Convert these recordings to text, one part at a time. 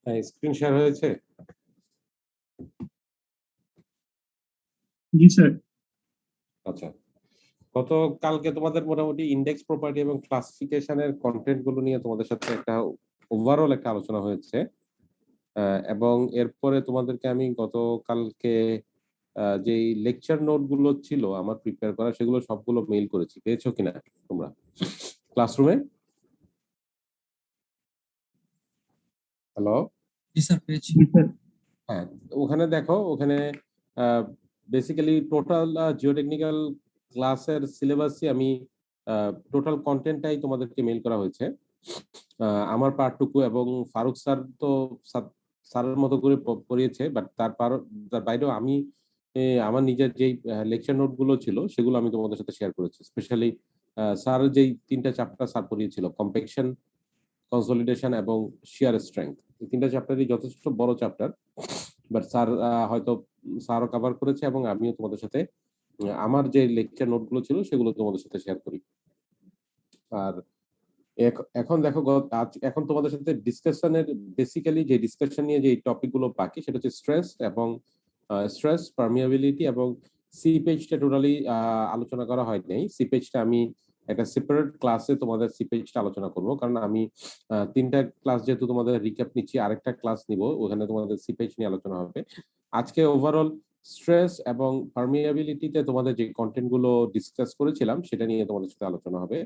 হ্যাঁ, screen share হয়েছে। জি sir. আচ্ছা, গতকালকে তোমাদের মোটামুটি ইন্ডেক্স প্রপার্টি এবং ক্লাসিফিকেশনের কন্টেন্ট গুলো নিয়ে তোমাদের সাথে একটা ওভারঅল একটা আলোচনা হয়েছে, এবং এরপরে তোমাদেরকে আমি গতকালকে যে লেকচার নোট গুলো ছিল আমার প্রিপেয়ার করা, সেগুলো সবগুলো মেইল করেছি। পেয়েছো কিনা তোমরা ক্লাসরুমে? হ্যালো। জি স্যার, পেয়েছি। হ্যাঁ, ওখানে দেখো, ওখানে বেসিক্যালি টোটাল জিওটেকনিক্যাল ক্লাসের সিলেবাসই আমি টোটাল কন্টেন্টটাই তোমাদেরকে মেইল করা হয়েছে। আমার পার্টটুকু, এবং ফারুক স্যার তো স্যারের মতো করে পড়িয়েছে, বাট তার বাইরেও আমি আমার নিজের যেই লেকচার নোটগুলো ছিল সেগুলো আমি তোমাদের সাথে শেয়ার করেছি। স্পেশালি স্যার যেই তিনটা চ্যাপ্টার স্যার পড়িয়েছিল, কম্প্যাকশন, কনসলিডেশন এবং শিয়ার স্ট্রেংথ, এই তিনটা চ্যাপ্টারই যথেষ্ট বড় চ্যাপ্টার, বাট স্যার হয়তো স্যারও কভার করেছে, এবং আমিও তোমাদের সাথে আমার যে লেকচার নোটগুলো ছিল সেগুলো তোমাদের সাথে শেয়ার করি। আর এখন দেখো, এখন তোমাদের সাথে ডিসকাশনের বেসিক্যালি যে ডিসকাশন নিয়ে যে টপিকগুলো বাকি, সেটা হচ্ছে স্ট্রেস এবং স্ট্রেস পারমিয়াবিলিটি, এবং সি পেজটা টোটালি আলোচনা করা হয় নাই। সি পেজটা আমি একটা সেপারেট ক্লাসে তোমাদের সি পেজটা আলোচনা করব, কারণ আমি তিনটা ক্লাস যেহেতু তোমাদের রিক্যাপ নিচ্ছি, আরেকটা ক্লাস নিব, ওখানে তোমাদের সি পেজ নিয়ে আলোচনা হবে। আজকে ওভারঅল স্ট্রেস এবং পারমিয়াবিলিটিতে তোমাদের যে কন্টেন্ট গুলো ডিসকাস করেছিলাম সেটা নিয়ে তোমাদের সাথে আলোচনা হবে।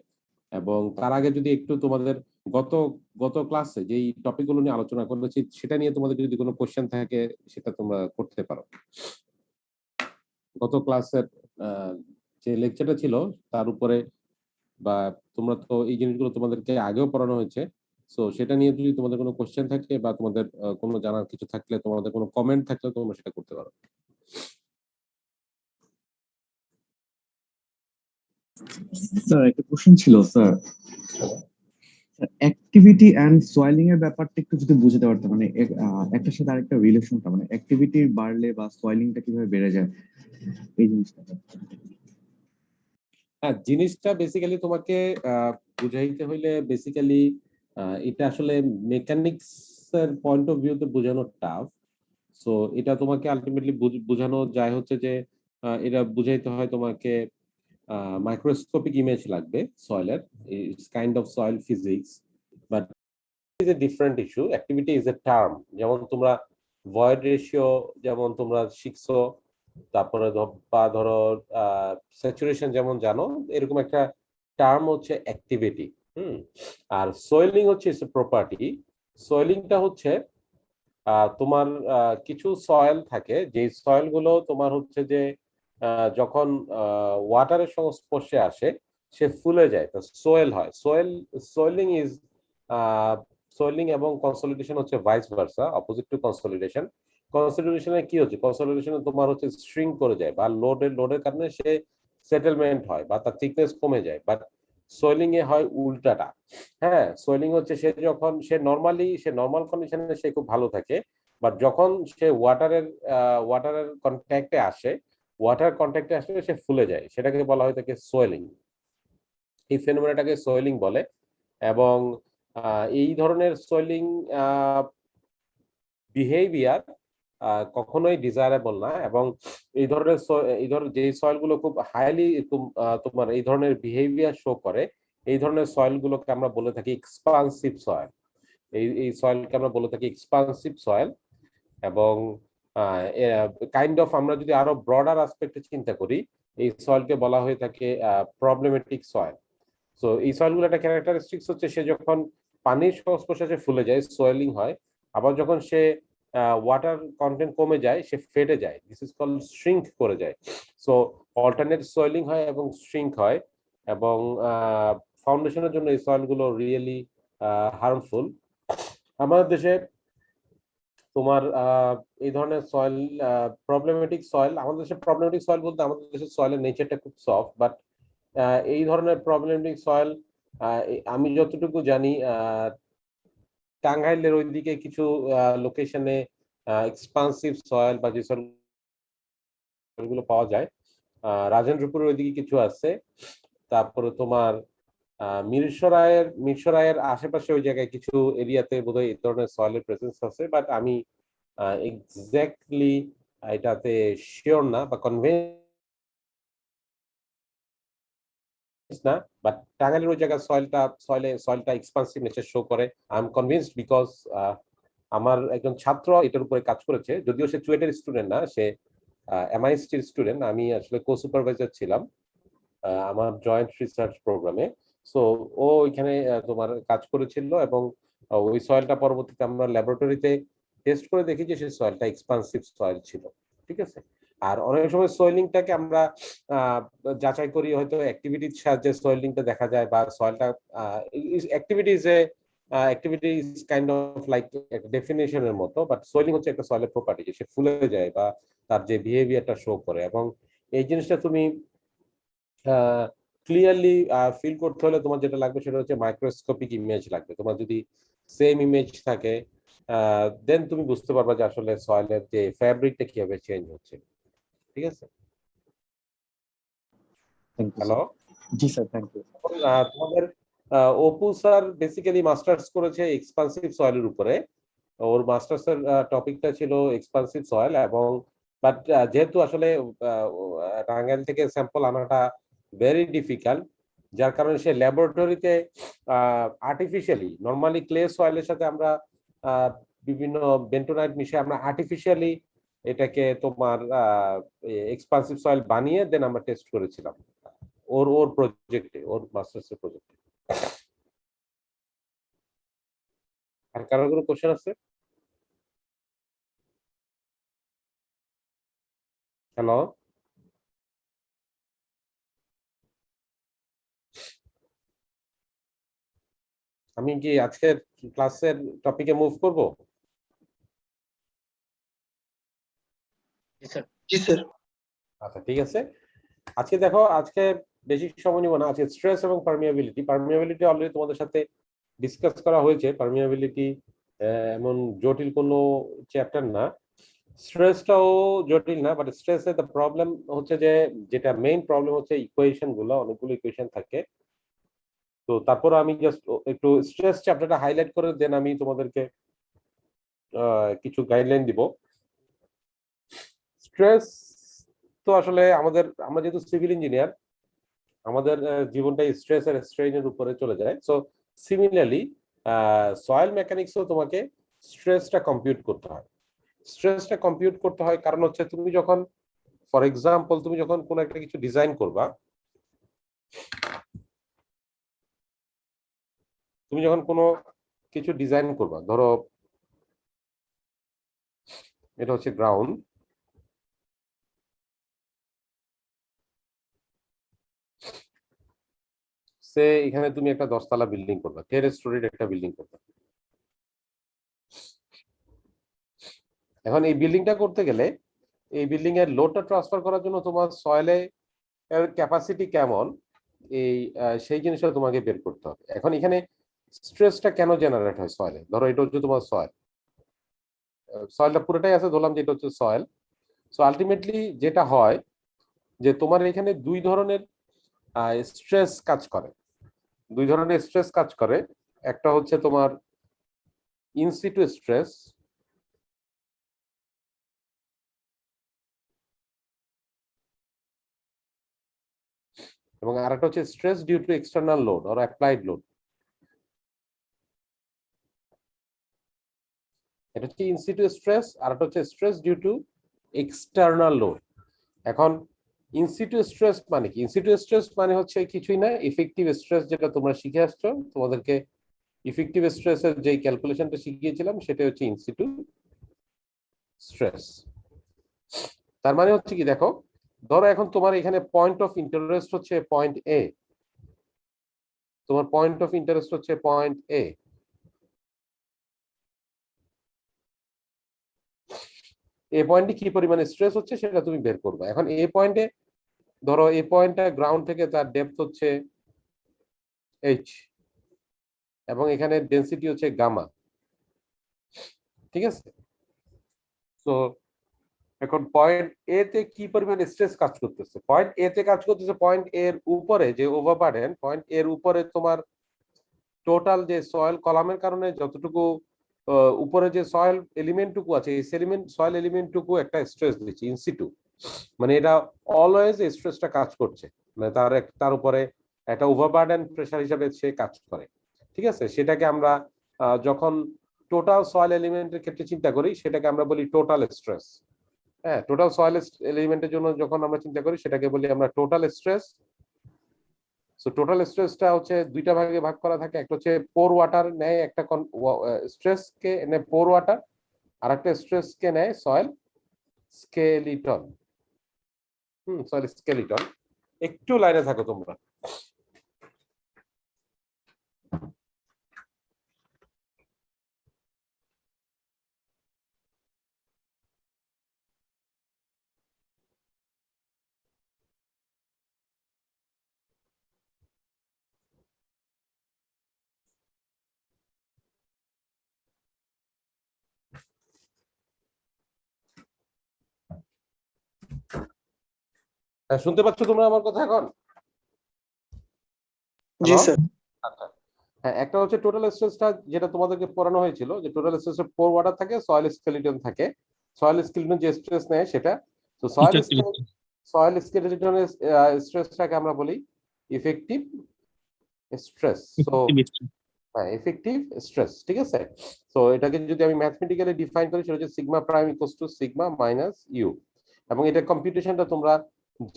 এবং তার আগে যদি একটু তোমাদের গত গত ক্লাসে যেই টপিকগুলো নিয়ে আলোচনা করেছি সেটা নিয়ে তোমাদের যদি কোনো কোশ্চেন থাকে সেটা তোমরা করতে পারো। গত ক্লাসের যে লেকচারটা ছিল তার উপরে, বা তোমরা তো এই জিনিসগুলো তোমাদেরকে আগেও পড়ানো হয়েছে, সো সেটা নিয়ে যদি তোমাদের কোনো কোশ্চেন থাকে বা তোমাদের কোনো জানার কিছু থাকলে, তোমাদের কোনো কমেন্ট থাকলে তোমরা সেটা করতে পারো। স্যার একটা কোশ্চেন ছিল স্যার। অ্যাক্টিভিটি এন্ড সয়েলিং এর ব্যাপারটা একটু যদি বুঝতে পারতাম, মানে একটার সাথে আরেকটা রিলেশনটা, মানে অ্যাক্টিভিটি বাড়লে বা সয়েলিংটা কিভাবে বেড়ে যায় এই জিনিসটা। হ্যাঁ, জিনিসটা বেসিক্যালি তোমাকে বুঝাইতে হইলে বেসিক্যালি এটা আসলে মেকানিক্স এর পয়েন্ট অফ ভিউতে বোঝানো টাফ। সো এটা তোমাকে আলটিমেটলি বোঝানো যায় হচ্ছে যে এটা বুঝাইতে হয় তোমাকে, মাইক্রোস্কোপিক ইমেজ লাগবে সয়েলের। It's kind of soil physics, but is a different issue. Activity is a term. যেমন তোমরা ভয়েড রেশিও যেমন তোমরা শিখছো, তারপরে ধরো স্যাচুরেশন যেমন জানো, এরকম একটা টার্ম হচ্ছে অ্যাক্টিভিটি। আর সোয়েলিং হচ্ছে প্রপার্টি। সোয়েলিংটা হচ্ছে তোমার কিছু সয়েল থাকে, যে সয়েল গুলো তোমার হচ্ছে যে যখন ওয়াটারের সংস্পর্শে আসে সে ফুলে যায়, তো সোয়েল হয়। সোয়েলিং ইজ সোয়েলিং এবং কনসলিডেশন হচ্ছে vice versa, opposite to consolidation. কনসলিডেশনে কি হচ্ছে, কনসলিডেশনে তোমার হচ্ছে শ্রিঙ্ক করে যায়, বা লোডের কারণে সে সেটেলমেন্ট হয় বা তার থিকনেস কমে যায়, বাট সোয়েলিং এ হয় উল্টাটা। হ্যাঁ, সোয়েলিং হচ্ছে যখন সে নর্মাল কন্ডিশনে সে খুব ভালো থাকে, বাট যখন সে ওয়াটারের কন্ট্যাক্টে আসলে সে ফুলে যায়, সেটাকে বলা হয় থাকে সোয়েলিং। এই ফেনোমেনাটাকে সোয়েলিং বলে। এবং এই ধরনের সোয়েলিং বিহেভিয়ার কখনোই ডিজায়ারেবল না। এবং এই ধরনের যে সয়েল গুলো খুব হাইলি তোমার এই ধরনের বিহেভিয়ার শো করে, এই ধরনের সয়েল গুলোকে আমরা বলে থাকি এক্সপানসিভ সয়েল। এই সয়েলকে আমরা বলে থাকি এক্সপানসিভ সয়েল। এবং কাইন্ড অফ আমরা যদি আরো ব্রডার আসপেক্টে চিন্তা করি, এই সয়েলকে বলা হয়ে থাকে প্রবলেমেটিক সয়েল। সো এই সয়েলগুলো একটা ক্যারেক্টারিস্টিক্স হচ্ছে, সে যখন পানির সংস্পর্শে ফুলে যায়, সোয়েলিং হয়। আবার যখন সে ওয়াটার কন্টেন্ট কমে যায়, সে ফেটে যায়, দিস ইজ কল্ড শ্রিঙ্ক করে যায়। সো অল্টারনেট সোয়েলিং হয় এবং শ্রিঙ্ক হয়। এবং ফাউন্ডেশনের জন্য এই সয়েলগুলো রিয়েলি হার্মফুল। আমাদের দেশে তোমার এই ধরনের সয়েল, প্রবলেমেটিক সয়েল, আমাদের দেশে প্রবলেমেটিক সয়েল বলতে আমাদের দেশের সয়েলের নেচারটা খুব সফট, বাট এই ধরনের প্রবলেমেটিক সয়েল আমি যতটুকু জানি টাঙ্গাইলের ওইদিকে কিছু লোকেশনে এক্সপান্সিভ সয়েল বা যে সয়েলগুলো পাওয়া যায়, রাজেন্দ্রপুরের ওইদিকে কিছু আছে। তারপরে তোমার মিরসরাইয়ের আশেপাশে ওই জায়গায় কিছু এরিয়াতে বোধহয় এই ধরনের সয়েলের প্রেজেন্স আছে, বাট আমি এক্স্যাক্টলি এটাতে শিওর না বা কনভিন্স না। বাট টাঙ্গাইলের ওই জায়গায় সয়েলটা এক্সপান্সিভ নেচার শো করে। আই এম কনভিন্সড বিকজ আমার একজন ছাত্র এটার উপরে কাজ করেছে, যদিও সে চুয়েটের স্টুডেন্ট না, সে এমআইএসটির স্টুডেন্ট। আমি আসলে কো সুপারভাইজার ছিলাম আমার জয়েন্ট রিসার্চ প্রোগ্রামে। সো ও ওইখানে তোমার কাজ করেছিল, এবং ওই সয়েলটা পরবর্তীতে আমরা ল্যাবরেটরিতে টেস্ট করে দেখি যে সেই সয়েলটা এক্সপান্সিভ সয়েল ছিল। ঠিক আছে। আর অনেক সময় সোয়েলিংটাকে আমরা যাচাই করি হয়তো অ্যাক্টিভিটির সাহায্যে সোয়েলিংটা দেখা যায়, বা সয়েলটা activity is kind of like ডেফিনেশনের মতো, বাট সোয়েলিং হচ্ছে একটা সয়েলের প্রপার্টি, যে সে ফুলে যায় বা তার যে বিহেভিয়ারটা শো করে। এবং এই জিনিসটা তুমি ক্লিয়ারলি ফিল করতে হলে তোমার যেটা লাগবে সেটা হচ্ছে মাইক্রোস্কোপিক ইমেজ লাগবে। তোমার যদি সেম ইমেজ থাকে দেন তুমি বুঝতে পারবা যে আসলে সয়েলের যে ফ্যাব্রিকটা কিভাবে চেঞ্জ হচ্ছে। ঠিক আছে। হ্যালো। জি স্যার, থ্যাংক ইউ। তোমাদের অপু স্যার বেসিক্যালি মাস্টার্স করেছে এক্সপান্সিভ সয়েলের উপরে। ওর মাস্টার্সের টপিকটা ছিল এক্সপান্সিভ সয়েল, এবং বাট যেহেতু আসলে টাঙ্গাইল থেকে স্যাম্পল আনাটা ভেরি ডিফিকাল্ট, যার কারণে সে ল্যাবরেটরিতে আর্টিফিশিয়ালি, নর্মালি ক্লে সয়েলের সাথে আমরা বিভিন্ন বেন্টোনাইট মিশিয়ে আমরা আর্টিফিশিয়ালি এটাকে তোমার এক্সপান্সিভ সয়েল বানিয়ে দেন আমরা টেস্ট করেছিলাম ওর প্রজেক্টে, ওর মাস্টার্সের প্রজেক্টে। আর কারোর কোনো কোশ্চেন আছে? হ্যালো। আমি কি আজকের ক্লাসের টপিকে মুভ করব? জি স্যার। আচ্ছা, ঠিক আছে। আজকে দেখো, আজকে বেশি সময় নিব না। আজকে স্ট্রেস এবং পারমিয়াবিলিটি অলরেডি তোমাদের সাথে ডিসকাস করা হয়েছে। পারমিয়াবিলিটি এমন জটিল কোনো চ্যাপ্টার না, স্ট্রেসটাও জটিল না, বাট স্ট্রেসের দ্য প্রবলেম হচ্ছে যে, যেটা মেইন প্রবলেম হচ্ছে ইকুয়েশন গুলো, অনেকগুলো ইকুয়েশন থাকে। তো তারপর আমি জাস্ট একটু স্ট্রেস চ্যাপ্টারটা হাইলাইট করে দেন আমি তোমাদেরকে কিছু গাইডলাইন দিব। স্ট্রেস তো আসলে আমরা যেহেতু সিভিল ইঞ্জিনিয়ার, আমাদের জীবনটাই স্ট্রেস আর স্ট্রেইনের উপরে চলে যায়। সো সিমিলারলি সয়েল মেকানিক্সও তোমাকে স্ট্রেসটা কম্পিউট করতে হয়। স্ট্রেসটা কম্পিউট করতে হয় কারণ হচ্ছে তুমি যখন, ফর এক্সাম্পল, তুমি যখন কোনো একটা কিছু ডিজাইন করবা, ধরো এটা হচ্ছে গ্রাউন্ড, সে এখানে তুমি একটা 10 তলা বিল্ডিং করবা, 10 স্টোরির একটা বিল্ডিং করবা। এখন এই বিল্ডিংটা করতে গেলে এই বিল্ডিং এর লোডটা ট্রান্সফার করার জন্য তোমার সয়েলে এর ক্যাপাসিটি কেমন, এই সেই জিনিসটা তোমাকে বের করতে হবে। এখন এখানে স্ট্রেসটা কেন জেনারেট হয় সয়েলে? ধরো এটা হচ্ছে তোমার সয়েলটা পুরোটাই আছে, ধরলাম যে এটা হচ্ছে সয়েল। সো আলটিমেটলি যেটা হয় যে তোমার এখানে স্ট্রেস কাজ করে দুই ধরনের স্ট্রেস কাজ করে। একটা হচ্ছে তোমার ইনসিটু স্ট্রেস, এবং আরেকটা হচ্ছে stress due to external load or applied load. এটা হচ্ছে ইনসিটু স্ট্রেস, আর একটা হচ্ছে stress due to external load. এখন ইনসিটু স্ট্রেস মানে কি? ইনসিটু স্ট্রেস মানে হচ্ছে কিছুই না, ইফেক্টিভ স্ট্রেস, যেটা তোমরা শিখে আসছো। তোমাদেরকে ইফেক্টিভ স্ট্রেসের যে ক্যালকুলেশনটা শিখিয়েছিলাম সেটা হচ্ছে ইনসিটু স্ট্রেস। তার মানে হচ্ছে কি, দেখো, ধরো এখন তোমার এখানে পয়েন্ট অফ ইন্টারেস্ট হচ্ছে পয়েন্ট এ, তোমার পয়েন্ট অফ ইন্টারেস্ট হচ্ছে পয়েন্ট এ। এই পয়েন্টে কি পরিমাণে স্ট্রেস হচ্ছে সেটা তুমি বের করবে। এখন এই পয়েন্টে, ধরো এই পয়েন্টটা গ্রাউন্ড থেকে তার ডেপথ হচ্ছে এইচ, এবং এখানে ডেনসিটি হচ্ছে গামা। ঠিক আছে। তো এখন পয়েন্ট এ তে কি পরিমাণ স্ট্রেস কাজ করতেছে, পয়েন্ট এ তে কাজ করতেছে পয়েন্ট এর উপরে যে ওভারবার্ডেন, পয়েন্ট এর উপরে তোমার টোটাল যে সয়েল কলামের কারণে যতটুকু উপরে যে সয়েল এলিমেন্টটুকু আছে, এই সয়েল এলিমেন্টটুকু একটা স্ট্রেস দিচ্ছে ইনসিটু। মানে এটা অলওয়েজ এই স্ট্রেসটা কাজ করছে, মানে তার উপরে একটা ওভারবার্ডেন প্রেসার হিসাবে সে কাজ করে। ঠিক আছে, সেটাকে আমরা যখন টোটাল সয়েল এলিমেন্টের ক্ষেত্রে চিন্তা করি সেটাকে আমরা বলি টোটাল স্ট্রেস। হ্যাঁ, টোটাল সয়েল এলিমেন্টের জন্য যখন আমরা চিন্তা করি সেটাকে বলি আমরা টোটাল স্ট্রেস। সো টোটাল স্ট্রেসটা হচ্ছে দুইটা ভাগে ভাগ করা থাকে, একটা হচ্ছে পোর ওয়াটার নেয় একটা স্ট্রেস কে নেয় পোর ওয়াটার, আর একটা স্ট্রেস কে নেয় সয়েল স্কেলিটন। Soil skeleton. একটু লাইনে থাকো তোমরা। হ্যাঁ, শুনতে পাচ্ছ তোমরা আমার কথা এখন? জি হ্যালো? স্যার। আচ্ছা। হ্যাঁ, একটা হচ্ছে টোটাল স্ট্রেসটা যেটা তোমাদেরকে পড়ানো হয়েছিল, যে টোটাল স্ট্রেসে পোর ওয়াটার থাকে, সয়েল স্কেলিটন থাকে। সয়েল স্কেলিটন যে স্ট্রেস নেয় সেটা, তো সয়েল স্কেলিটনের স্ট্রেসটাকে আমরা বলি ইফেক্টিভ স্ট্রেস। সো হ্যাঁ, এফেক্টিভ স্ট্রেস। ঠিক আছে, তো এটাকে যদি আমি ম্যাথমেটিক্যালি ডিফাইন করি সেটা হচ্ছে sigma prime equals to sigma minus u. এবং এটা কম্পিউটেশনটা তোমরা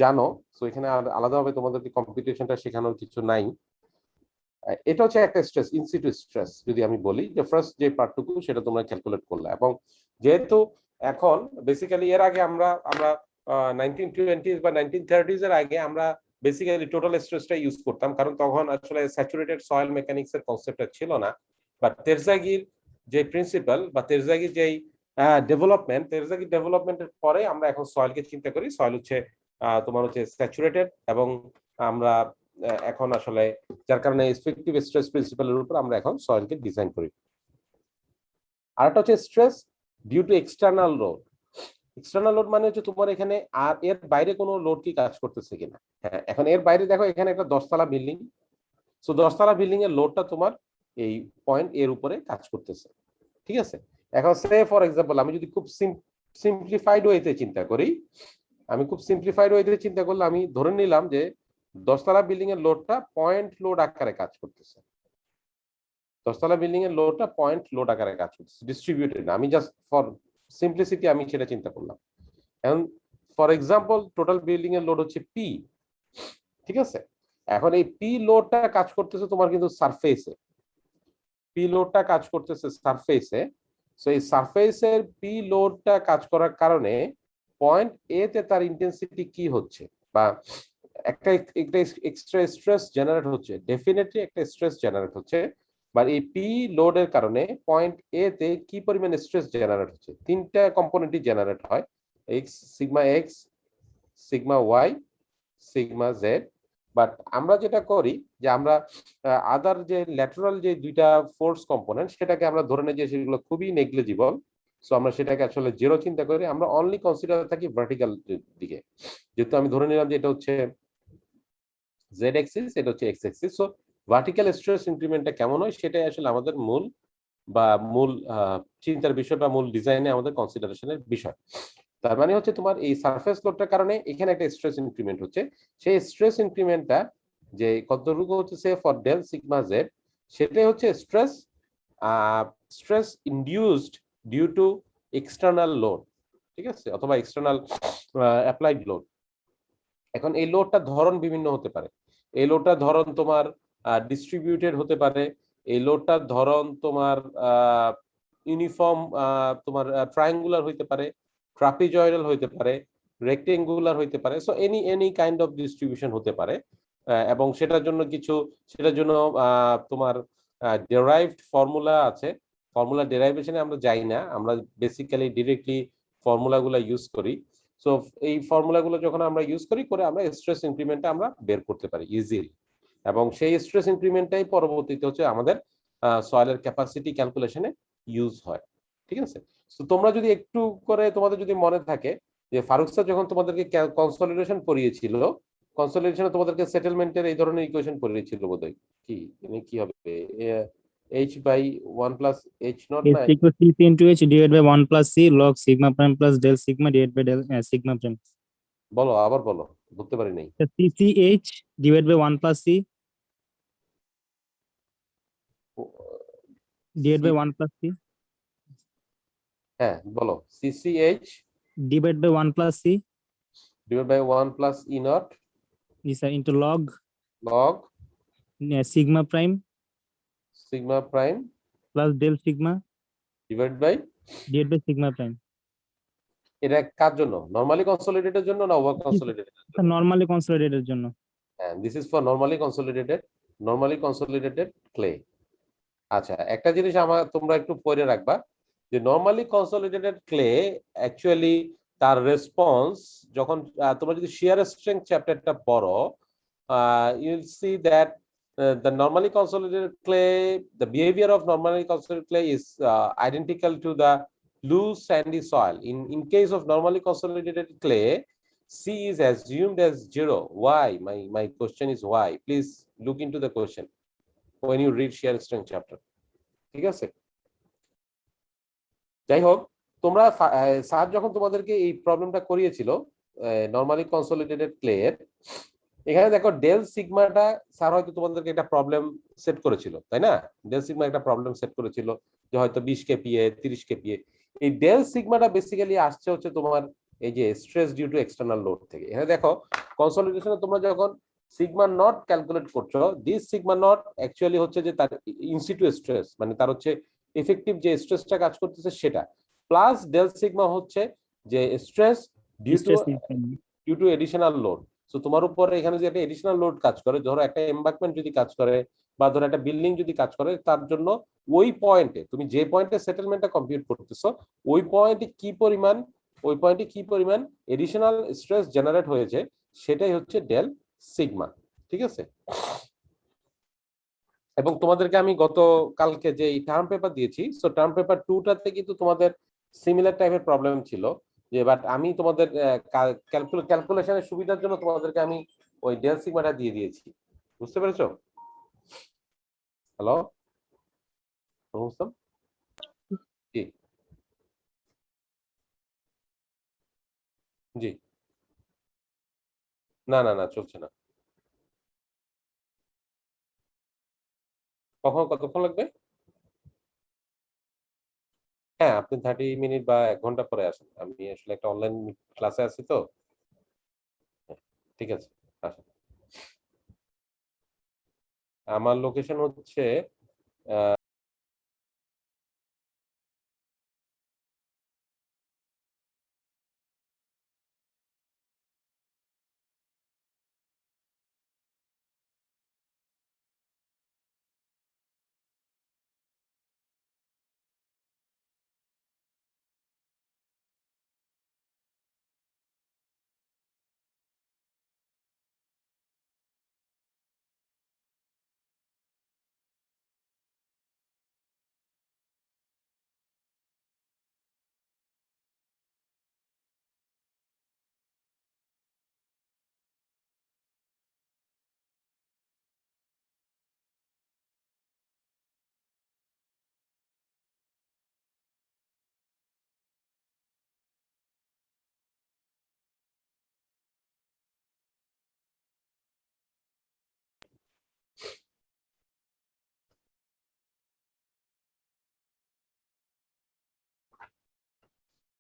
জানো, তো এখানে আর আলাদাভাবে তোমাদেরকে কম্পিউটেশনটা শেখানোর কিছু নাই। এটা হচ্ছে একটা স্ট্রেস, ইনসিটু স্ট্রেস যদি আমি বলি, যে ফার্স্ট যে পার্টটুকু সেটা তোমরা ক্যালকুলেট করলে। এবং যেহেতু এখন বেসিক্যালি এর আগে আমরা আমরা 1920s বা 1930s এর আগে আমরা বেসিক্যালি টোটাল স্ট্রেসটা ইউজ করতাম, কারণ তখন আসলে স্যাচুরেটেড সয়েল মেকানিক্স এর কনসেপ্টটা ছিল না। বাট তেরজাগির যে প্রিন্সিপাল বা তেরজাগির যেই তেরজাগির ডেভেলপমেন্টের পরে আমরা এখন সয়েলকে চিন্তা করি, সয়েল হচ্ছে তোমার হচ্ছে স্যাচুরেটেড, এবং আমরা এখন আসলে যার কারণে এফেক্টিভ স্ট্রেস প্রিন্সিপালের উপর আমরা এখন সয়েলকে ডিজাইন করি। আরেকটা হচ্ছে stress due to external load. External load মানে হচ্ছে তোমার এখানে আর এর বাইরে কোনো লোড কি কাজ করতেছে কিনা। হ্যাঁ, এখন এর বাইরে দেখো এখানে একটা 10তলা বিল্ডিং, সো 10তলা বিল্ডিং এর লোডটা তোমার এই পয়েন্ট এর উপরে কাজ করতেছে। ঠিক আছে, এখন সে ফর এক্সাম্পল আমি যদি খুব সিম্পলিফাইড ওয়েতে চিন্তা করি, আমি ধরে নিলাম যে 10তলা বিল্ডিং এর লোডটা পয়েন্ট লোড আকারে কাজ করতেছে। 10তলা বিল্ডিং এর লোডটা পয়েন্ট লোড আকারে কাজ করতেছে, ডিস্ট্রিবিউটেড না। আমি জাস্ট ফর সিম্পলিসিটি আমি সেটা চিন্তা করলাম। এখন ফর এক্সাম্পল টোটাল বিল্ডিং এর লোড হচ্ছে পি। ঠিক আছে, এখন এই পি লোডটা কাজ করতেছে তোমার কিন্তু সারফেসে, পি লোডটা কাজ করতেছে সারফেসে। সো এই সারফেসের পি লোডটা কাজ করার কারণে পয়েন্ট এ তে তার ইন্টেন্সিটি কি হচ্ছে, বা একটা এক্সট্রা স্ট্রেস জেনারেট হচ্ছে, ডেফিনেটলি একটা স্ট্রেস জেনারেট হচ্ছে। বা এই পি লোডের কারণে পয়েন্ট এ তে কি পরিমাণ স্ট্রেস জেনারেট হচ্ছে, তিনটা কম্পোনেন্টই জেনারেট হয়, x, sigma y, sigma z. But আমরা যেটা করি যে আমরা আদার যে ল্যাটারাল যে দুইটা ফোর্স কম্পোনেন্ট সেটাকে আমরা ধরে নিই যে সেগুলো খুবই নেগলিজিবল। সো আমরা সেটাকে আসলে জিরো চিন্তা করি, আমরা অনলি কনসিডার থাকি ভার্টিক্যাল দিকে। যেহেতু আমি ধরে নিলাম যে এটা হচ্ছে জেড এক্সিস, এটা হচ্ছে X axis, so vertical stress ইনক্রিমেন্টটা কেমন হয় সেটাই আসলে আমাদের মূল চিন্তার বিষয় বা মূল ডিজাইনে আমাদের কনসিডারেশনের বিষয়। তার মানে হচ্ছে তোমার এই সারফেস লোডটার কারণে এখানে একটা স্ট্রেস ইনক্রিমেন্ট হচ্ছে, সেই স্ট্রেস ইনক্রিমেন্টটা যে কতটুকু হচ্ছে say for del sigma z, সেটাই হচ্ছে stress induced due to external load. ঠিক আছে, অথবা এক্সটার্নাল অ্যাপ্লাইড লোড। এখন এই লোডটার ধরন বিভিন্ন হতে পারে। এই লোডটার ধরন তোমার ডিস্ট্রিবিউটেড হতে পারে, এই লোডটার ধরন তোমার ইউনিফর্ম, তোমার ট্রায়াঙ্গুলার হইতে পারে, ট্রাপিজয়েডাল হইতে পারে, রেক্টেঙ্গুলার হইতে পারে। So any kind of distribution হতে পারে। এবং সেটার জন্য তোমার ডেরাইভড ফর্মুলা আছে। ফর্মুলা ডেরাইভেশনে আমরা যাই না, আমরা বেসিক্যালি ডিরেক্টলি ফর্মুলাগুলো ইউজ করি। সো এই ফর্মুলাগুলো যখন আমরা ইউজ করে আমরা স্ট্রেস ইনক্রিমেন্টটা আমরা বের করতে পারি ইজিলি, এবং সেই স্ট্রেস ইনক্রিমেন্টটাই পরবর্তীতে হচ্ছে আমাদের সয়েলের ক্যাপাসিটি ক্যালকুলেশনে ইউজ হয়। ঠিক আছে, তো তোমরা যদি একটু করে তোমাদের যদি মনে থাকে যে ফারুক স্যার যখন তোমাদেরকে কনসলিডেশন পড়িয়েছিল, কনসলিডেশনে তোমাদেরকে সেটেলমেন্টের এই ধরনের ইকুয়েশন পড়িয়েছিল বোধহয়। কি কি হবে, h by 1 plus h naught S না? equals CC into H divided by 1 plus C log sigma prime plus del sigma divided by del sigma prime. বলো, আবার বলো, বুঝতে পারি নাই। So CCH divided by 1 plus C divided by 1 plus C হ্যাঁ বলো, CCH divided by 1 plus C divided by 1 plus E naught is into log log sigma prime sigma prime plus del sigma divided by sigma prime. এটা কার জন্য? Normally consolidated জন্য না over consolidated জন্য? Normally consolidated জন্য। হ্যাঁ, this is for normally consolidated clay. আচ্ছা, একটা জিনিস তোমরা একটু পড়ে রাখবা যে নরমালি কনসলিডেটেড ক্লে অ্যাকচুয়ালি তার রেসপন্স যখন তোমরা যদি শিয়ার স্ট্রেংথ চ্যাপ্টারটা পড়ো, you will see that the normally consolidated clay, the behavior of normally consolidated clay is identical to the loose sandy soil. In case of normally consolidated clay, C is assumed as 0. Why? My question is why. Please look into the question when you read shear strength chapter. ঠিক আছে? যাই হোক, তোমরা sir যখন তোমাদেরকে এই প্রবলেমটা করিয়েছিল নরমালি কনসলিডেটেড ক্লে এর, এখানে দেখো ডেল সিগমাটা স্যার হয়তো তোমাদেরকে একটা প্রবলেম সেট করেছিল, তাই না? ডেল সিগমা একটা প্রবলেম সেট করেছিল যে হয়তো 20 কেপিএ 30 কেপিএ। এই ডেল সিগমাটা বেসিক্যালি আসছে হচ্ছে তোমার এই যে stress due to external load থেকে। এখানে দেখো কনসলিডেশনে তোমরা যখন সিগমা নট ক্যালকুলেট করছো, দিস সিগমা নট অ্যাকচুয়ালি হচ্ছে যে তার ইনসিটু স্ট্রেস, মানে তার হচ্ছে এফেক্টিভ যে স্ট্রেসটা কাজ করতেছে সেটা, প্লাস ডেল সিগমা হচ্ছে যে stress due to additional load. So তোমার উপরে এখানে যে একটা এডিশনাল লোড কাজ করে, ধরো একটা এমবাঙ্কমেন্ট যদি কাজ করে বা ধরো একটা বিল্ডিং যদি কাজ করে, তার জন্য ওই পয়েন্টে তুমি যে পয়েন্টে সেটেলমেন্টটা কমপ্লিট করতেছো ওই পয়েন্টে কি পরিমাণ এডিশনাল স্ট্রেস জেনারেট হয়েছে সেটাই হচ্ছে ডেল সিগমা। ঠিক আছে? এবং তোমাদেরকে আমি কালকে যে টার্ম পেপার দিয়েছি, সো টার্ম পেপার 2টাতে কিন্তু তোমাদের সিমিলার টাইপের প্রবলেম ছিল যে, বাট আমি তোমাদের ক্যালকুলেশনের সুবিধার জন্য তোমাদেরকে আমি ওই ডেল সিগমাটা দিয়ে দিয়েছি। বুঝতে পেরেছো? হ্যালো মুহসিন? জি জি, না চলছে না। কতক্ষণ লাগবে? হ্যাঁ, আপনি 30 মিনিট বা 1 ঘন্টা পরে আসেন। আমি আসলে একটা অনলাইন ক্লাসে আছি তো। ঠিক আছে, আসেন। আমার লোকেশন হচ্ছে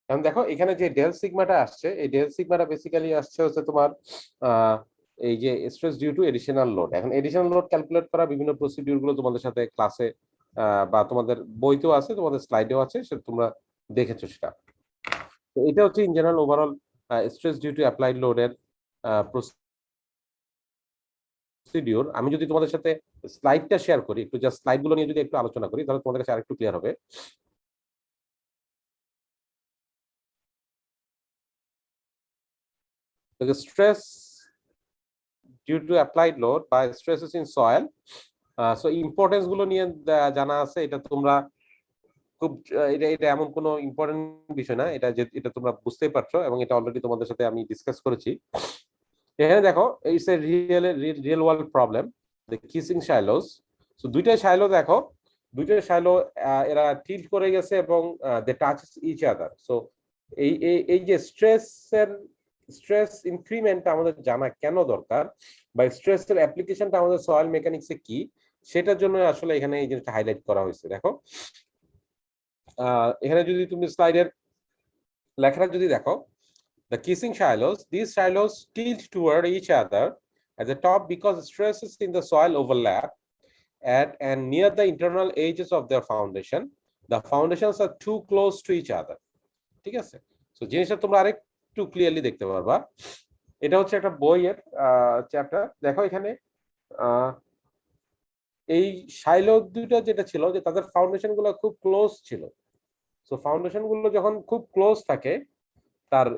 এখন দেখো এখানে যে ডেল সিগমাটা আসছে, এই ডেল সিগমাটা বেসিক্যালি আসছে হচ্ছে তোমার এই যে stress due to additional load. এখন এডিশনাল লোড ক্যালকুলেট করা বিভিন্ন প্রসিডিউর গুলো তোমাদের সাথে ক্লাসে বা তোমাদের বইতেও আছে, তোমাদের স্লাইডেও আছে, সেটা তোমরা দেখেছো সেটা। তো এটা হচ্ছে in general overall stress due to applied লোডের প্রসিডিউর। আমি যদি তোমাদের সাথে স্লাইডটা শেয়ার করি, একটু জাস্ট স্লাইডগুলো নিয়ে যদি একটু আলোচনা করি, তাহলে তোমাদের কাছে আরেকটু ক্লিয়ার হবে। The stress due to applied load by stresses in soil, so importance গুলো নিয়ে জানা আছে, এটা তোমরা খুব এটা এটা এমন কোনো ইম্পর্টেন্ট বিষয় না, এটা যে এটা তোমরা বুঝতেই পারছো এবং এটা অলরেডি তোমাদের সাথে আমি ডিসকাস করেছি। এখানে দেখো it's a real world problem, the kissing silos. So দুইটা শাইলো দেখো, দুইটা শাইলো এরা টিল্ট করে গেছে এবং দে টাচ ইচ আদার। সো এই যে স্ট্রেস ইনক্রিমেন্ট আমাদের জানা কেন দরকার, বা স্ট্রেসের অ্যাপ্লিকেশনটা আমাদের সয়েল মেকানিক্সে কি, সেটার জন্য আসলে এখানে এই জিনিসটা হাইলাইট করা হয়েছে। দেখো এখানে যদি তুমি স্লাইডের লেখাটা যদি দেখো, the kissing shallows, these shallows tilt toward each other at the top because stresses in the soil overlap at and near the internal edges of their foundation. The foundations are too close to each other. ঠিক আছে? So জিনিসটা তোমরা আরেকটু clearly দেখতে পারবা। এটা হচ্ছে একটা বইয়ের চ্যাপ্টার। দেখো এখানে এই শাইলো দুটো যেটা ছিল যে তাদের ফাউন্ডেশন গুলো খুব ক্লোজ ছিল। সো ফাউন্ডেশন গুলো যখন খুব ক্লোজ থাকে, তার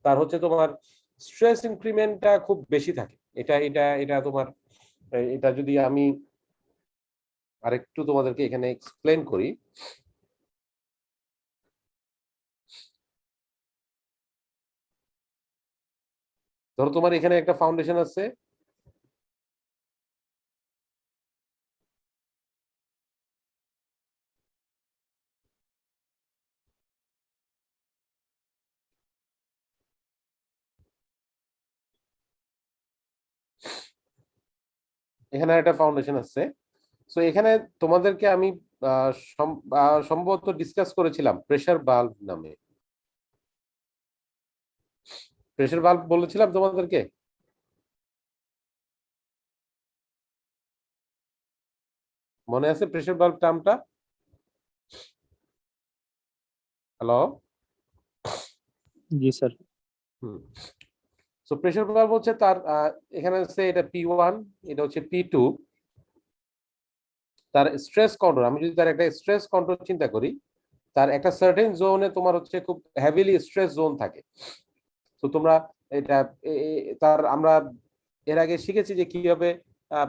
তার হচ্ছে তোমার স্ট্রেস ইনক্রিমেন্টটা খুব বেশি থাকে। এটা এটা এটা তোমার এটা যদি আমি আরেকটু তোমাদেরকে এখানে এক্সপ্লেন করি, ধরো তোমার এখানে একটা ফাউন্ডেশন আছে, এখানে একটা ফাউন্ডেশন আছে। সো এখানে তোমাদেরকে আমি সম্ভবত ডিসকাস করেছিলাম প্রেসার বাল্ব নামে। প্রেসার বাল্ব বলেছিলাম তোমাদেরকে, মনে আছে প্রেসার বাল্ব টার্মটা? হ্যালো, জি স্যার। সো প্রেসার বাল্ব হচ্ছে তার এখানে আছে এটা P1, এটা হচ্ছে P2। তার স্ট্রেস কন্ট্রোল, আমি যদি তার একটা স্ট্রেস কন্ট্রোল চিন্তা করি, তার একটা সার্টেন জোনে তোমার হচ্ছে খুব হেভিলি স্ট্রেস জোন থাকে। তো তোমরা এটা তার আমরা এর আগে শিখেছি যে কিভাবে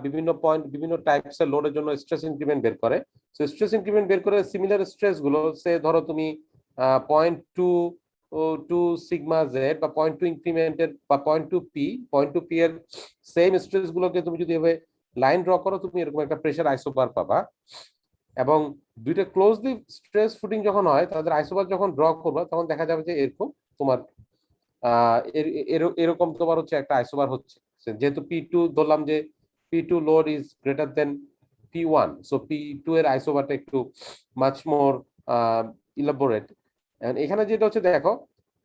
বিভিন্ন পয়েন্ট বিভিন্ন টাইপসের লোডের জন্য স্ট্রেস ইনক্রিমেন্ট বের করে। সো স্ট্রেস ইনক্রিমেন্ট বের করে সিমিলার স্ট্রেস গুলো, সে ধরো তুমি 0.2 সিগমা জেড বা 0.2 ইনক্রিমেন্টের বা 0.2 পি এর সেম স্ট্রেস গুলোকে তুমি যদি এভাবে লাইন ড্র করো, তুমি এরকম একটা প্রেসার আইসোবার পাবা। এবং দুইটা ক্লোজলি স্ট্রেস ফুটিং যখন হয়, তাদের আইসোবার যখন ড্র করবা, তখন দেখা যাবে যে এরকম তোমার এরকম তোমার হচ্ছে একটা আইসোবার হচ্ছে। যেহেতু P2 ধরলাম যে P2 load is greater than P1, so P2 এর আইসোবারটা একটু মাচ মোর ইলাবোরেট। এখানে যেটা হচ্ছে দেখো,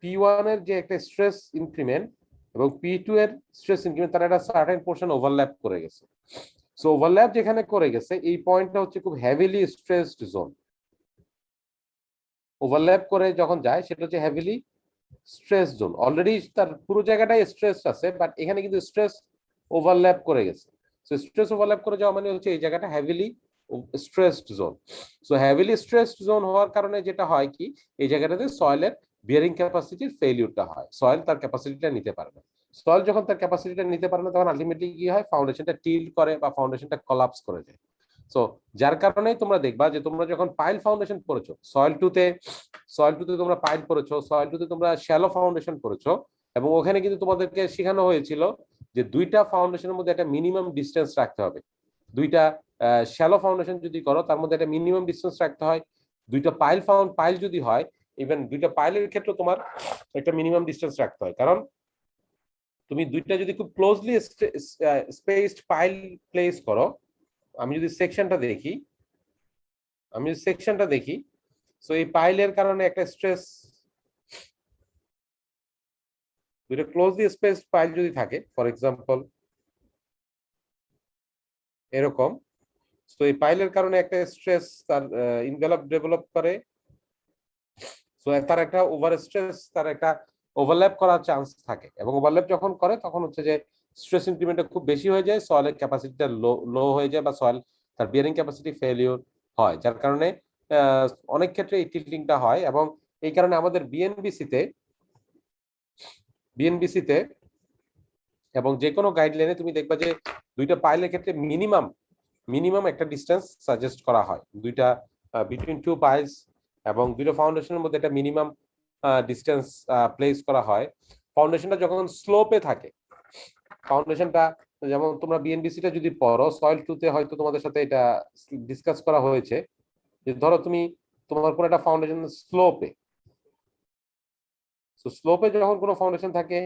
P1 এর যে একটা স্ট্রেস ইনক্রিমেন্ট এবং P2 এর স্ট্রেস ইনক্রিমেন্ট, তার একটা সার্টেন পোর্শন ওভারল্যাপ করে গেছে। সো ওভারল্যাপ যেখানে করে গেছে, এই পয়েন্টটা হচ্ছে খুব হেভিলি স্ট্রেসড জোন। ওভারল্যাপ করে যখন যায়, সেটা হচ্ছে হেভিলি স্ট্রেস জোন। অলরেডি তার পুরো জায়গাটাই স্ট্রেস আছে, বাট এখানে কিন্তু স্ট্রেস ওভারল্যাপ করে গেছে। সো স্ট্রেস ওভারল্যাপ করে যাওয়া মানে হচ্ছে এই জায়গাটা heavily stressed zone. So heavily stressed zone হওয়ার কারণে যেটা হয় কি, এই জায়গাটাতে সয়েলের বিয়ারিং ক্যাপাসিটির ফেলিউরটা হয়। সয়েল তার ক্যাপাসিটিটা নিতে পারে না। সয়েল যখন তার ক্যাপাসিটিটা নিতে পারে না, তখন আলটিমেটলি কি হয়, ফাউন্ডেশনটা টিল্ট করে বা ফাউন্ডেশনটা কলাপস করে যায়। সো যার কারণেই তোমরা দেখবা যে তোমরা যখন পাইল ফাউন্ডেশন করেছো, সয়েল টুতে তোমরা পাইল করেছো, সয়েল টুতে তোমরা শ্যালো ফাউন্ডেশন করেছো, এবং ওখানে কিন্তু তোমাদেরকে শেখানো হয়েছিল যে দুইটা ফাউন্ডেশনের মধ্যে একটা মিনিমাম ডিস্টেন্স রাখতে হবে। দুইটা শ্যালো ফাউন্ডেশন যদি করো, তার মধ্যে একটা মিনিমাম ডিস্টেন্স রাখতে হয়। দুইটা পাইল যদি হয়, ইভেন দুইটা পাইলের ক্ষেত্রে তোমার একটা মিনিমাম ডিস্টেন্স রাখতে হয়। কারণ তুমি দুইটা যদি খুব ক্লোজলি স্পেসড পাইল প্লেস করো, আমি যদি সেকশনটা দেখি, সো এই পাইলের কারণে একটা স্ট্রেস, দুইটা ক্লোজলি স্পেসড পাইল যদি থাকে, ফর এক্সাম্পল এরকম, তো এই পাইলের কারণে একটা স্ট্রেস তার ইনভেলপ ডেভেলপ করে। সো তার একটা ওভার স্ট্রেস, তার একটা ওভারল্যাপ করার চান্স থাকে, এবং ওভারল্যাপ যখন করে, তখন হচ্ছে যে স্ট্রেস ইনক্রিমেন্টটা খুব বেশি হয়ে যায়, সয়েলের ক্যাপাসিটিটা লো হয়ে যায়, বা সয়েল তার বিয়ারিং ক্যাপাসিটি ফেলিওর হয়, যার কারণে অনেক ক্ষেত্রে এই টিল্টিংটা হয়। এবং এই কারণে আমাদের বিএনবিসিতে এবং যে কোনো গাইডলাইনে তুমি দেখবা যে দুইটা পাইলের ক্ষেত্রে মিনিমাম একটা ডিস্টেন্স সাজেস্ট করা হয়। দুইটা বিটুইন টু পাইলস এবং দুটো ফাউন্ডেশনের মধ্যে একটা মিনিমাম ডিস্টেন্স প্লেস করা হয়। ফাউন্ডেশনটা যখন স্লোপে থাকে, ফাউন্ডেশনটা যেমন তোমরা বিএনবিসিটা যদি পড়ো, সয়েল টুতে হয়তো তোমাদের সাথে এটা ডিসকাস করা হয়েছে যে ধরো তুমি তোমার কোনো একটা ফাউন্ডেশন স্লোপে, সো স্লোপে যখন কোনো ফাউন্ডেশন থাকে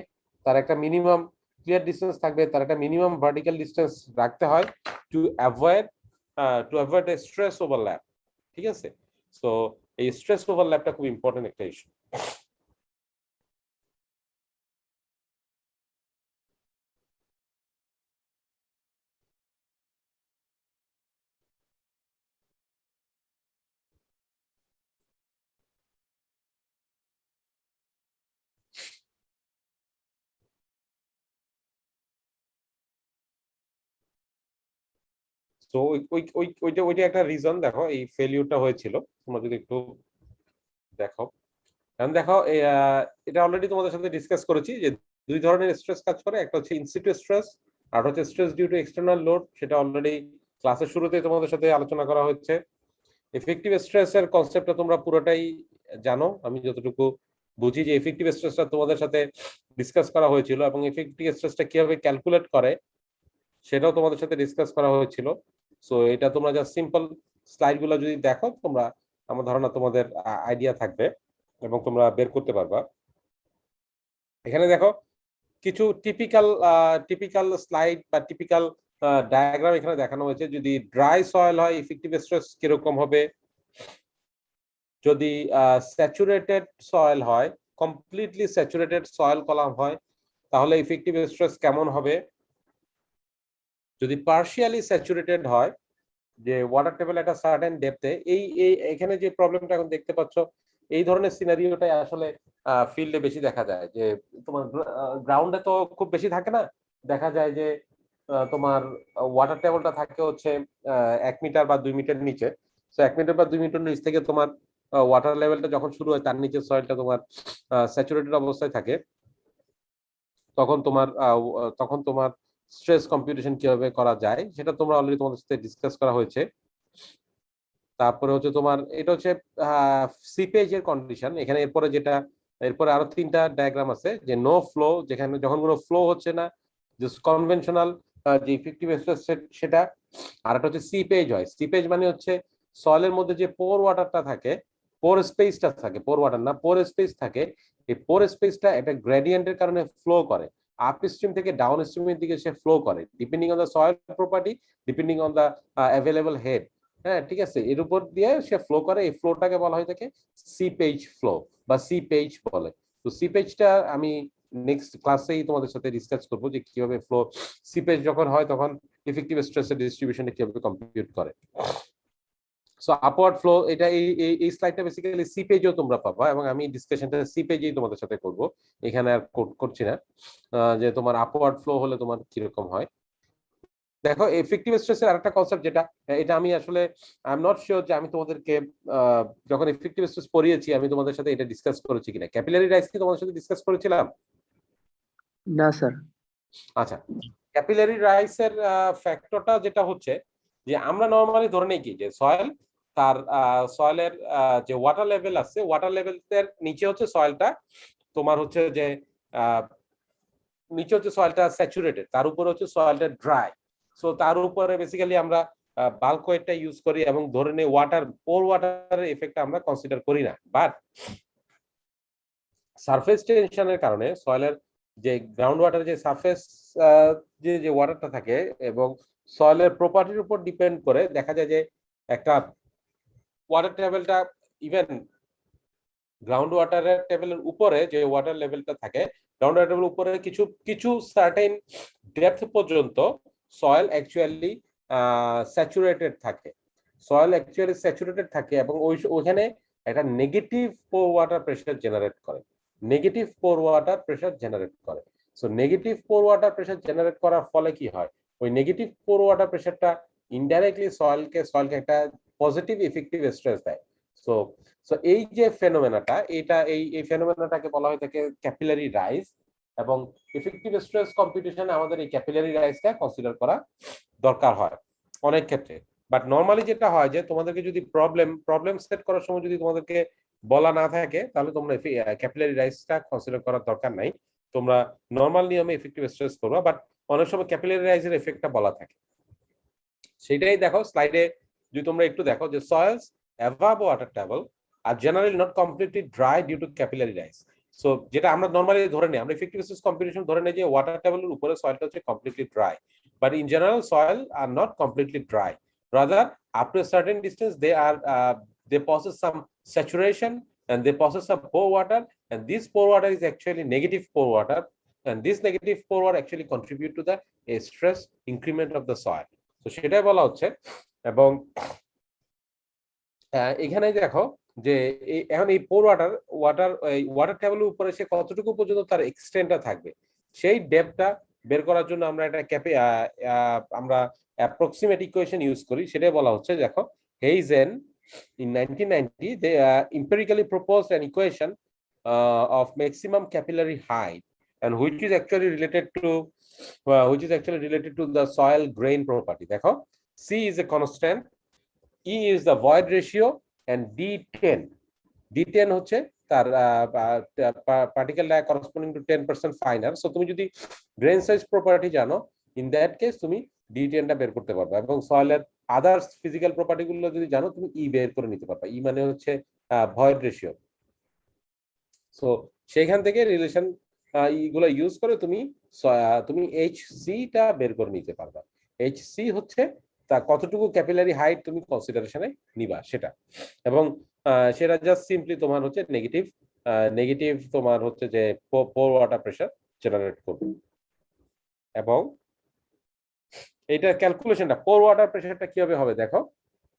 তার একটা মিনিমাম ক্লিয়ার ডিসটেন্স থাকবে, তার একটা মিনিমাম ভার্টিক্যাল ডিসটেন্স রাখতে হয় to avoid A stress overlap. ঠিক আছে, সো এই স্ট্রেস ওভারল্যাপটা খুব ইম্পর্টেন্ট একটা ইস্যু। তো ওইটা একটা রিজন। দেখো এই ফেলিউরটা হয়েছিল, তোমরা যদি একটু দেখো, কারণ দেখো এটা অলরেডি তোমাদের সাথে ডিসকাস করেছি যে দুই ধরনের স্ট্রেস কাজ করে, একটা হচ্ছে ইনস্টিটিউট স্ট্রেস আর হচ্ছে stress due to external load. সেটা অলরেডি ক্লাসের শুরুতেই তোমাদের সাথে আলোচনা করা হচ্ছে। এফেক্টিভ স্ট্রেস এর কনসেপ্টটা তোমরা পুরোটাই জানো, আমি যতটুকু বুঝি যে এফেক্টিভ স্ট্রেসটা তোমাদের সাথে ডিসকাস করা হয়েছিল এবং এফেক্টিভ স্ট্রেসটা কিভাবে ক্যালকুলেট করে সেটাও তোমাদের সাথে ডিসকাস করা হয়েছিল। সো এটা তোমরা জাস্ট সিম্পল স্লাইডগুলো যদি দেখো, তোমরা আমার ধারণা তোমাদের আইডিয়া থাকবে এবং তোমরা বের করতে পারবা। এখানে দেখো কিছু টিপিক্যাল স্লাইড বা টিপিক্যাল ডায়াগ্রাম এখানে দেখানো হয়েছে। যদি ড্রাই সয়েল হয় ইফেক্টিভ স্ট্রেস কিরকম হবে, যদি স্যাচুরেটেড সয়েল হয়, কমপ্লিটলি স্যাচুরেটেড সয়েল কলাম হয়, তাহলে ইফেক্টিভ স্ট্রেস কেমন হবে, যদি পার্শিয়ালি স্যাচুরেটেড হয়, যে ওয়াটার টেবিল একটা সার্টেন ডেপথে, এই এখানে যে প্রবলেমটা এখন দেখতে পাচ্ছ, এই ধরনের সিনারিওটাই আসলে ফিল্ডে বেশি দেখা যায়। যে তোমার গ্রাউন্ডে তো খুব বেশি থাকে না, দেখা যায় যে তোমার ওয়াটার টেবিলটা থাকে হচ্ছে 1 মিটার বা 2 মিটার নিচে। তো 1 মিটার বা 2 মিটার নিচ থেকে তোমার ওয়াটার লেভেলটা যখন শুরু হয়, তার নিচে সয়েলটা তোমার স্যাচুরেটেড অবস্থায় থাকে, তখন তোমার স্ট্রেস কম্পিউটেশন কিভাবে করা যায় সেটা তোমরা অলরেডি তোমাদের সাথে ডিসকাস করা হয়েছে। তারপরে হচ্ছে তোমার এটা হচ্ছে সিপেজ এর কন্ডিশন। এখানে এরপরে আরো 3টা ডায়াগ্রাম আছে, যে নো ফ্লো, যেখানে যখন কোনো ফ্লো হচ্ছে না, জাস্ট কনভেনশনাল যে ইফেক্টিভ স্ট্রেস সেটা। আর একটা হচ্ছে সিপেজ হয়। সিপেজ মানে হচ্ছে সয়েলের মধ্যে যে পোর ওয়াটারটা থাকে, পোর স্পেসটা থাকে, পোর ওয়াটার না, পোর স্পেস থাকে, এই পোর স্পেসটা একটা গ্রেডিয়েন্টের কারণে ফ্লো করে, আপ স্ট্রিম থেকে ডাউন স্ট্রিমের দিকে সে ফ্লো করে, depending on the soil property, depending on the available head. হ্যাঁ, ঠিক আছে, এর উপর দিয়ে সে ফ্লো করে। এই ফ্লোটাকে বলা হয় থাকে সিপেজ ফ্লো বা সিপেজ বলে। তো সিপেজটা আমি নেক্সট ক্লাসেই তোমাদের সাথে ডিসকাস করবো যে কিভাবে ফ্লো সিপেজ যখন হয় তখন ইফেক্টিভ স্ট্রেসের ডিস্ট্রিবিউশনটা কিভাবে কম্পিউট করে। সো আপওয়ার্ড ফ্লো, এটা এই স্লাইডটা বেসিক্যালি সিপেজও তোমরা পাবা এবং আমি ডিসকাশনটা সিপেজেই তোমাদের সাথে করব, এখানে আর করছি না। যে তোমার আপওয়ার্ড ফ্লো হলে তোমার কিরকম হয়। দেখো এফেক্টিভ স্ট্রেসের আরেকটা কনসেপ্ট, যেটা এটা আমি আসলে আই এম নট শিওর যে আমি তোমাদেরকে যখন এফেক্টিভ স্ট্রেস পড়িয়েছি আমি তোমাদের সাথে এটা ডিসকাস করেছি কিনা। ক্যাপিলারি রাইজ কি তোমাদের সাথে ডিসকাস করেছিলাম? না স্যার। আচ্ছা, ক্যাপিলারি রাইসের ফ্যাক্টরটা যেটা হচ্ছে যে আমরা নরমালি ধরে নেই কি যে সয়েলের যে ওয়াটার লেভেল আছে, ওয়াটার লেভেলের নিচে হচ্ছে সয়েলটা তোমার হচ্ছে যে নিচে হচ্ছে সয়েলটা স্যাচুরেটেড, তার উপরে হচ্ছে সয়েলটা ড্রাই। সো তার উপরে বেসিক্যালি আমরা বাল্ক ওয়েটটা ইউজ করি এবং ধরে নেই পোর ওয়াটারের এফেক্ট আমরা কনসিডার করি না। বাট সারফেস টেনশনের কারণে সয়েলের যে গ্রাউন্ড ওয়াটার যে সারফেস যে ওয়াটারটা থাকে এবং সয়েলের প্রপার্টির উপর ডিপেন্ড করে দেখা যায় যে একটা ওয়াটার টেবিলটা, ইভেন গ্রাউন্ড ওয়াটারের টেবিলের উপরে যে ওয়াটার লেভেলটা থাকে, গ্রাউন্ড ওয়াটার টেবিলের উপরে কিছু সার্টেন ডেপথ পর্যন্ত সয়েল অ্যাকচুয়ালি স্যাচুরেটেড থাকে। সয়েল অ্যাকচুয়ালি স্যাচুরেটেড থাকে এবং ওইখানে একটা negative pore water pressure generate করে, negative pore water pressure generate করে। So negative pore water pressure generate করার ফলে কি হয়, ওই নেগেটিভ পোর ওয়াটার প্রেসারটা ইনডাইরেক্টলি সয়েলকে একটা পজিটিভ ইফেক্টিভ স্ট্রেস দেয়। সো এই যে ফেনোমেনাটা, এই ফেনোমেনাটাকে বলা হয় থাকে ক্যাপিলারি রাইজ, এবং ইফেক্টিভ স্ট্রেস কম্পিটিশনে আমাদের এই ক্যাপিলারি রাইজটা কনসিডার করা দরকার হয় অনেক ক্ষেত্রে। বাট নর্মালি যেটা হয় যে তোমাদেরকে যদি প্রবলেম সেট করার সময় যদি তোমাদেরকে বলা না থাকে তাহলে তোমরা ক্যাপিলারি রাইজটা কনসিডার করার দরকার নাই, তোমরা নর্মাল নিয়মে এফেক্টিভ স্ট্রেস করবা। বাট অনেক সময় ক্যাপিলারি রাইজের এফেক্টটা বলা থাকে, সেটাই দেখো স্লাইডে যদি তোমরা একটু দেখো যে soils above water table are generally not completely dry due to capillary rise. So যেটা আমরা নর্মালি ধরে নিই, আমরা এফেক্টিভ স্ট্রেস কম্পিটিশন ধরে নিই যে ওয়াটার টেবলের উপরে সয়েলটা হচ্ছে completely dry, but in general soil are not completely dry, rather after a certain distance they possess some saturation and they possess some pore water, and this pore water is actually negative pore water, and this negative pore water actually contribute to the stress increment of the soil. তো সেটাই বলা হচ্ছে। এবং এখানে দেখো যে এখন এই পোর ওয়াটার টেবলের উপরে সে কতটুকু পর্যন্ত তার এক্সটেন্টটা থাকবে, সেই ডেপথটা বের করার জন্য আমরা একটা আমরা অ্যাপ্রক্সিমেট ইকুয়েশন ইউজ করি, সেটাই বলা হচ্ছে। দেখো হেইজেন in 1990 they empirically proposed an equation of maximum capillary height, and which is actually related to the soil grain property. দেখো C is a constant, E is the void ratio, and D10 হচ্ছে তার particle layer corresponding to 10% finer. So তুমি যদি grain size property জানো, in that case তুমি D10 টা বের করতে পারবে, এবং সয়েলের আদার্স ফিজিক্যাল প্রপার্টি গুলো যদি জানো তুমি ই বের করে নিতে পারবে। ই মানে হচ্ছে ভয়েড রেশিও। সো সেইখান থেকে রিলেশন এইগুলো ইউজ করে তুমি এইচসি টা বের করে নিতে পারবে। এইচসি হচ্ছে তা কতটুকু ক্যাপিলারি হাইট তুমি কনসিডারেশনে নিবা সেটা, এবং সেটা জাস্ট সিম্পলি তোমার হচ্ছে নেগেটিভ তোমার হচ্ছে যে পোর ওয়াটার প্রেসার জেনারেট করবে। এবং এটা ক্যালকুলেশনটা পোর ওয়াটার প্রেসারটা কিভাবে হবে দেখো,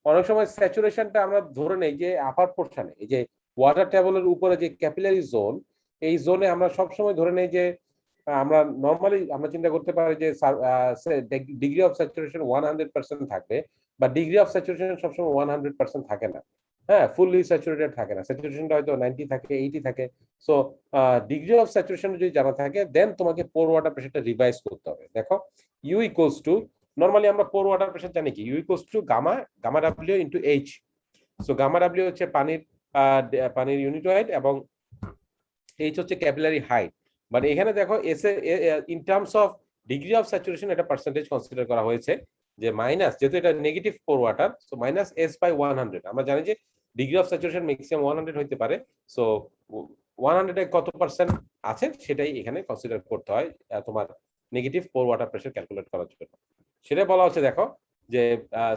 অনেক সময় স্যাচুরেশনটা আমরা ধরে নেই যে আপার পোর্শনে, এই যে ওয়াটার টেবলের উপরে যে ক্যাপিলারি জোন, এই জোনে আমরা সবসময় ধরে নেই যে আমরা নর্মালি আমরা চিন্তা করতে পারি যে ডিগ্রি অফ স্যাচুরেশন 100% থাকবে, বা ডিগ্রি অফ স্যাচুরেশন সবসময় 100% থাকে না। হ্যাঁ, ফুললি স্যাচুরেটেড থাকে না, স্যাচুরেশনটা হয়তো 90 থাকে, 80 থাকে। সো ডিগ্রি অফ স্যাচুরেশন যদি জানা থাকে দেন তোমাকে পোর ওয়াটার প্রেসারটা রিভাইজ করতে হবে। দেখো ইউ ইকুয়ালস টু, নরমালি আমরা পোর ওয়াটার প্রেসার জানি কি, ইউ ইকুয়ালস টু গামা ডাব্লিউ ইনটু এইচ। সো গামা ডাব্লিউ হচ্ছে পানির ইউনিট ওয়েট, এবং এইচ হচ্ছে ক্যাপিলারি হাইট। বাট এখানে দেখো s in terms of degree of saturation এটা পার্সেন্টেজ কনসিডার করা হয়েছে, যে মাইনাস, যেহেতু এটা negative pore water, so minus s by 100। আমরা জানি যে ডিগ্রি অফ স্যাচুরেশন ম্যাক্সিমাম 100 হইতে পারে, সো 100 এ কত পার্সেন্ট আছে সেটাই এখানে কনসিডার করতে হয় তোমার negative pore water pressure calculate করার জন্য। সেটা বলা হচ্ছে দেখো যে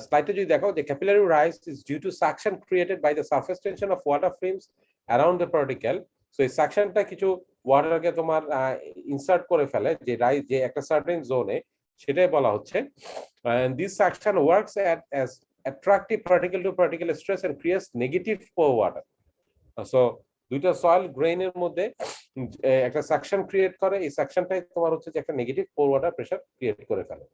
স্লাইডে যদি দেখো যে capillary rise is due to suction created by the surface tension of water films around the particle. So এই সাকশনটা কিছু ওয়াটারকে তোমার ইনসার্ট করে ফেলে যে একটা সার্টেন জোনে, সেটাই বলা হচ্ছে। and this suction works as attractive particle to particle stress and creates negative pore water. So দুইটা সয়েল গ্রেইনের মধ্যে একটা সাকশন ক্রিয়েট করে, এই সাকশনটাই তোমার হচ্ছে যে একটা negative pore water pressure create করে ফেলে।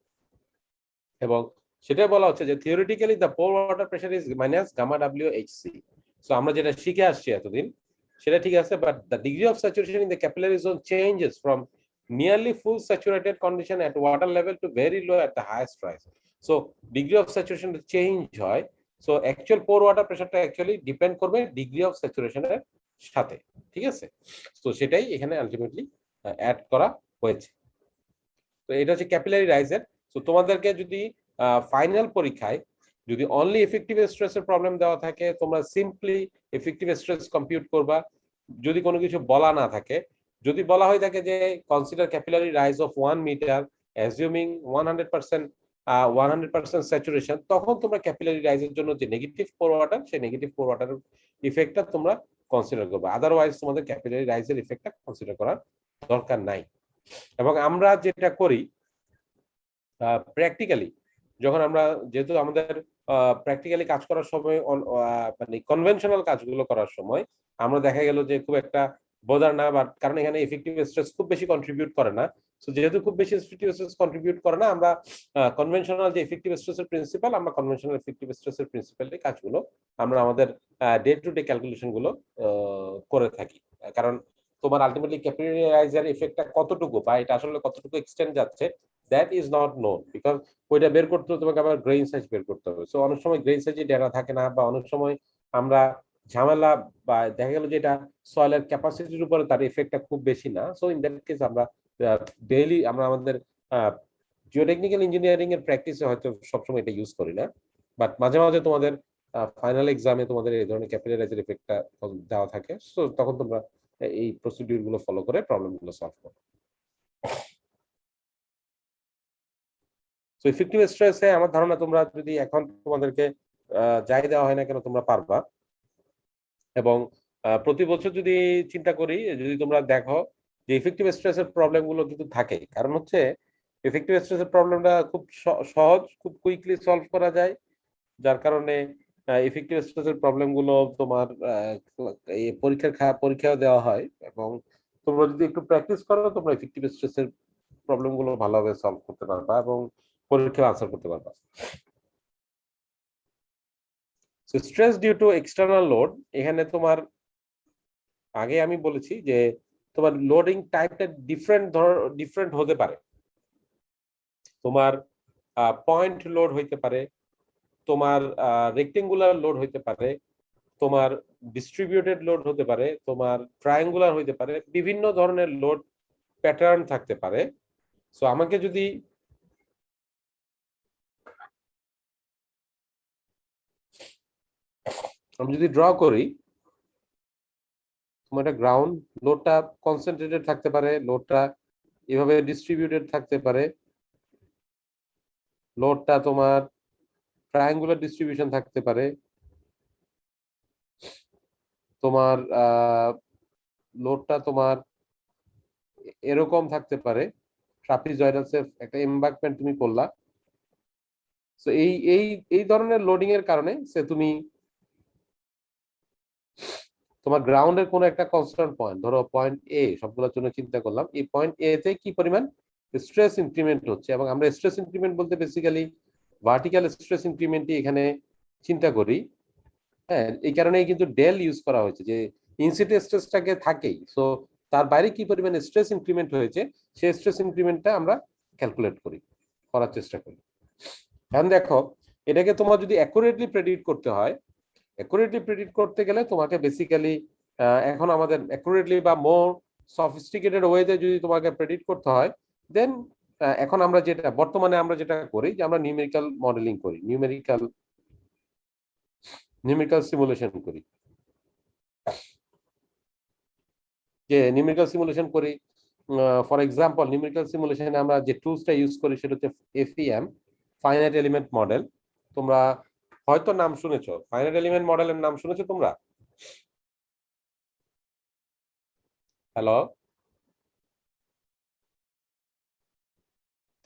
এবং সেটাই বলা হচ্ছে যে theoretically the pore water pressure is minus gamma W HC. So আমরা যেটা শিখে আসছি এতদিন সেটা ঠিক আছে, but the degree of saturation in the capillary zone changes from nearly full saturated condition at water level to very low at the highest rise. So degree of saturation change হয়, so actual pore water pressure টা actually depend করবে degree of saturation এর সাথে, ঠিক আছে? তো সেটাই এখানে আলটিমেটলি অ্যাড করা হয়েছে। তো এটা হচ্ছে ক্যাপিলারি রাইজের। তো তোমাদেরকে যদি ফাইনাল পরীক্ষায় যদি অনলি এফেক্টিভ স্ট্রেসের প্রবলেম দেওয়া থাকে, তোমরা সিম্পলি এফেক্টিভ স্ট্রেস কম্পিউট করবা। যদি কোনো কিছু বলা না থাকে, যদি বলা হয়ে থাকে যে consider capillary rise of 1 metre assuming 100% saturation, তখন তোমরা ক্যাপিলারি রাইজের জন্য যে নেগেটিভ পোর ওয়াটার, সেই নেগেটিভ পোর ওয়াটার ইফেক্টটা তোমরা কনসিডার করবে। আদারওয়াইজ তোমাদের ক্যাপিলারি রাইজের ইফেক্টটা কনসিডার করার দরকার নাই। এবং আমরা যেটা করি প্র্যাকটিক্যালি, যখন আমরা যেহেতু আমাদের প্র্যাকটিক্যালি কাজ করার সময় মানে কনভেনশনাল কাজগুলো করার সময় আমরা দেখা গেল যে খুব একটা বোঝার না, বাট কারণ এখানে এফেক্টিভ স্ট্রেস খুব বেশি কন্ট্রিবিউট করে না। সো যেহেতু খুব বেশি এফেক্টিভ স্ট্রেস কন্ট্রিবিউট করে না, আমরা কনভেনশনাল যে এফেক্টিভ স্ট্রেসের প্রিন্সিপাল, আমরা কনভেনশনাল এফেক্টিভ স্ট্রেসের প্রিন্সিপালের কাজগুলো আমরা আমাদের ডে টু ডে ক্যালকুলেশন গুলো করে থাকি। কারণ তোমার আলটিমেটলি ক্যাপিলারি রাইজের এফেক্টটা কতটুকু বা এটা আসলে কতটুকু এক্সটেন্ড যাচ্ছে, that is not known, because ওইটা বের করতে হলে তোমাকে আবার গ্রেইন সাইজ বের করতে হবে। সো অনেক সময় গ্রেইন সাইজে ডেটা থাকে না, বা অনেক সময় আমরা ঝামেলা, বা দেখা গেল যে এটা সয়েলের ক্যাপাসিটির উপরে তার এফেক্টটা খুব বেশি না। সো ইন দ্যাট কেস আমরা ডেইলি আমরা আমাদের জিওটেকনিক্যাল ইঞ্জিনিয়ারিং এর প্র্যাকটিসে হয়তো সবসময় এটা ইউজ করি না, বাট মাঝে মাঝে তোমাদের ফাইনাল এক্সামে তোমাদের এই ধরনের ক্যাপিলারাইজের এফেক্টটা দেওয়া থাকে। সো তখন তোমরা এই প্রসিডিউর গুলো ফলো করে প্রবলেম গুলো সলভ করো। সো ইফেক্টিভ স্ট্রেসে আমার ধারণা তোমরা যদি এখন তোমাদেরকে যাই দেওয়া হয় না কেন তোমরা পারবা। এবং প্রতি বছর যদি চিন্তা করি, যদি তোমরা দেখো যে ইফেক্টিভ স্ট্রেসের প্রবলেম গুলো কিন্তু থাকে, কারণ হচ্ছে ইফেক্টিভ স্ট্রেসের প্রবলেমটা খুব সহজ, খুব কুইকলি সলভ করা যায়, যার কারণে ইফেক্টিভ স্ট্রেসের প্রবলেম গুলো তোমার পরীক্ষাও দেওয়া হয়। এবং তোমরা যদি একটু প্র্যাকটিস করো, তোমরা ইফেক্টিভ স্ট্রেসের প্রবলেম গুলো ভালোভাবে সলভ করতে পারবা এবং পরীক্ষা আনসার করতে পারবা। So stress due to external load, এখানে তোমার আগে আমি বলেছি যে তোমার লোডিং টাইপটা ডিফারেন্ট হতে পারে। তোমার পয়েন্ট লোড হইতে পারে, তোমার রেক্টেঙ্গুলার লোড হইতে পারে, তোমার ডিস্ট্রিবিউটেড লোড হতে পারে, তোমার ট্রায়াঙ্গুলার হইতে পারে, বিভিন্ন ধরনের লোড প্যাটার্ন থাকতে পারে। সো আমাকে যদি আমি যদি ড্র করি, তোমার একটা গ্রাউন্ড লোডটা কনসেন্ট্রেটেড থাকতে পারে, লোডটা এভাবে ডিস্ট্রিবিউটেড থাকতে পারে, লোডটা তোমার ট্রায়াঙ্গুলার ডিস্ট্রিবিউশন থাকতে পারে, তোমার লোডটা তোমার এরকম থাকতে পারে, ট্রাপিজয়েডালসের একটা এমবাঙ্কমেন্ট তুমি করলা। সো এই এই এই ধরনের লোডিং এর কারণে সে তুমি তোমার গ্রাউন্ডের কোনো একটা কনস্ট্যান্ট পয়েন্ট, ধরো পয়েন্ট এ, সবগুলোর জন্য চিন্তা করলাম, এই পয়েন্ট এ তে কি পরিমাণ স্ট্রেস ইনক্রিমেন্ট হচ্ছে, এবং আমরা স্ট্রেস ইনক্রিমেন্ট বলতে বেসিক্যালি ভার্টিক্যাল স্ট্রেস ইনক্রিমেন্টই এখানে চিন্তা করি। হ্যাঁ, এই কারণেই কিন্তু ডেল ইউজ করা হয়েছে, যে ইনসিডেন্ট স্ট্রেসটাকে থাকেই, সো তার বাইরে কি পরিমাণ স্ট্রেস ইনক্রিমেন্ট হয়েছে সেই স্ট্রেস ইনক্রিমেন্টটা আমরা ক্যালকুলেট করার চেষ্টা করি। এখন দেখো, এটাকে তোমার যদি অ্যাকুরেটলি প্রেডিক্ট করতে হয়, অ্যাকুরেটলি প্রেডিক্ট করতে গেলে তোমাকে বেসিক্যালি এখন আমাদের অ্যাকুরেটলি বা মোর সফিস্টিকেটেড ওয়েতে যদি তোমাকে প্রেডিক্ট করতে হয়, দেন এখন আমরা বর্তমানে আমরা যেটা করি, যে আমরা নিউমেরিক্যাল মডেলিং করি, নিউমেরিক্যাল সিমুলেশন করি। যে নিউমেরিক্যাল সিমুলেশন করি, ফর এক্সাম্পল নিউমেরিক্যাল সিমুলেশনে আমরা যে টুলসটা ইউজ করি সেটা হচ্ছে FEM, ফাইনাইট এলিমেন্ট মডেল। তোমরা হয়তো নাম শুনেছো, ফাইনাইট এলিমেন্ট মডেলের নাম শুনেছো তোমরা? হ্যালো,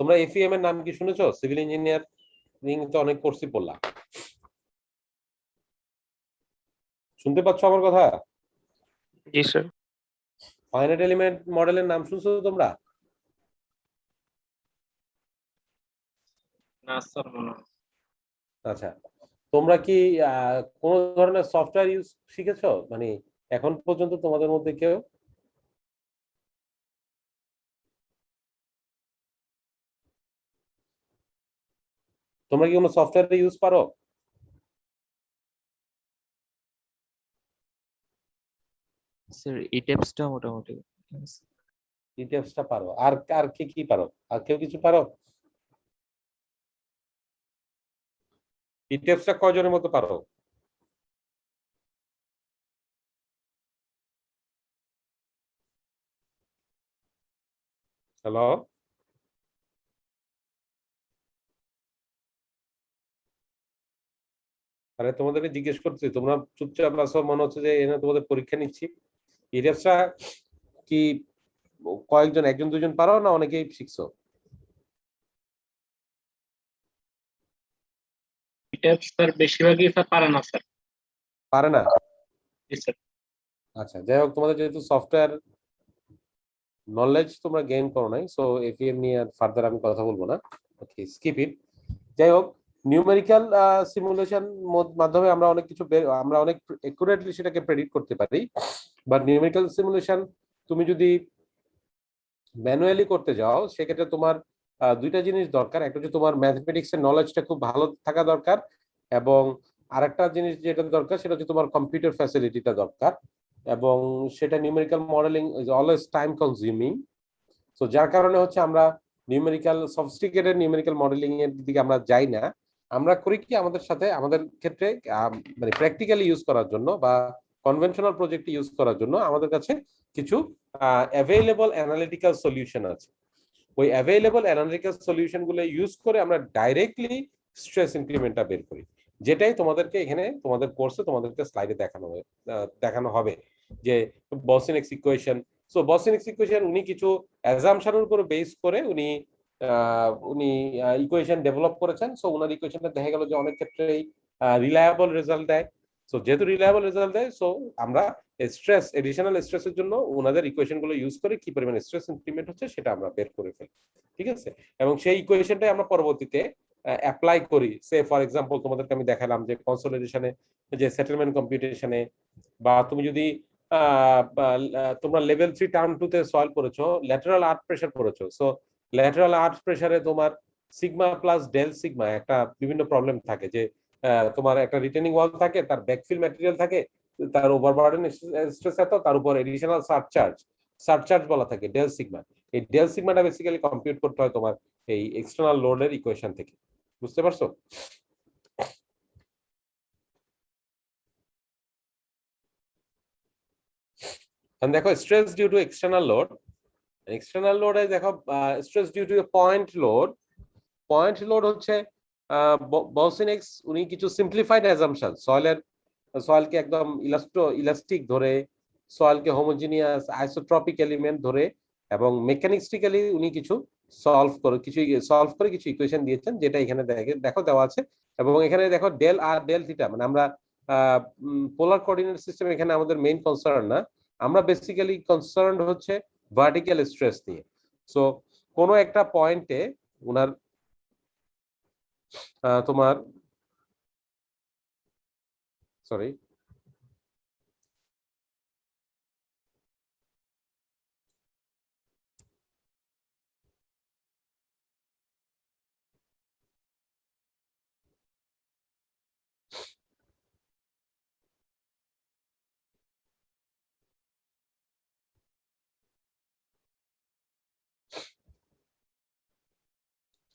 তোমরা FEM এর নাম কি শুনেছো? সিভিল ইঞ্জিনিয়ারিং তো অনেক কোর্সই পড়লা, শুনতে পাচ্ছ আমার কথা? জি স্যার। ফাইনাইট এলিমেন্ট মডেলের নাম শুনছো তোমরা? না স্যার, মনে হয়। আচ্ছা, তোমরা কি কোন ধরনের সফটওয়্যার ইউজ শিখেছো, মানে এখন পর্যন্ত তোমাদের মধ্যে কেউ? তোমরা কি কোনো সফটওয়্যার ইউজ পারো? স্যার ইটেপসটা মোটামুটি ডিটেলসটা পারো, আর আর কি কি পারো? আর কেউ কিছু পারো? ডিটেলসটা কয়জনের মতো পারো? হ্যালো, আরে তোমাদেরকে জিজ্ঞেস করছি, তোমরা চুপচাপ আছো, মনে হচ্ছে যে এখানে তোমাদের পরীক্ষা নিচ্ছি। ডিটেলসটা কি কয়েকজন, একজন দুজন পারো না অনেকেই শিখছো? ইটেপস স্যার বেশিরভাগই স্যার পারে না স্যার। পারে না? জি স্যার। আচ্ছা, যাই হোক, তোমাদের যেহেতু সফটওয়্যার নলেজ তোমরা গেইন করো নাই, সো FEM নিয়ে আর ফার্দার আমি কথা বলবো না, ওকে, স্কিপ ইট। যাই হোক, নিউমেরিক্যাল সিমুলেশন মাধ্যমে আমরা অনেক কিছু আমরা অনেক একুরেটলি সেটাকে প্রেডিক্ট করতে পারি, বাট নিউমেরিক্যাল সিমুলেশন তুমি যদি ম্যানুয়ালি করতে যাও, সেক্ষেত্রে তোমার দুইটা জিনিস দরকার, একটা হচ্ছে তোমার ম্যাথমেটিক্স এর নলেজটা খুব ভালো থাকা দরকার, এবং আরেকটা জিনিস যেটা দরকার সেটা হচ্ছে তোমার কম্পিউটার ফ্যাসিলিটিটা দরকার, এবং সেটা numerical modelling is always time consuming. তো যার কারণে হচ্ছে আমরা নিউমেরিক্যাল সফিস্টিকেটেড নিউমেরিক্যাল মডেলিং এর দিকে আমরা যাই না। আমরা করি কি, আমাদের সাথে আমাদের ক্ষেত্রে মানে প্র্যাকটিক্যালি ইউজ করার জন্য বা কনভেনশনাল প্রজেক্ট ইউজ করার জন্য আমাদের কাছে কিছু অ্যাভেইলেবল অ্যানালিটিক্যাল সলিউশন আছে। ওই অ্যাভেইলেবল অ্যানালিটিক্যাল সলিউশন গুলো ইউজ করে আমরা ডাইরেক্টলি স্ট্রেস ইনক্রিমেন্টটা বের করি, যেটাই তোমাদেরকে এখানে তোমাদের কোর্সে তোমাদেরকে স্লাইডে দেখানো হবে যে বসিনেক্স ইকুয়েশন। সো বসিনেক্স ইকুয়েশন উনি কিছু অ্যাজাম্পশনের উপর বেস করে উনি ইকুয়েশন ডেভেলপ করেছেন। সো ওনার ইকুয়েশনটা দেখা গেল যে অনেক ক্ষেত্রেই রিলায়েবল রেজাল্ট দেয়। সো যেহেতু রিলায়েবল রেজাল্ট দেয়, সো আমরা স্ট্রেস এডিশনাল স্ট্রেসের জন্য ওনাদের ইকুয়েশন গুলো ইউজ করে কি পরিমাণ স্ট্রেস ইনক্রিমেন্ট হচ্ছে সেটা আমরা বের করে ফেলি, ঠিক আছে? এবং সেই ইকুয়েশনটাই আমরা পরবর্তীতে অ্যাপ্লাই করি। সে ফর এক্সাম্পল তোমাদেরকে আমি দেখালাম যে কনসোলিডেশনে, যে সেটেলমেন্ট কম্পিউটেশনে, বা তুমি যদি তোমরা লেভেল 3 টার্ম 2 তে সলভ করেছো, ল্যাটারাল আর্থ প্রেসার করেছো। সো ল্যাটারাল আর্থ প্রেসারে তোমার সিগমা প্লাস ডেল সিগমা একটা বিভিন্ন প্রবলেম থাকে, যে তোমার একটা রিটেনিং ওয়াল থাকে, তার ব্যাকফিল ম্যাটেরিয়াল থাকে, তার ওভারবার্ডেন স্ট্রেস এত, তার উপর এডিশনাল সারচার্জ বলা থাকে ডেল সিগমা। এই ডেল সিগমাটা বেসিক্যালি কম্পিউট করতে হয় তোমার এই এক্সটার্নাল লোডের ইকুয়েশন থেকে। বুঝতে পারছো? দেখো stress due to external load দেখো stress due to point load হচ্ছে বসিনেক্স উনি কিছু সিম্পলিফাইড অ্যাজাম্পশন, সয়েলকে একদম ইলাস্টিক ধরে, সয়েলকে হোমোজিনিয়াস আইসোট্রপিক এলিমেন্ট ধরে, এবং মেকানিক্সটিক্যালি উনি কিছু সলভ করে কিছু ইকুয়েশন দিয়েছেন, যেটা এখানে দেখো দেওয়া আছে। এবং এখানে দেখো ডেল আর ডেল থিটা, মানে আমরা পোলার কোঅর্ডিনেট সিস্টেম এখানে আমাদের মেইন কনসার্ন না, আমরা বেসিক্যালি কনসার্ন হচ্ছে ভার্টিক্যাল স্ট্রেস নিয়ে। সো কোনো একটা পয়েন্টে উনার তোমার সরি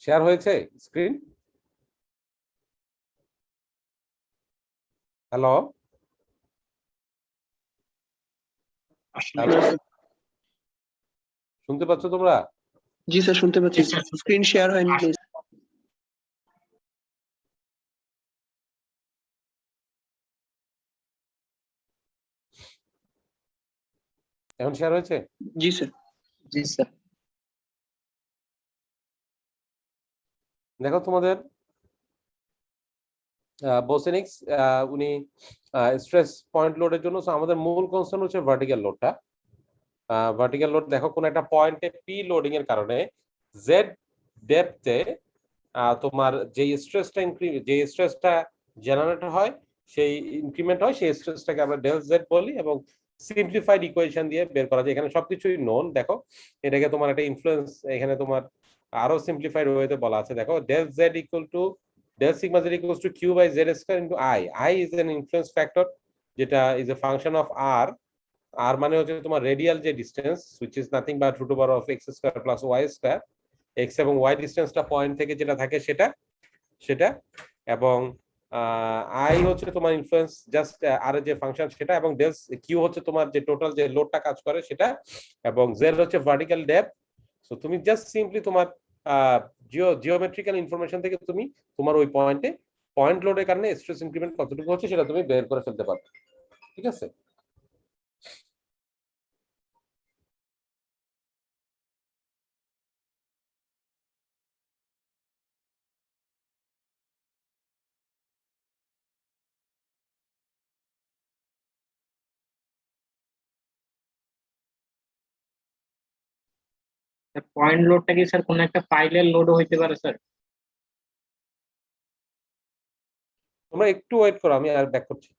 শেয়ার হয়েছে স্ক্রিন? হ্যালো শুনতে পাচ্ছ তোমরা? জি স্যার, শুনতে পাচ্ছি। স্ক্রিন শেয়ার হয়নি প্লিজ। এখন শেয়ার হয়েছে? জি স্যার। জি স্যার। দেখো তোমাদের বোসেনিক্স উনি স্ট্রেস পয়েন্ট লোডের জন্য, আমাদের মূল কনসার্ন হচ্ছে ভার্টিক্যাল লোডটা। ভার্টিক্যাল লোড দেখো কোন একটা পয়েন্টে পি লোডিং এর কারণে জেড ডেপথে তোমার যে স্ট্রেসটা জেনারেট হয়, সেই ইনক্রিমেন্ট হয়, সেই স্ট্রেসটাকে আমরা ডেল জেড বলি, এবং সিম্পলিফাইড ইকুয়েশন দিয়ে বের করা যায়। এখানে সবকিছুই নোন। দেখো এটাকে তোমার একটা ইনফ্লুয়েন্স এখানে তোমার আরো সিম্পলিফাইড ওয়েতে বলা আছে। দেখো del Z equal to del sigma z equals to q by z square into i. I is an influence factor, যেটা is a function of r. r মানে হচ্ছে তোমার রেডিয়াল যে distance, which is nothing but root over of x square plus y square. x এবং y ডিসটেন্সটা point থেকে যেটা থাকে সেটা এবং i হচ্ছে তোমার ইনফ্লুয়েন্স জাস্ট r এর যে ফাংশন সেটা, এবং del q হচ্ছে তোমার যে টোটাল যে লোডটা কাজ করে সেটা, এবং z হচ্ছে ভার্টিক্যাল ডেপথ। সো তুমি জাস্ট সিম্পলি তোমার জিওমেট্রিক্যাল ইনফরমেশন থেকে তুমি তোমার ওই পয়েন্ট লোডের কারণে স্ট্রেস ইনক্রিমেন্ট কতটুকু হচ্ছে সেটা তুমি বের করে ফেলতে পারবে, ঠিক আছে? পয়েন্ট লোডটা কি স্যার কোন একটা ফাইলের লোডও হইতে পারে স্যার? তোমরা একটু ওয়েট করো, আমি আর ব্যাক করছি।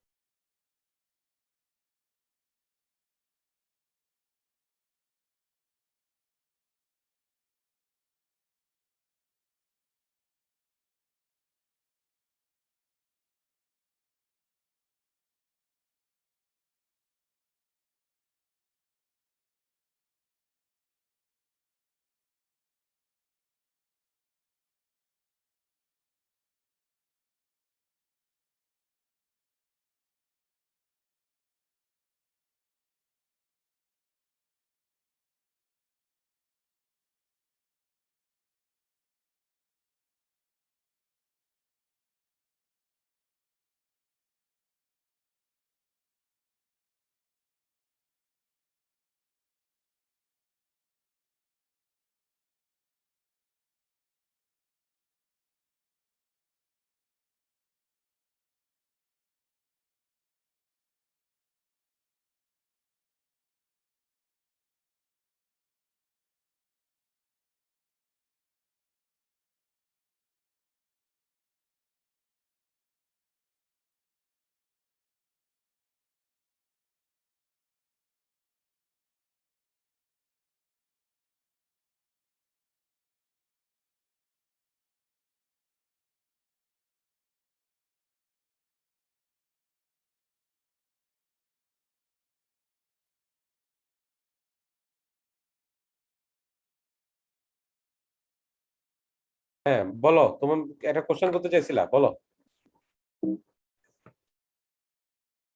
হ্যাঁ বলো, তোমার একটা কোশ্চেন করতে চাইছিলা, বলো।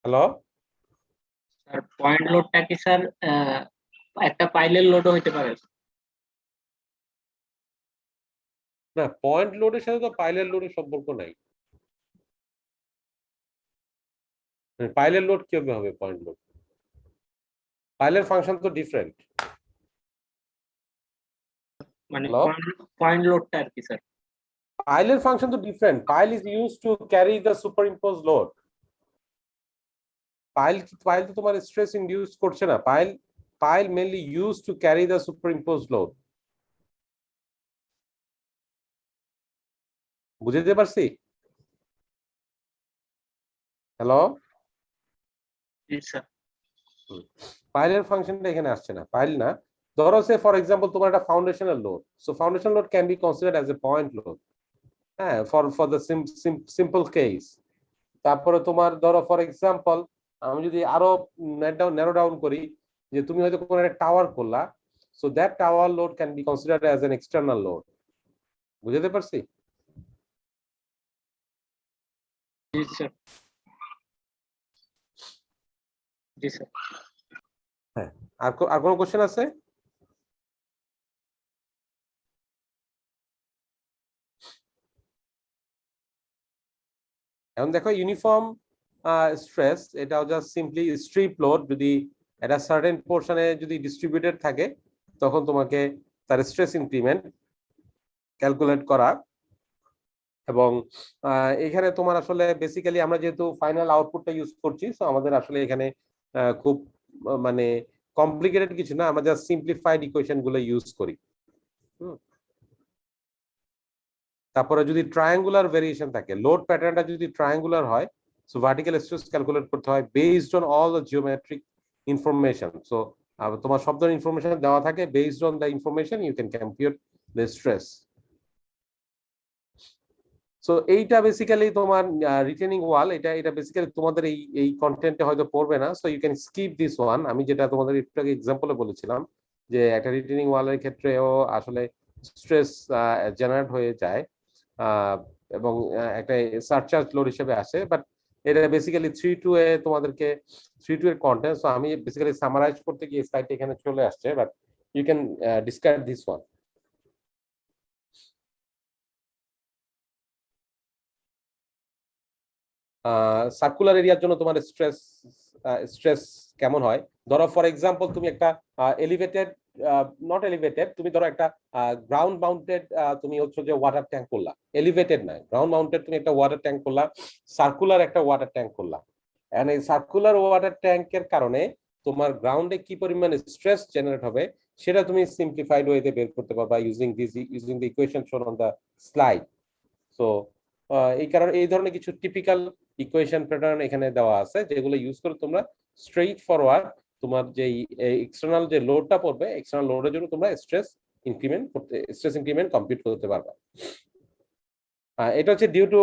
হ্যালো। স্যার পয়েন্ট লোডটা কি স্যার একটা পাইলের লোডও হইতে পারে? না, পয়েন্ট লোডের সাথে তো পাইলের লোডের সম্পর্ক নাই। পাইলের লোড কিভাবে হবে পয়েন্ট লোড? পাইলের ফাংশন তো ডিফারেন্ট। মানে হ্যালো। পয়েন্ট লোডটা আর কি স্যার? পাইলের ফাংশন তো different. Pile is use to carry the superimpose load. Pile তো তোমার স্ট্রেস ইনডিউস করছে না। Pile mainly use to carry the superimpose load. বুঝতে পারছি? হ্যালো। জি স্যার। পাইলের ফাংশনটা এখানে আসছে না, পাইল না। ধরো সে ফর এক্সাম্পল তোমার একটা foundational load, so foundation load can be considered as a point load. হ্যাঁ, ফর দ্য সিম্পল কেস। তারপরে তোমার ধরো ফর এক্সাম্পল আমি যদি আরো ন্যারো ডাউন করি, যে তুমি হয়তো কোনো একটা টাওয়ার করলা, so that tower load can be considered as an external load. বুঝতে পারছি? জি স্যার। জি স্যার। হ্যাঁ, আর কোনো কোশ্চেন আছে? এখন দেখো ইউনিফর্ম স্ট্রেস, এটাও জাস্ট সিম্পলি স্ট্রিপ লোড যদি একটা সার্টেন পোর্শনে যদি ডিস্ট্রিবিউটেড থাকে, তখন তোমাকে তার স্ট্রেস ইনক্রিমেন্ট ক্যালকুলেট করা। এবং এখানে তোমার আসলে বেসিক্যালি আমরা যেহেতু ফাইনাল আউটপুটটা ইউজ করছি, সো আমাদের আসলে এখানে খুব মানে কমপ্লিকেটেড কিছু না, আমরা জাস্ট সিম্পলিফাইড ইকুয়েশন গুলো ইউজ করি। তারপরে যদি ট্রায়াঙ্গুলার ভেরিয়েশন থাকে, লোড প্যাটার্নটা যদি ট্রায়াঙ্গুলার হয়, সো ভার্টিক্যাল স্ট্রেস ক্যালকুলেট করতে হয় based on all the geometric information. So তোমার সব ধরনের ইনফরমেশন দেওয়া থাকে, based on the information you can compute the stress. So এইটা বেসিক্যালি তোমার রিটেনিং ওয়াল, এটা বেসিক্যালি তোমাদের এই কন্টেন্টে হয়তো পড়বে না, so you can skip this one. আমি যেটা তোমাদের একটু আগে এক্সাম্পলে বলেছিলাম, যে একটা রিটেনিং ওয়ালের ক্ষেত্রেও আসলে স্ট্রেস জেনারেট হয়ে যায় এবং একটা সারচার্জ লোড হিসেবে আসে। বাট এটা বেসিক্যালি 3-2 এ তোমাদেরকে 3-2 এর কন্টেন্ট। সো আমি বেসিক্যালি সামারাইজ করতে গিয়ে স্লাইড এখানে চলে আসছে, but you can discuss this one. Circular এরিয়ার জন্য তোমার স্ট্রেস কেমন হয়? ধরো ফর এক্সাম্পল তুমি একটা এলিভেটেড, নট এলিভেটেড, তুমি ধরো একটা গ্রাউন্ড মাউন্টেড, তুমি হচ্ছে যে ওয়াটার ট্যাঙ্ক করলা, এলিভেটেড নয়, গ্রাউন্ড মাউন্টেড তুমি একটা ওয়াটার ট্যাঙ্ক করলা, সার্কুলার একটা ওয়াটার ট্যাঙ্ক করলা। এন্ড এই সার্কুলার ওয়াটার ট্যাঙ্কের কারণে তোমার গ্রাউন্ডে কি পরিমাণ স্ট্রেস জেনারেট হবে সেটা তুমি সিম্পলিফাইড ওয়েতে বের করতে পারবা ইউজিং দ্য ইকুয়েশন শোন অন দ্য স্লাইড। সো এই কারণে এই ধরনের কিছু টিপিক্যাল ইকুয়েশন প্যাটার্ন এখানে দেওয়া আছে, যেগুলো ইউজ করে তোমরা স্ট্রেইট ফরওয়ার্ড তোমার যে এক্সটার্নাল যে লোডটা পড়বে, এক্সটার্নাল লোডের জন্য তোমরা স্ট্রেস ইনক্রিমেন্ট কম্পিউট করতে পারবে। এটা হচ্ছে ডিউ টু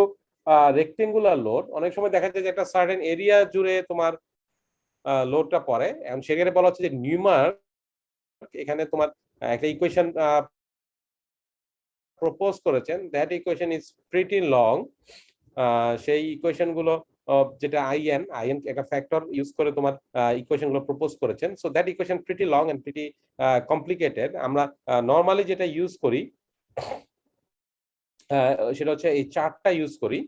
রেক্টেঙ্গুলার লোড। অনেক সময় দেখা যায় যে একটা সার্টেন এরিয়া জুড়ে তোমার লোডটা পড়ে, এবং সেখানে বলা হচ্ছে যে নিউমার্ক এখানে তোমার একটা ইকুয়েশন প্রপোজ করেছেন, that equation is pretty long. সেই ইকুয়েশন গুলো যেটা আইএন একটা ফ্যাক্টর ইউজ করে তোমার ইকুয়েশন গুলো প্রপোজ করেছেন। So that equation pretty long and pretty complicated. আমরা নর্মালি যেটা ইউজ করি সেটা হচ্ছে এই চার্টটা ইউজ করি।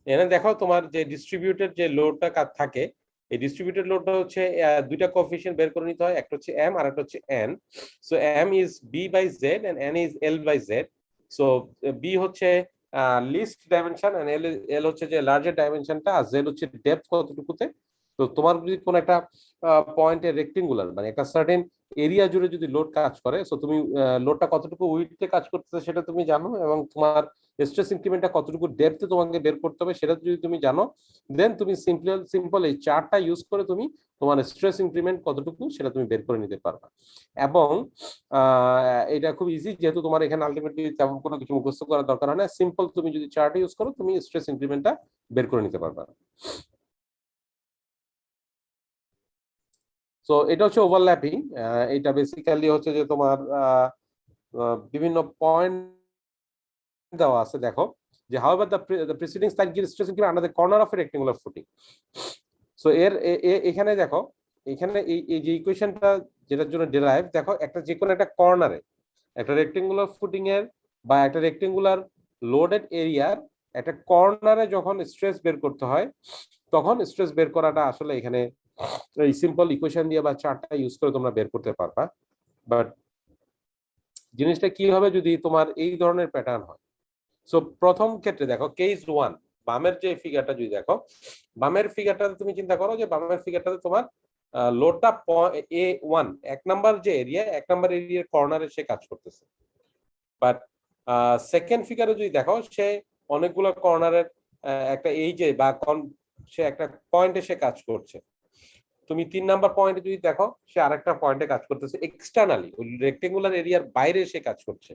এখানে দেখো তোমার যে ডিস্ট্রিবিউটেড যে লোডটা থাকে, এই ডিস্ট্রিবিউটেড লোডটা হচ্ছে দুইটা কোএফিশিয়েন্ট বের করে নিতে হয়, একটা হচ্ছে এম আর একটা হচ্ছে N. So M is B by Z and N is L by Z. So B হচ্ছে লিস্ট ডাইমেনশন এন্ড এল হচ্ছে যে লার্জার ডাইমেনশনটা, আর জেড হচ্ছে ডেপথ কতটুকুতে। তো তোমার যদি কোন একটা পয়েন্টে রেক্টেঙ্গুলার মানে একটা সার্টেন এরিয়া জুড়ে যদি লোড কাজ করে, সো তুমি লোডটা কতটুকু উইডথে কাজ করতেছে সেটা তুমি জানো, এবং তোমার স্ট্রেস ইনক্রিমেন্টটা কতটুকু ডেপথে তোমাকে বের করতে হবে সেটা যদি তুমি জানো, দেন তুমি সিম্পল এই চার্টটা ইউজ করে তুমি তোমার স্ট্রেস ইনক্রিমেন্ট কতটুকু সেটা তুমি বের করে নিতে পারবা। এবং এটা খুব ইজি, যেহেতু তোমার এখানে আলটিমেটলি তেমন কোনো কিছু মুখস্থ করার দরকার হয় না, সিম্পল তুমি যদি চার্ট ইউজ করো তুমি স্ট্রেস ইনক্রিমেন্টটা বের করে নিতে পারবা। সো এটা হচ্ছে ওভারল্যাপিং। এটা বেসিক্যালি হচ্ছে যে তোমার বিভিন্ন পয়েন্ট দেওয়া আছে দেখো যে however the preceding slide gives stress increment under the corner of a rectangular footing. So এখানে দেখো এখানে এই যে ইকুয়েশনটা যেটার জন্য ডেরাইভ দেখো একটা যে কোনো একটা কর্নারে একটা রেক্টেঙ্গুলার ফুটিং এর বা একটা রেক্টেঙ্গুলার লোডেড এরিয়ার একটা কর্নারে যখন স্ট্রেস বের করতে হয় তখন স্ট্রেস বের করাটা আসলে এখানে এই সিম্পল ইকুয়েশন দিয়ে বা চার্টটা ইউজ করে তোমরা বের করতে পারবা বাট জিনিসটা কি হবে যদি তোমার এই ধরনের প্যাটার্ন হয় সো প্রথম ক্ষেত্রে দেখো কেস 1 বামের যে ফিগারটা যদি দেখো বামের ফিগারটাতে তুমি চিন্তা করো যে বামের ফিগারটাতে তোমার লোডটা A1 এক নাম্বার যে এরিয়া এক নাম্বার এরিয়ার কর্নারে সে কাজ করতেছে বাট সেকেন্ড ফিগারে যদি দেখো সে অনেকগুলো কর্নারের একটা এই যে বা সে একটা পয়েন্টে সে কাজ করছে তুমি 3 নাম্বার পয়েন্টে যদি দেখো সে আরেকটা পয়েন্টে কাজ করতেছে এক্সটার্নালি ওই রেক্টেঙ্গুলার এরিয়ার বাইরে সে কাজ করছে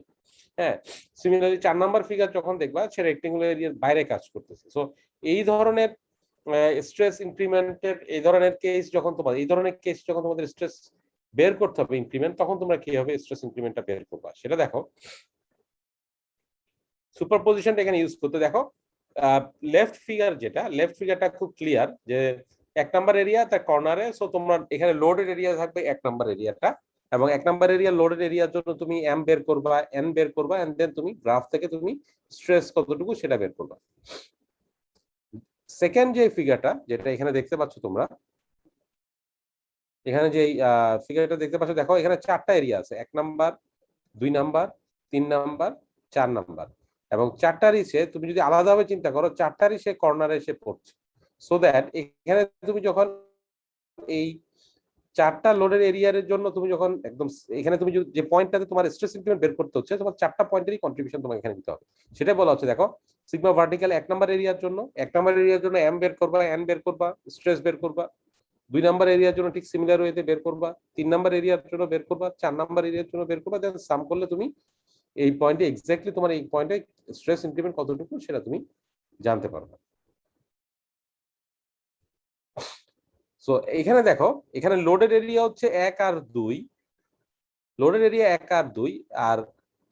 হ্যাঁ সিমিলারলি 4 নাম্বার ফিগার যখন দেখবা সে রেক্টেঙ্গুলার এরিয়ার বাইরে কাজ করতেছে সো এই ধরনের স্ট্রেস ইনক্রিমেন্টের এই ধরনের কেস যখন তোমাদের স্ট্রেস বের করতে হবে ইনক্রিমেন্ট তখন তোমরা কি হবে স্ট্রেস ইনক্রিমেন্টটা বের করবা সেটা দেখো সুপারপজিশনটা এখানে ইউজ করতে দেখো লেফট ফিগারটা খুব ক্লিয়ার যে এক নাম্বার এরিয়া তার কর্নারে সো তোমরা এখানে লোডেড এরিয়া থাকবে এক নাম্বার এরিয়াটা এবং এক নাম্বার এরিয়া লোডেড এরিয়ার জন্য তুমি এম বের করবা এন বের করবা এন্ড দেন তুমি গ্রাফ থেকে তুমি স্ট্রেস কতটুকু সেটা বের করবা সেকেন্ড যে ফিগারটা যেটা এখানে দেখতে পাচ্ছ তোমরা এখানে যে ফিগারটা দেখতে পাচ্ছ দেখো এখানে 4টা এরিয়া আছে 1 নাম্বার 2 নাম্বার 3 নাম্বার 4 নাম্বার এবং 4টারই সে তুমি যদি আলাদাভাবে চিন্তা করো 4টারই সে কর্নারে এসে পড়ছে সো দ্যাট এখানে তুমি যখন এই 4টা লোডের এরিয়ার জন্য তুমি যখন একদম এখানে তুমি যে পয়েন্টটাতে তোমার স্ট্রেস ইনক্রিমেন্ট বের করতে হচ্ছে তোমার 4টা পয়েন্টেরই কন্ট্রিবিউশন তোমাকে এখানে দিতে হবে সেটাই বলা হচ্ছে দেখো সিগমা ভার্টিক্যাল 1 নাম্বার এরিয়ার জন্য এম বের করবা এন বের করবা স্ট্রেস বের করবা 2 নাম্বার এরিয়ার জন্য ঠিক সিমিলার ওয়েতে বের করবা 3 নাম্বার এরিয়ার জন্য বের করবা 4 নাম্বার এরিয়ার জন্য বের করবা দেন সাম করলে তুমি এই পয়েন্টে এক্স্যাক্টলি তোমার এই পয়েন্টে স্ট্রেস ইনক্রিমেন্ট কতটুকু সেটা তুমি জানতে পারবে সো এখানে দেখো এখানে লোডেড এরিয়া হচ্ছে 1 আর 2 লোডেড এরিয়া 1 আর 2 আর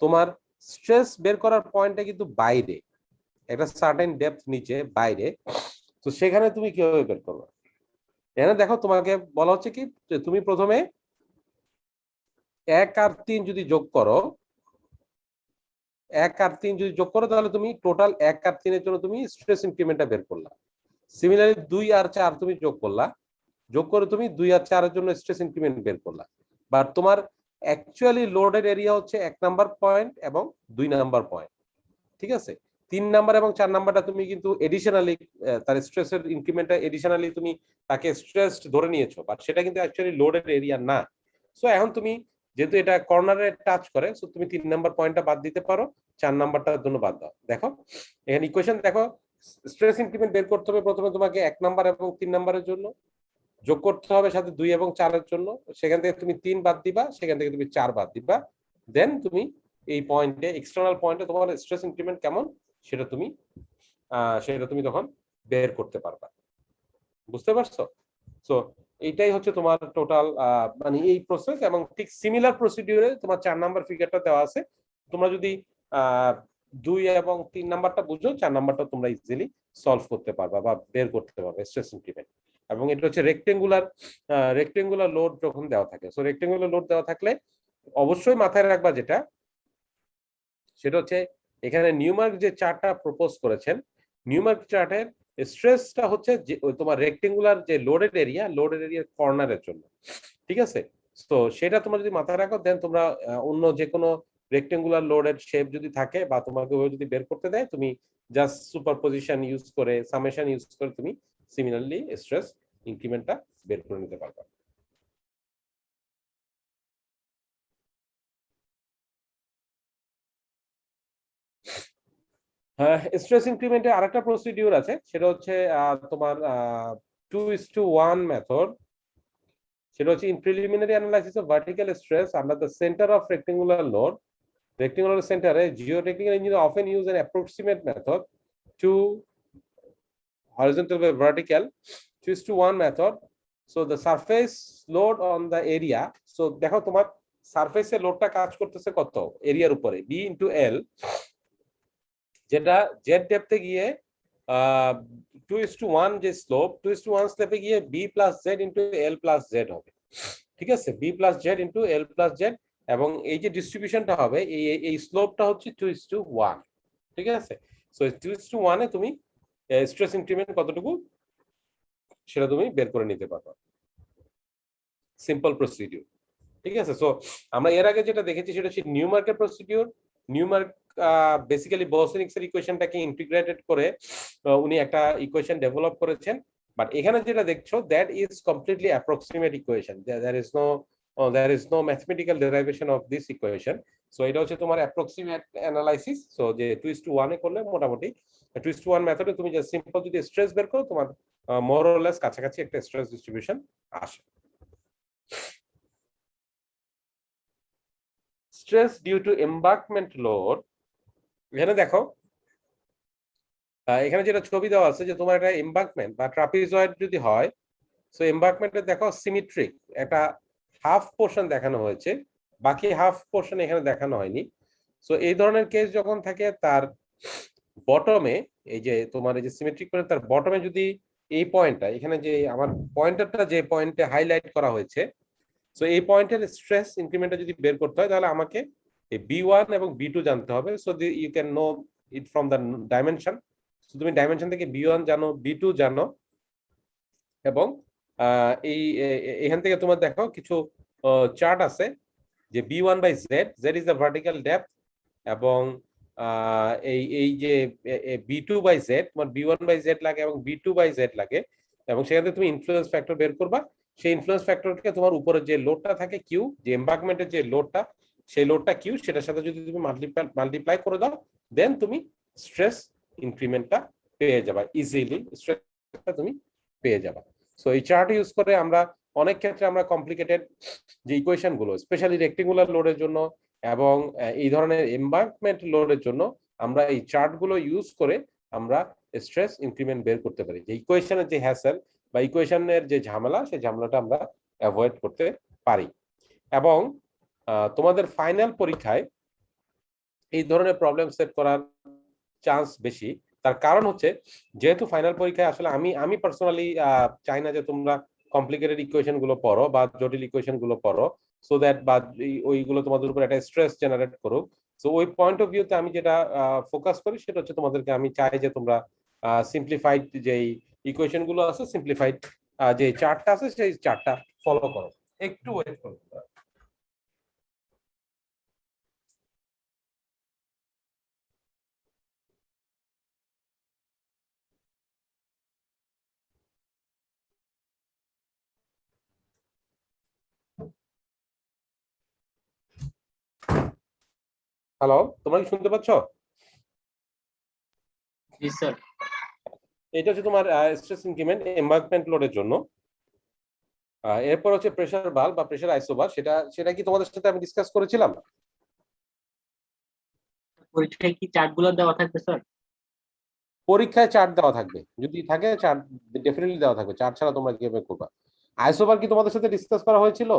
তোমার স্ট্রেস বের করার পয়েন্টটা কিন্তু বাইরে একটা সার্টেন ডেপথ নিচে বাইরে তো সেখানে তুমি কিভাবে বের করবে এখানে দেখো তোমাকে বলা হচ্ছে কি যে তুমি প্রথমে 1 আর 3 যদি যোগ করো 1 আর 3 যদি যোগ করো তাহলে তুমি টোটাল 1 আর 3 এর জন্য তুমি স্ট্রেস ইনক্রিমেন্টটা বের করলা সিমিলারলি 2 আর 4 তুমি যোগ করলা যোগ করে তুমি 2 আর 4 এর জন্য স্ট্রেস ইনক্রিমেন্ট বের করলা বাট তোমার অ্যাকচুয়ালি লোডেড এরিয়া হচ্ছে 1 নাম্বার পয়েন্ট এবং 2 নাম্বার পয়েন্ট ঠিক আছে 3 নাম্বার এবং 4 নাম্বারটা তুমি কিন্তু এডিশনালি তার স্ট্রেসের ইনক্রিমেন্টটা এডিশনালি তুমি তাকে স্ট্রেসড ধরে নিয়েছো বাট সেটা কিন্তু অ্যাকচুয়ালি লোডেড এরিয়া না সো এখন তুমি যেহেতু এটা কর্নারে টাচ করে সো তুমি 3 নাম্বার পয়েন্টটা বাদ দিতে পারো 4 নাম্বারটার জন্য বাদ দাও দেখো এখানে ইকুয়েশন দেখো স্ট্রেস ইনক্রিমেন্ট বের করতে হবে প্রথমে তোমাকে 1 নাম্বার এবং 3 নাম্বারের জন্য যোগ করতে হবে সাথে 2 এবং 4 এর জন্য সেখান থেকে তুমি 3 বাদ দিবা সেখান থেকে তুমি 4 বাদ দিবা দেন তুমি এই পয়েন্টে এক্সটার্নাল পয়েন্টে তোমার স্ট্রেস ইনক্রিমেন্ট কেমন সেটা তুমি তখন বের করতে পারবা বুঝতে পারছো সো এইটাই হচ্ছে তোমার টোটাল মানে এই প্রসেস এবং ঠিক সিমিলার প্রসিডিউরে তোমার 4 নাম্বার ফিগারটা দেওয়া আছে তোমরা যদি 2 এবং 3 নাম্বারটা বুঝো 4 নাম্বারটা তোমরা ইজিলি সলভ করতে পারবা বা বের করতে পারবে স্ট্রেস ইনক্রিমেন্ট এবং এটা হচ্ছে রেক্টেঙ্গুলার লোড যখন দেওয়া থাকে সো রেক্টেঙ্গুলার লোড দেওয়া থাকলে অবশ্যই মাথায় রাখবা সেটা হচ্ছে এখানে নিউমার্ক যে চার্টটা প্রপোজ করেছেন নিউমার্ক চার্টের স্ট্রেসটা হচ্ছে যে তোমার রেক্টেঙ্গুলার যে লোডেড এরিয়ার কর্নারের জন্য ঠিক আছে তো সেটা তোমরা যদি মাথায় রাখো দেন তোমরা অন্য যে কোনো রেক্টেঙ্গুলার লোডেড শেপ যদি থাকে বা তোমাকে যদি বের করতে দেয় তুমি জাস্ট সুপারপজিশন ইউজ করে সামেশন ইউজ করে তুমি সিমিলারলি স্ট্রেস ইনক্রিমেন্টটা বের করে নিতে পারবে স্ট্রেস ইনক্রিমেন্টে আরেকটা প্রসিডিউর আছে সেটা হচ্ছে তোমার 2:1 মেথড সেটা হচ্ছে in preliminary analysis of vertical stress under the centre of rectangular center geotechnical engineers often use an approximate method to horizontal by vertical 2:1 method so the surface load on the area so দেখো তোমার সারফেসে লোডটা কাজ করতেছে কত এরিয়ার উপরে b into l যেটা Z ডেপথে গিয়ে 2:1 যে স্লোপ 2:1 স্লোপে গিয়ে B plus Z into L plus Z হবে, ঠিক আছে, B plus Z into L plus Z, এবং এই যে ডিস্ট্রিবিউশনটা হবে এই স্লোপটা হচ্ছে 2:1, ঠিক আছে। সো 2:1 এ তুমি স্ট্রেস ইনক্রিমেন্ট কতটুকু সেটা তুমি বের করে নিতে পারবে, সিম্পল প্রসিডিউর, ঠিক আছে। সো আমরা এর আগে যেটা দেখেছি সেটা হচ্ছে নিউমার্কের প্রসিডিউর। নিউমার্ক বেসিক্যালি বোসনিক্স এর ইকুয়েশনটাকে ইন্টিগ্রেটেড করে উনি একটা ইকুয়েশন ডেভেলপ করেছেন, বাট এখানে যেটা দেখছো that is completely approximate equation, there is no mathematical derivation of this equation. So এটা হচ্ছে তোমার অ্যাপ্রক্সিমেট অ্যানালাইসিস। সো যে 2:1 এ করলে মোটামুটি 2:1 মেথডে তুমি যে সিম্পল যদি স্ট্রেস বের করো তোমার মোর অর লেস কাছাকাছি একটা স্ট্রেস ডিস্ট্রিবিউশন আসে। স্ট্রেস ডিউ টু এমবার্কমেন্ট লোড, এখানে দেখো এখানে যেটা ছবি দেওয়া আছে যে তোমার একটা এমবার্কমেন্ট বা ট্রাপিজয়েড যদি হয়, সো এমবার্কমেন্টে দেখো সিমেট্রিক একটা হাফ পোর্শন দেখানো হয়েছে, বাকি হাফ পোর্শন এখানে দেখানো হয়নি। সো এই ধরনের কেস যখন থাকে তার বটমে এই যে তোমার এই যে সিমেট্রিক করে তার বটমে যদি এই পয়েন্টটা এখানে যে আমার পয়েন্টারটা যে পয়েন্টে হাইলাইট করা হয়েছে, সো এই পয়েন্টের স্ট্রেস ইনক্রিমেন্টটা যদি বের করতে হয় তাহলে আমাকে এই B1 এবং B2 জানতে হবে। So you can know it from the dimension. সো তুমি ডাইমেনশন থেকে B1 জানো, B2 জানো, এবং এখান থেকে তোমার দেখো কিছু চার্ট আছে যে B1/Z, Z is the vertical depth, এবং এই যে B2/Z তোমার B1/Z লাগে এবং B2/Z লাগে, এবং সেখান থেকে তুমি ইনফ্লুয়েন্স ফ্যাক্টর বের করবা। সেই ইনফ্লুয়েন্স ফ্যাক্টরকে তোমার উপরে যে লোডটা থাকে কিউ, যে এমবার্কমেন্টের যে লোডটা, সেই লোডটা কিউ, সেটার সাথে যদি তুমি মাল্টিপ্লাই করে দাও দেন তুমি স্ট্রেস ইনক্রিমেন্টটা পেয়ে যাবা, ইজিলি স্ট্রেসটা তুমি পেয়ে যাবা। সো এই চার্ট ইউজ করে আমরা অনেক ক্ষেত্রে আমরা কমপ্লিকেটেড যে ইকুয়েশন গুলো স্পেশালি রেক্টেঙ্গুলার লোডের জন্য এবং এই ধরনের এমবার্কমেন্ট লোডের জন্য আমরা এই চার্ট গুলো ইউজ করে আমরা স্ট্রেস ইনক্রিমেন্ট বের করতে পারি, যে ইকুয়েশনের যে হ্যাসেল বা ইকুয়েশনের যে ঝামেলা সেই ঝামেলাটা আমরা অ্যাভয়েড করতে পারি। এবং তোমাদের ফাইনাল পরীক্ষায় এই ধরনের প্রবলেম সেট করার চান্স বেশি। তার কারণ হচ্ছে যেহেতু ফাইনাল পরীক্ষায় আসলে আমি পার্সোনালি চাই না যে তোমরা কমপ্লিকেটেড ইকুয়েশন গুলো পড়ো বা জটিল ইকুয়েশন গুলো পড়ো, সো দ্যাট বা ওইগুলো তোমাদের উপর একটা স্ট্রেস জেনারেট করুক। সো ওই পয়েন্ট অফ ভিউতে আমি যেটা ফোকাস করি সেটা হচ্ছে তোমাদেরকে আমি চাই যে তোমরা সিম্পলিফাইড যে ইকুয়েশন গুলো আছে, সিম্পলিফাইড যে চার্টটা আছে সেই চার্টটা ফলো করো। একটু ওয়েট করো। হ্যালো, তোমরা কি শুনতে পাচ্ছ? জি স্যার। এটা হচ্ছে তোমার স্ট্রেস ইনক্রিমেন্ট এমবার্কমেন্ট লোডের জন্য। এরপর হচ্ছে প্রেসার বাল্ব বা প্রেসার আইসোবার, সেটা কি তোমাদের সাথে আমি ডিসকাস করেছিলাম? পরীক্ষায় কি চার্ট গুলো দেওয়া থাকবে স্যার? পরীক্ষায় চার্ট দেওয়া থাকবে, যদি থাকে চার্ট ডেফিনেটলি দেওয়া থাকবে, চার্ট ছাড়া তোমরা কিভাবে করবা? আইসোবার কি তোমাদের সাথে ডিসকাস করা হয়েছিল?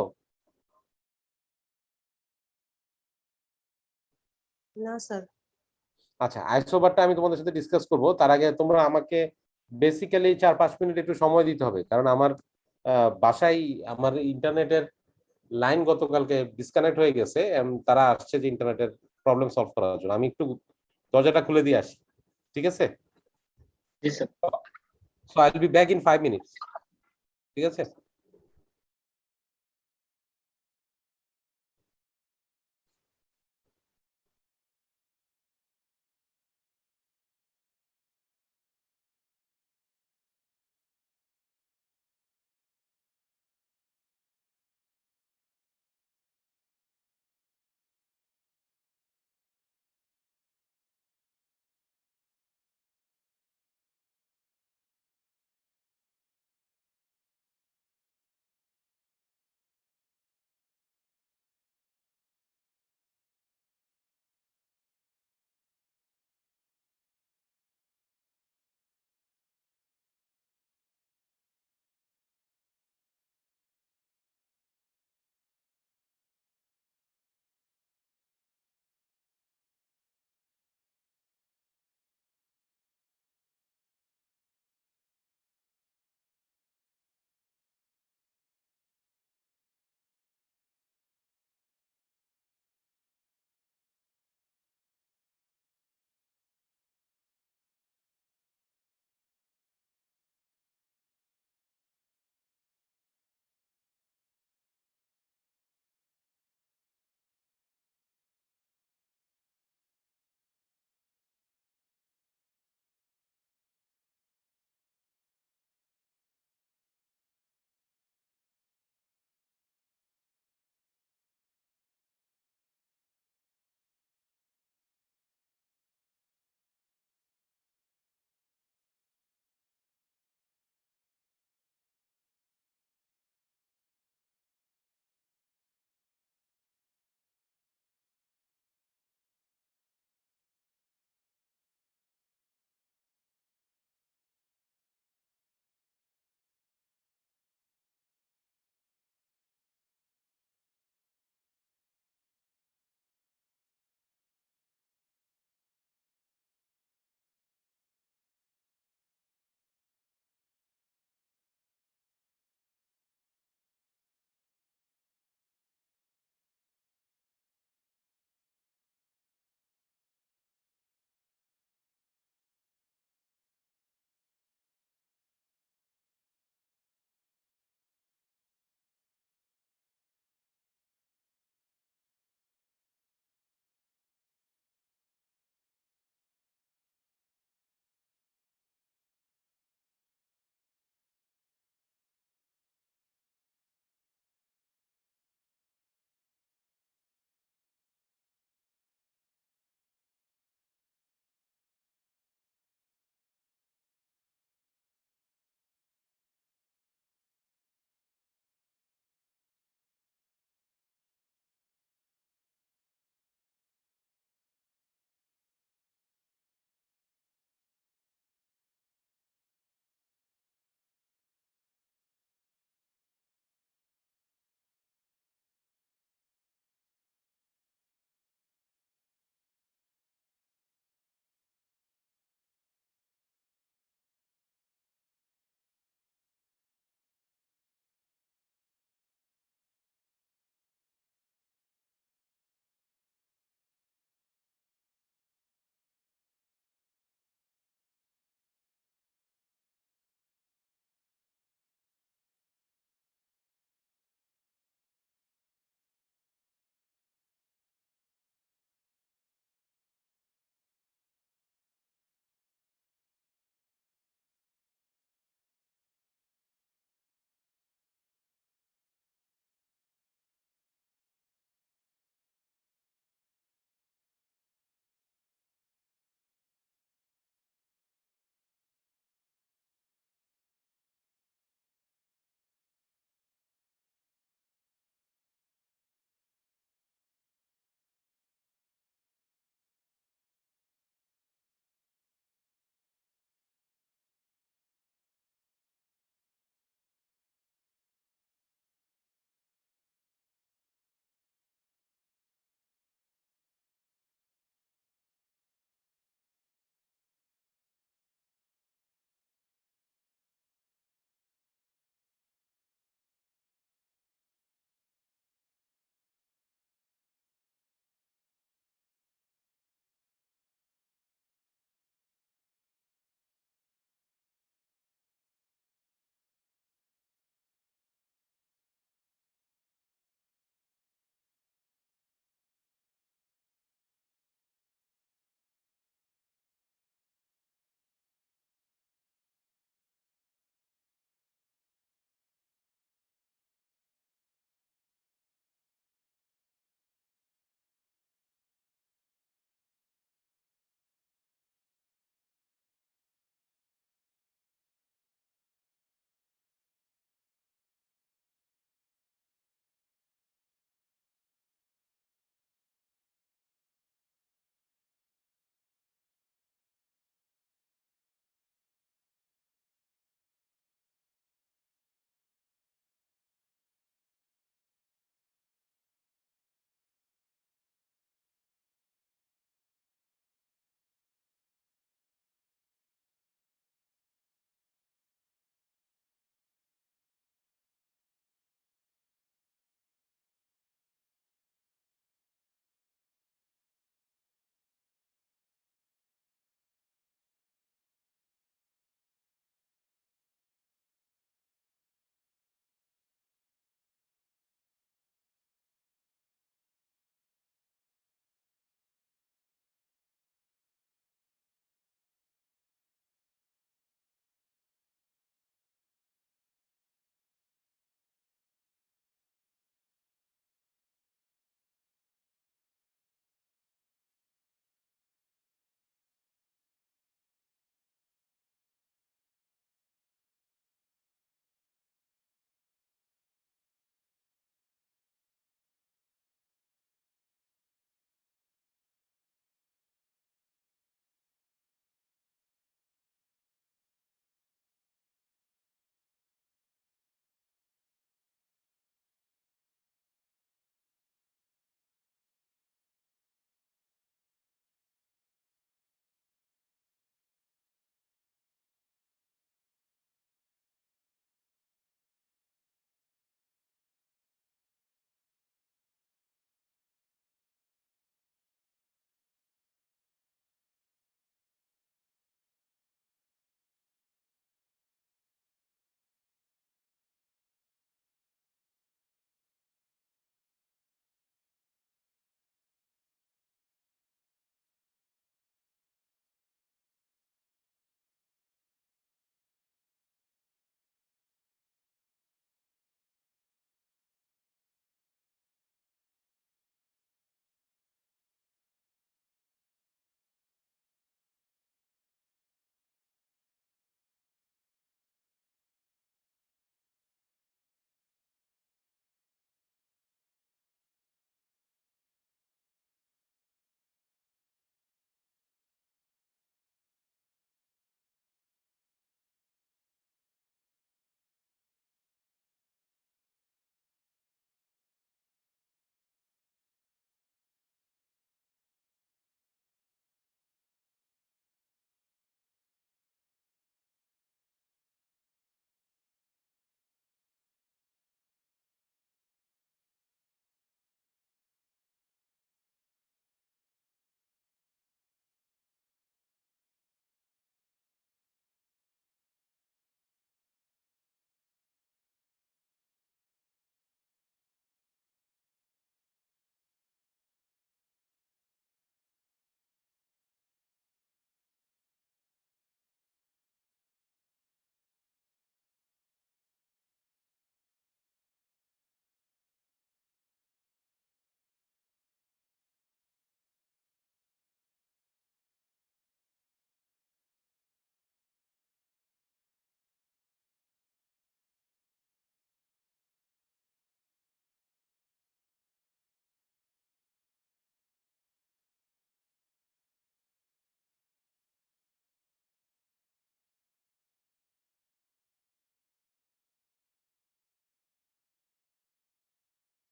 না স্যার। আচ্ছা, আইসোবারটা আমি তোমাদের সাথে ডিসকাস করব, তার আগে তোমরা আমাকে বেসিক্যালি 4-5 মিনিট একটু সময় দিতে হবে, কারণ আমার বাসায় আমার ইন্টারনেটের লাইন গতকালকে ডিসকানেক্ট হয়ে গেছে, তারা আসছে যে ইন্টারনেটের প্রবলেম সলভ করার জন্য। আমি একটু দরজাটা খুলে দিয়ে আসি, ঠিক আছে? জি sir. So I will be back in 5 minutes, ঠিক আছে?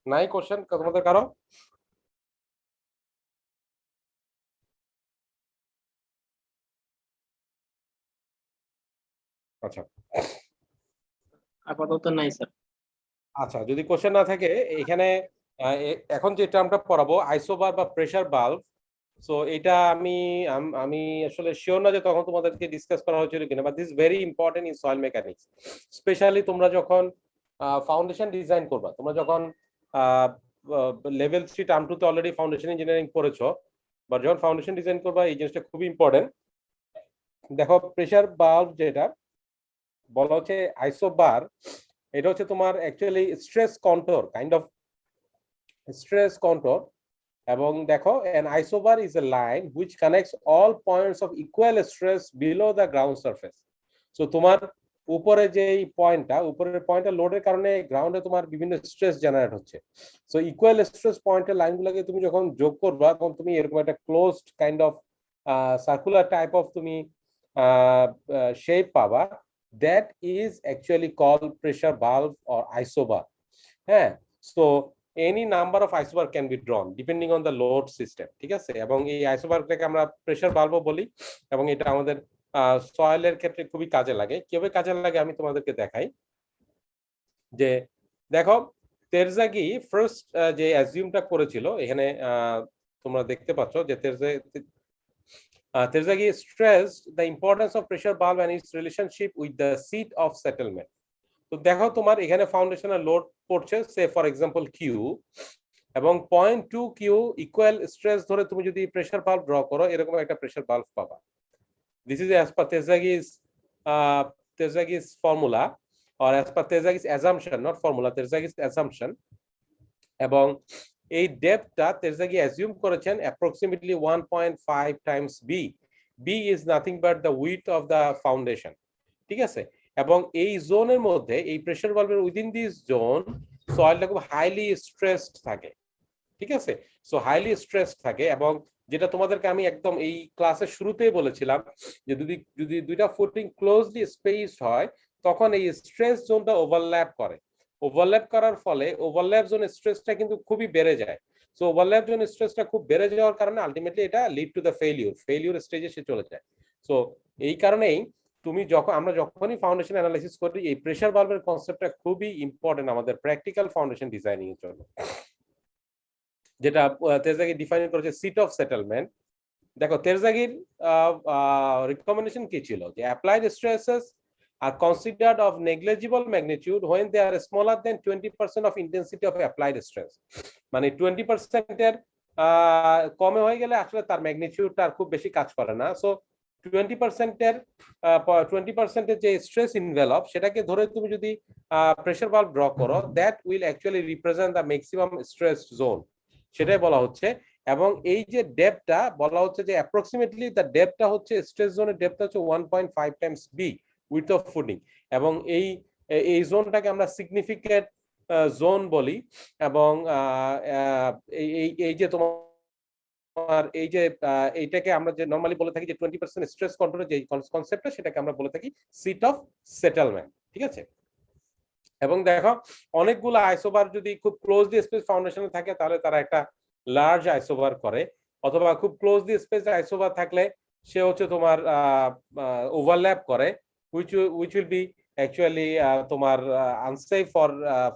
নাই কোশ্চেন তোমাদের কারো? আচ্ছা আপাতত নাই স্যার। আচ্ছা, যদি কোশ্চেন না থাকে এখানে এখন যে টার্মটা পড়াবো আইসোবার বা প্রেসার বাল্ব, সো এটা আমি আসলে শিওর না যে তখন তোমাদেরকে ডিসকাস করা হয়েছিল কিনা, but this very important in soil mechanics. Specially তোমরা যখন ফাউন্ডেশন ডিজাইন করবা, তোমরা যখন লেভেল 3 টার্ম 2 তে অলরেডি ফাউন্ডেশন ইঞ্জিনিয়ারিং পড়েছো, বা যখন ফাউন্ডেশন ডিজাইন করবা এই জিনিসটা খুবই ইম্পর্টেন্ট। দেখো প্রেসার বাল্ব যেটা বলা হচ্ছে আইসোবার, এটা হচ্ছে তোমার actually stress control, kind of stress control. এবং দেখো an isobar is a line which connects all points of equal stress below the ground surface. So তোমার উপরে যে পয়েন্টটা, উপরের পয়েন্টটা লোডের কারণে গ্রাউন্ডে তোমার বিভিন্ন স্ট্রেস জেনারেট হচ্ছে। সো ইকুয়াল স্ট্রেস পয়েন্টের লাইনগুলোকে তুমি যখন যোগ করবা তখন তুমি এরকম একটা closed kind of circular type of তুমি শেপ পাবা, that is actually called pressure bulb or isobar. হ্যাঁ, so any number of isobar can be drawn depending on the load system, ঠিক আছে? এবং এই আইসোবারটাকে আমরা প্রেসার বাল্বও বলি, এবং এটা আমাদের সয়েলের ক্ষেত্রে খুবই কাজে লাগে। কিভাবে কাজে লাগে আমি তোমাদেরকে দেখাই। যে দেখো তেরজাগি ফার্স্ট যে অ্যাজিউমটা করেছিল এখানে তোমরা দেখতে পাচ্ছ যে তেরজাগি stressed the importance of pressure valve and its relationship with the seat of settlement. তো দেখো তোমার এখানে ফাউন্ডেশনের লোড পড়ছে সে ফর এক্সাম্পল কিউ, এবং 0.2 কিউ ইকুয়াল স্ট্রেস ধরে তুমি যদি প্রেসার বাল্ব ড্র করো এরকম একটা প্রেসার বাল্ব পাবা। This is as per Terzaghi's formula or as per Terzaghi's assumption, not formula, Terzaghi's assumption. এবং এই ডেপথটা তেরজাগি অ্যাজিউম করেছেন approximately 1.5 times B. B is nothing but the width of the foundation, ঠিক আছে? এবং এই জোনের মধ্যে এই প্রেসার বাল্বের উইদিন দিস জোন সয়েলটা খুব হাইলি স্ট্রেসড থাকে, ঠিক আছে? সো হাইলি স্ট্রেসড থাকে, এবং যেটা তোমাদেরকে আমি একদম এই ক্লাসের শুরুতেই বলেছিলাম যে যদি দুইটা ফুটিং ক্লোজলি স্পেসড হয় তখন এই স্ট্রেস জোনটা ওভারল্যাপ করে। ওভারল্যাপ করার ফলে ওভারল্যাপ জোনের স্ট্রেসটা কিন্তু খুবই বেড়ে যায়। সো ওভারল্যাপ জোনের স্ট্রেসটা খুব বেড়ে যাওয়ার কারণে আলটিমেটলি এটা লিড টু দ্য ফেলিউর স্টেজে সে চলে যায়। সো এই কারণেই তুমি আমরা যখনই ফাউন্ডেশন অ্যানালাইসিস করি এই প্রেসার বাল্বের কনসেপ্টটা খুবই ইম্পর্টেন্ট আমাদের প্র্যাকটিক্যাল ফাউন্ডেশন ডিজাইনিং এর জন্য। যেটা তেরজাগি ডিফাইন করেছে সিট অফ সেটেলমেন্ট। দেখো তেরজাগির রিকমেন্ডেশন কি ছিল, যে applied stresses are considered of negligible magnitude when they are smaller than 20% of intensity of applied stress. মানে 20% এর কমে হয়ে গেলে আসলে তার ম্যাগনিটিউডটা আর খুব বেশি কাজ করে না। সো 20% এর যে স্ট্রেস ইনভেলপ সেটাকে ধরে তুমি যদি প্রেসার বাল্ব ড্র করো, that will actually represent the maximum stress zone, সেটাই বলা হচ্ছে। এবং এই যে ডেপথটা বলা হচ্ছে যে অ্যাপ্রক্সিমেটলি দ্য ডেপথটা হচ্ছে স্ট্রেস জোনের ডেপথটা হচ্ছে 1.5 times B with of footing. এবং এই জোনটাকে আমরা সিগনিফিকেন্ট জোন বলি। এবং এই যে তোমার এই যে এইটাকে আমরা যে নরমালি বলে থাকি যে 20% স্ট্রেস কন্ট্রোলের যে কনসেপ্টটা সেটাকে আমরা বলে থাকি সিট অফ সেটেলমেন্ট, ঠিক আছে? এবং দেখো অনেকগুলো আইসোবার যদি খুব ক্লোজলি স্পেস ফাউন্ডেশনে থাকে তাহলে তারা একটা লার্জ আইসোবার করে, অথবা খুব ক্লোজলি স্পেস আইসোবার থাকলে সে হচ্ছে তোমার ওভারল্যাপ করে, which will be actually তোমার unsafe for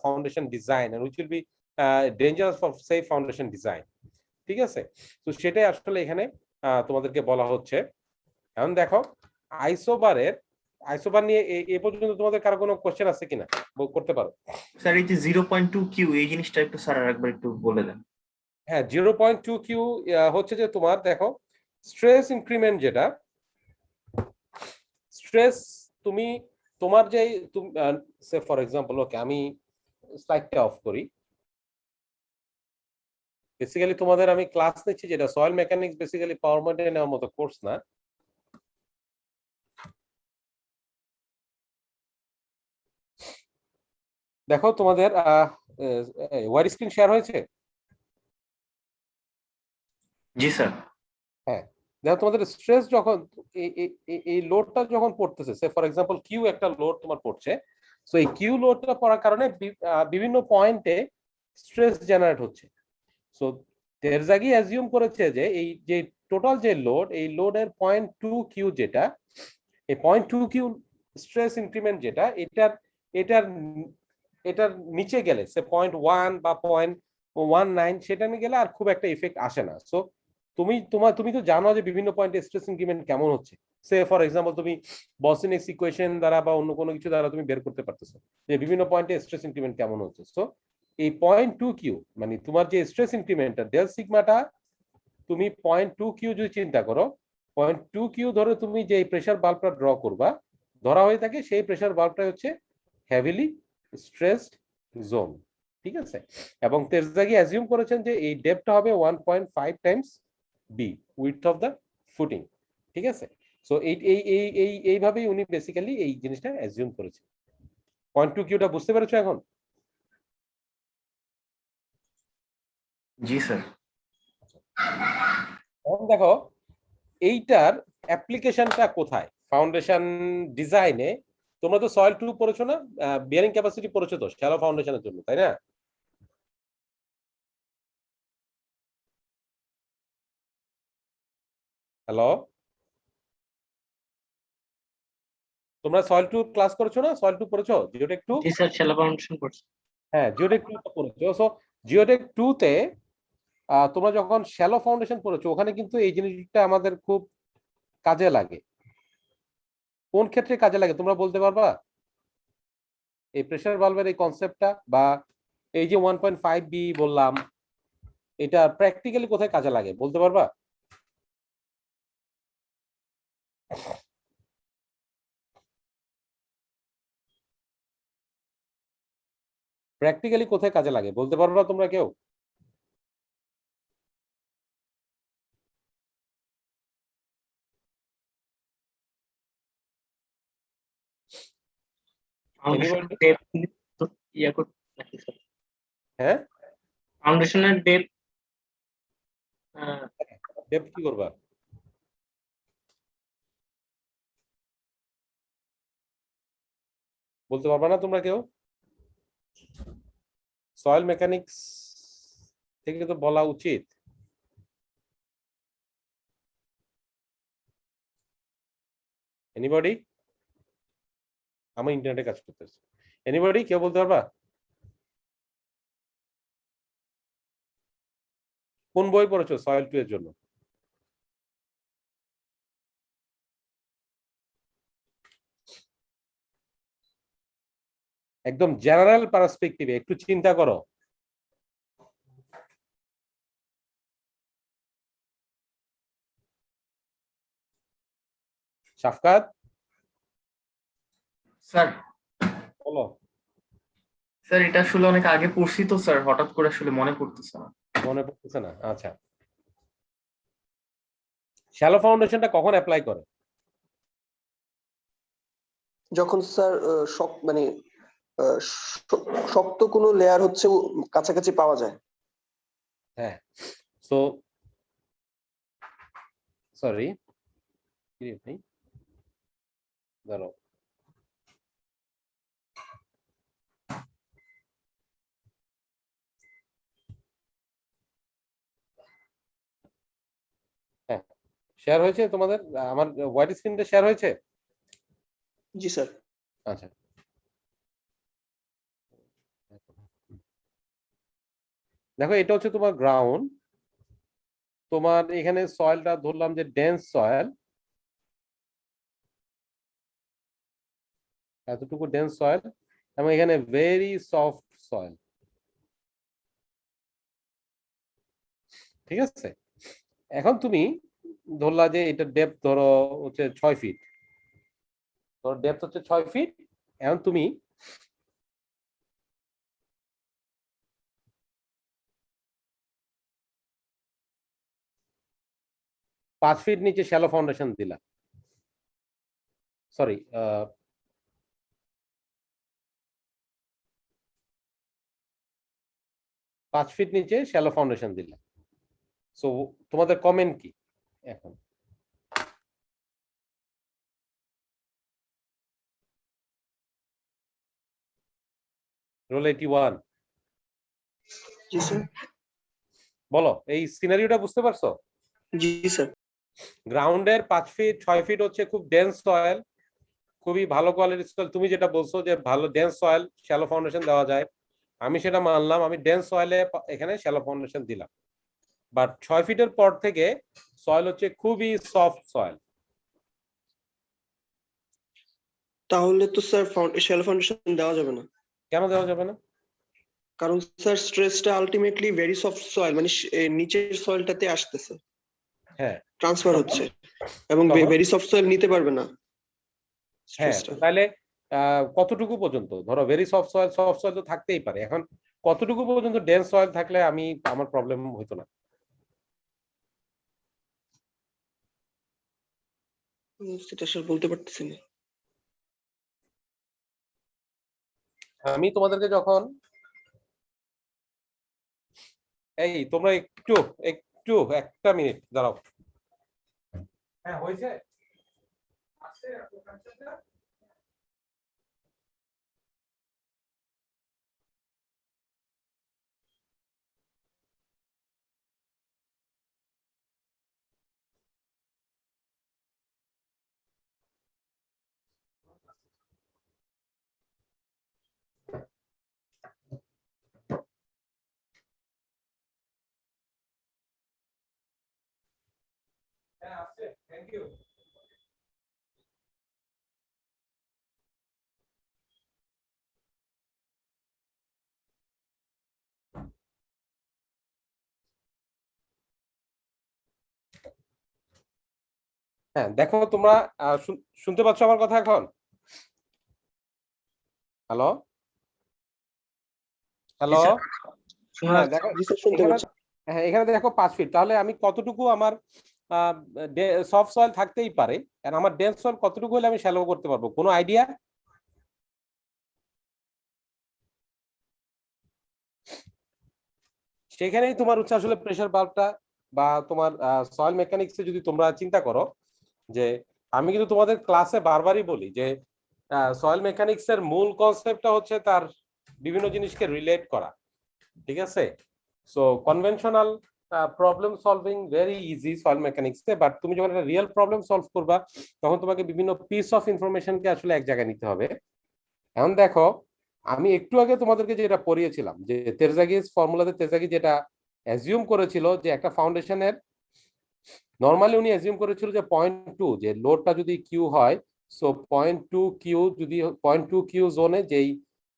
foundation design and which will be dangerous for safe foundation design, ঠিক আছে? তো সেটাই আসলে এখানে তোমাদেরকে বলা হচ্ছে। এখন দেখো আইসোবার নিয়ে এই পর্যন্ত তোমাদের কারো কোনো কোশ্চেন আছে কিনা করতে পারো। স্যার এই যে 0.2 কিউ এই জিনিসটা একটু স্যার আরেকবার একটু বলে দেন। হ্যাঁ, 0.2 কিউ হচ্ছে যে তোমার দেখো স্ট্রেস ইনক্রিমেন্ট, যেটা স্ট্রেস তুমি তোমার যে সে ফর এক্সাম্পল ওকে আমি স্লাইডটা অফ করি। বেসিক্যালি তোমাদের আমি ক্লাস নিচ্ছি যেটা সয়েল মেকানিক্স, বেসিক্যালি পাওয়ার পয়েন্টে নেওয়ার মতো কোর্স না। দেখো তোমাদের ওয়াইড স্ক্রিন শেয়ার হয়েছে? জি স্যার। হ্যাঁ, দেখো তোমাদের স্ট্রেস যখন এই লোডটা যখন পড়তেছে, সে ফর এক্সাম্পল কিউ একটা লোড তোমার পড়ছে, সো এই কিউ লোডটা পড়ার কারণে বিভিন্ন পয়েন্টে স্ট্রেস জেনারেট হচ্ছে। সো তেরজাগি অ্যাজিউম করেছে যে এই যে টোটাল যে লোড, এই লোডের 0.2 কিউ যেটা, এই 0.2 কিউ স্ট্রেস ইনক্রিমেন্ট যেটা, এটার এটার নিচে গেলে সে 0.1 বা 0.19 সেটা নিয়ে গেলে আর খুব একটা ইফেক্ট আসে না। সো তুমি তো জানো যে বিভিন্ন পয়েন্টে স্ট্রেস ইনক্রিমেন্ট কেমন হচ্ছে। সে ফর এক্সাম্পল তুমি বসিনেক্স ইকুয়েশন দ্বারা বা অন্য কোনো কিছু দ্বারা তুমি বের করতে পারতেছো যে বিভিন্ন পয়েন্টে স্ট্রেস ইনক্রিমেন্ট কেমন হচ্ছে। সো এই 0.2 কিউ মানে তোমার যে স্ট্রেস ইনক্রিমেন্টটা ডেল সিগমাটা, তুমি 0.2 কিউ যদি চিন্তা করো, 0.2 কিউ ধরে তুমি যে প্রেসার বাল্বটা ড্র করবা, ধরা হয়ে থাকে সেই প্রেসার বাল্বটা হচ্ছে হেভিলি স্ট্রেসড জোন। ঠিক আছে, এবং তেরজাগি অ্যাজিউম করেছেন যে এই ডেপটা হবে 1.5 times B, width of the footing. ঠিক আছে, সো এইভাবেই উনি বেসিক্যালি এই জিনিসটা অ্যাজিউম করেছেন। 0.2 কিউটা বুঝতে পেরেছো এখন? জি স্যার। এখন দেখো এইটার অ্যাপ্লিকেশনটা কোথায়। ফাউন্ডেশন ডিজাইনে তোমরা তো সয়েল 2 পড়েছো না, বিয়ারিং ক্যাপাসিটি পড়েছো তো শ্যালো ফাউন্ডেশনের জন্য, তাই না? হ্যালো, তোমরা সয়েল 2 ক্লাস করেছো না? সয়েল 2 পড়েছো, জিওটেক 2? জি স্যার, শ্যালো ফাউন্ডেশন করছি। হ্যাঁ, জিওটেক 2 তো পড়েছো। সো জিওটেক 2 তে তোমরা যখন শ্যালো ফাউন্ডেশন পড়েছো, ওখানে কিন্তু এই জিনিসটা আমাদের খুব কাজে লাগে। কোন ক্ষেত্রে কাজে লাগে তোমরা বলতে পারবা? এই প্রেসার ভালভের এই কনসেপ্টটা বা এই যে 1.5 বি বললাম, এটা প্র্যাকটিক্যালি কোথায় কাজে লাগে বলতে পারবা? প্র্যাকটিক্যালি কোথায় কাজে লাগে বলতে পারবা তোমরা কেউ? Foundation Anybody? ডেপথ ইয়া করতে নাকি স্যার? হ্যাঁ, ফাউন্ডেশনের ডেপথ ডেপথ কি করবা? বলতে পারবা না তোমরা কেউ? সয়েল মেকানিক্স থেকে তো বলা উচিত। এনিবডি? আমার ইন্টারনেটে কাজ করতেছে। এনিবডি, কেউ বলতে পারবা কোন বই পড়েছো সয়েল 2 এর জন্য? একদম জেনারেল পার্সপেক্টিভে একটু চিন্তা করো। শাফকাত, স্যার বলো। স্যার এটা আসলে অনেক আগে পড়ছি তো স্যার, হঠাৎ করে আসলে মনে পড়তেছে না। মনে পড়তেছে না? আচ্ছা, শ্যালো ফাউন্ডেশনটা কখন অ্যাপ্লাই করে? যখন স্যার মানে শক্ত কোনো লেয়ার হচ্ছে কাছাকাছি পাওয়া যায়। হ্যাঁ, সো সরি ভাই, ধরো হ্যাঁ, শেয়ার হয়েছে তোমাদের? আমার হোয়াইট স্ক্রিনটা শেয়ার হয়েছে? জি স্যার। আচ্ছা, দেখো এটা হচ্ছে তোমার গ্রাউন্ড। তোমার এখানে সয়েলটা ধরলাম যে ডেন্স সয়েল, এতটুকু ডেন্স সয়েল, এবং এখানে ভেরি সফট সয়েল। ঠিক আছে, এখন তুমি ধরলা যে এটা ডেপথ ধরো হচ্ছে 6 ফিট, ধরো ডেপথ হচ্ছে 6 ফিট। এখন তুমি পাঁচ ফিট নিচে শ্যালো ফাউন্ডেশন দিলা, সরি 5 ফিট নিচে শ্যালো ফাউন্ডেশন দিলা। সো তোমাদের কমেন্ট কি এখন? রোল 81। জি স্যার। বলো, এই সিনারিওটা বুঝতে পারছো? জি স্যার। গ্রাউন্ডের 5 ফিট 6 ফিট হচ্ছে খুব ডেন্স সয়েল, খুবই ভালো কোয়ালিটির সয়েল। তুমি যেটা বলছো যে ভালো ডেন্স সয়েল শ্যালো ফাউন্ডেশন দেওয়া যায়, আমি সেটা মানলাম, আমি ডেন্স সয়েলে এখানে শ্যালো ফাউন্ডেশন দিলাম। বাট 6 ফিটের পর থেকে সয়েল হচ্ছে খুবই সফট সয়েল। তাহলে তো স্যার শ্যালো ফাউন্ডেশন দেওয়া যাবে না, কেন দেওয়া যাবে না? কারণ স্যার স্ট্রেসটা আলটিমেটলি ভেরি সফট সয়েল মানে নিচের সয়েলটাতে আসতেছে, হ্যাঁ ট্রান্সফার হচ্ছে, এবং তখন? ভেরি সফট সয়েল নিতে পারবে না হ্যাঁ, স্ট্রেসটা। তাহলে কতটুকু পর্যন্ত, ধরো ভেরি সফট সয়েল তো থাকতেই পারে, এখন কতটুকু পর্যন্ত ডেন্স সয়েল থাকলে আমার প্রবলেম হতো না? সেটা স্যার বলতে পারতেছি না। আমি তোমাদেরকে যখন, এই তোমরা একটু একটু একটা মিনিট দাঁড়াও। হ্যাঁ হয়েছে। হ্যাঁ আসছে, থ্যাংক ইউ। হ্যাঁ দেখো তোমরা শুনতে পাচ্ছ আমার কথা এখন? Hello hello. হ্যাঁ দেখো, জি স্যার, শুনতে এখানে, পাচ্ছি। হ্যাঁ এখানে দেখো 5 ফিট, তাহলে আমি কতটুকু আমার সফট সয়েল থাকতেই পারে, আর আমার ডেন্স সয়েল কতটুকু হলে আমি শ্যালো করতে পারবো, কোনো আইডিয়া? সেখানেই তোমার হচ্ছে আসলে প্রেসার বাল্বটা বা তোমার সয়েল মেকানিক্সে যদি তোমরা চিন্তা করো, যে আমি কিন্তু তোমাদের ক্লাসে বারবারই বলি যে সয়েল মেকানিক্স এর মূল কনসেপ্টটা হচ্ছে তার বিভিন্ন জিনিসকে রিলেট করা, ঠিক আছে? So conventional problem solving very easy soil মেকানিক্সে, বাট তুমি যখন একটা রিয়েল প্রবলেম সলভ করবা তখন তোমাকে বিভিন্ন পিস অফ ইনফরমেশনকে আসলে এক জায়গায় নিতে হবে। এখন দেখো, আমি একটু আগে তোমাদেরকে যেটা পড়িয়েছিলাম যে তেরজাগিস ফর্মুলাতে তেরজাগি যেটা অ্যাজিউম করেছিল যে একটা ফাউন্ডেশনের, নরমালি উনি অ্যাজিউম করেছিল যে 0.2, যে লোডটা যদি কিউ হয়, সো 0.2 কিউ, যদি 0.2 কিউ জোনে যেই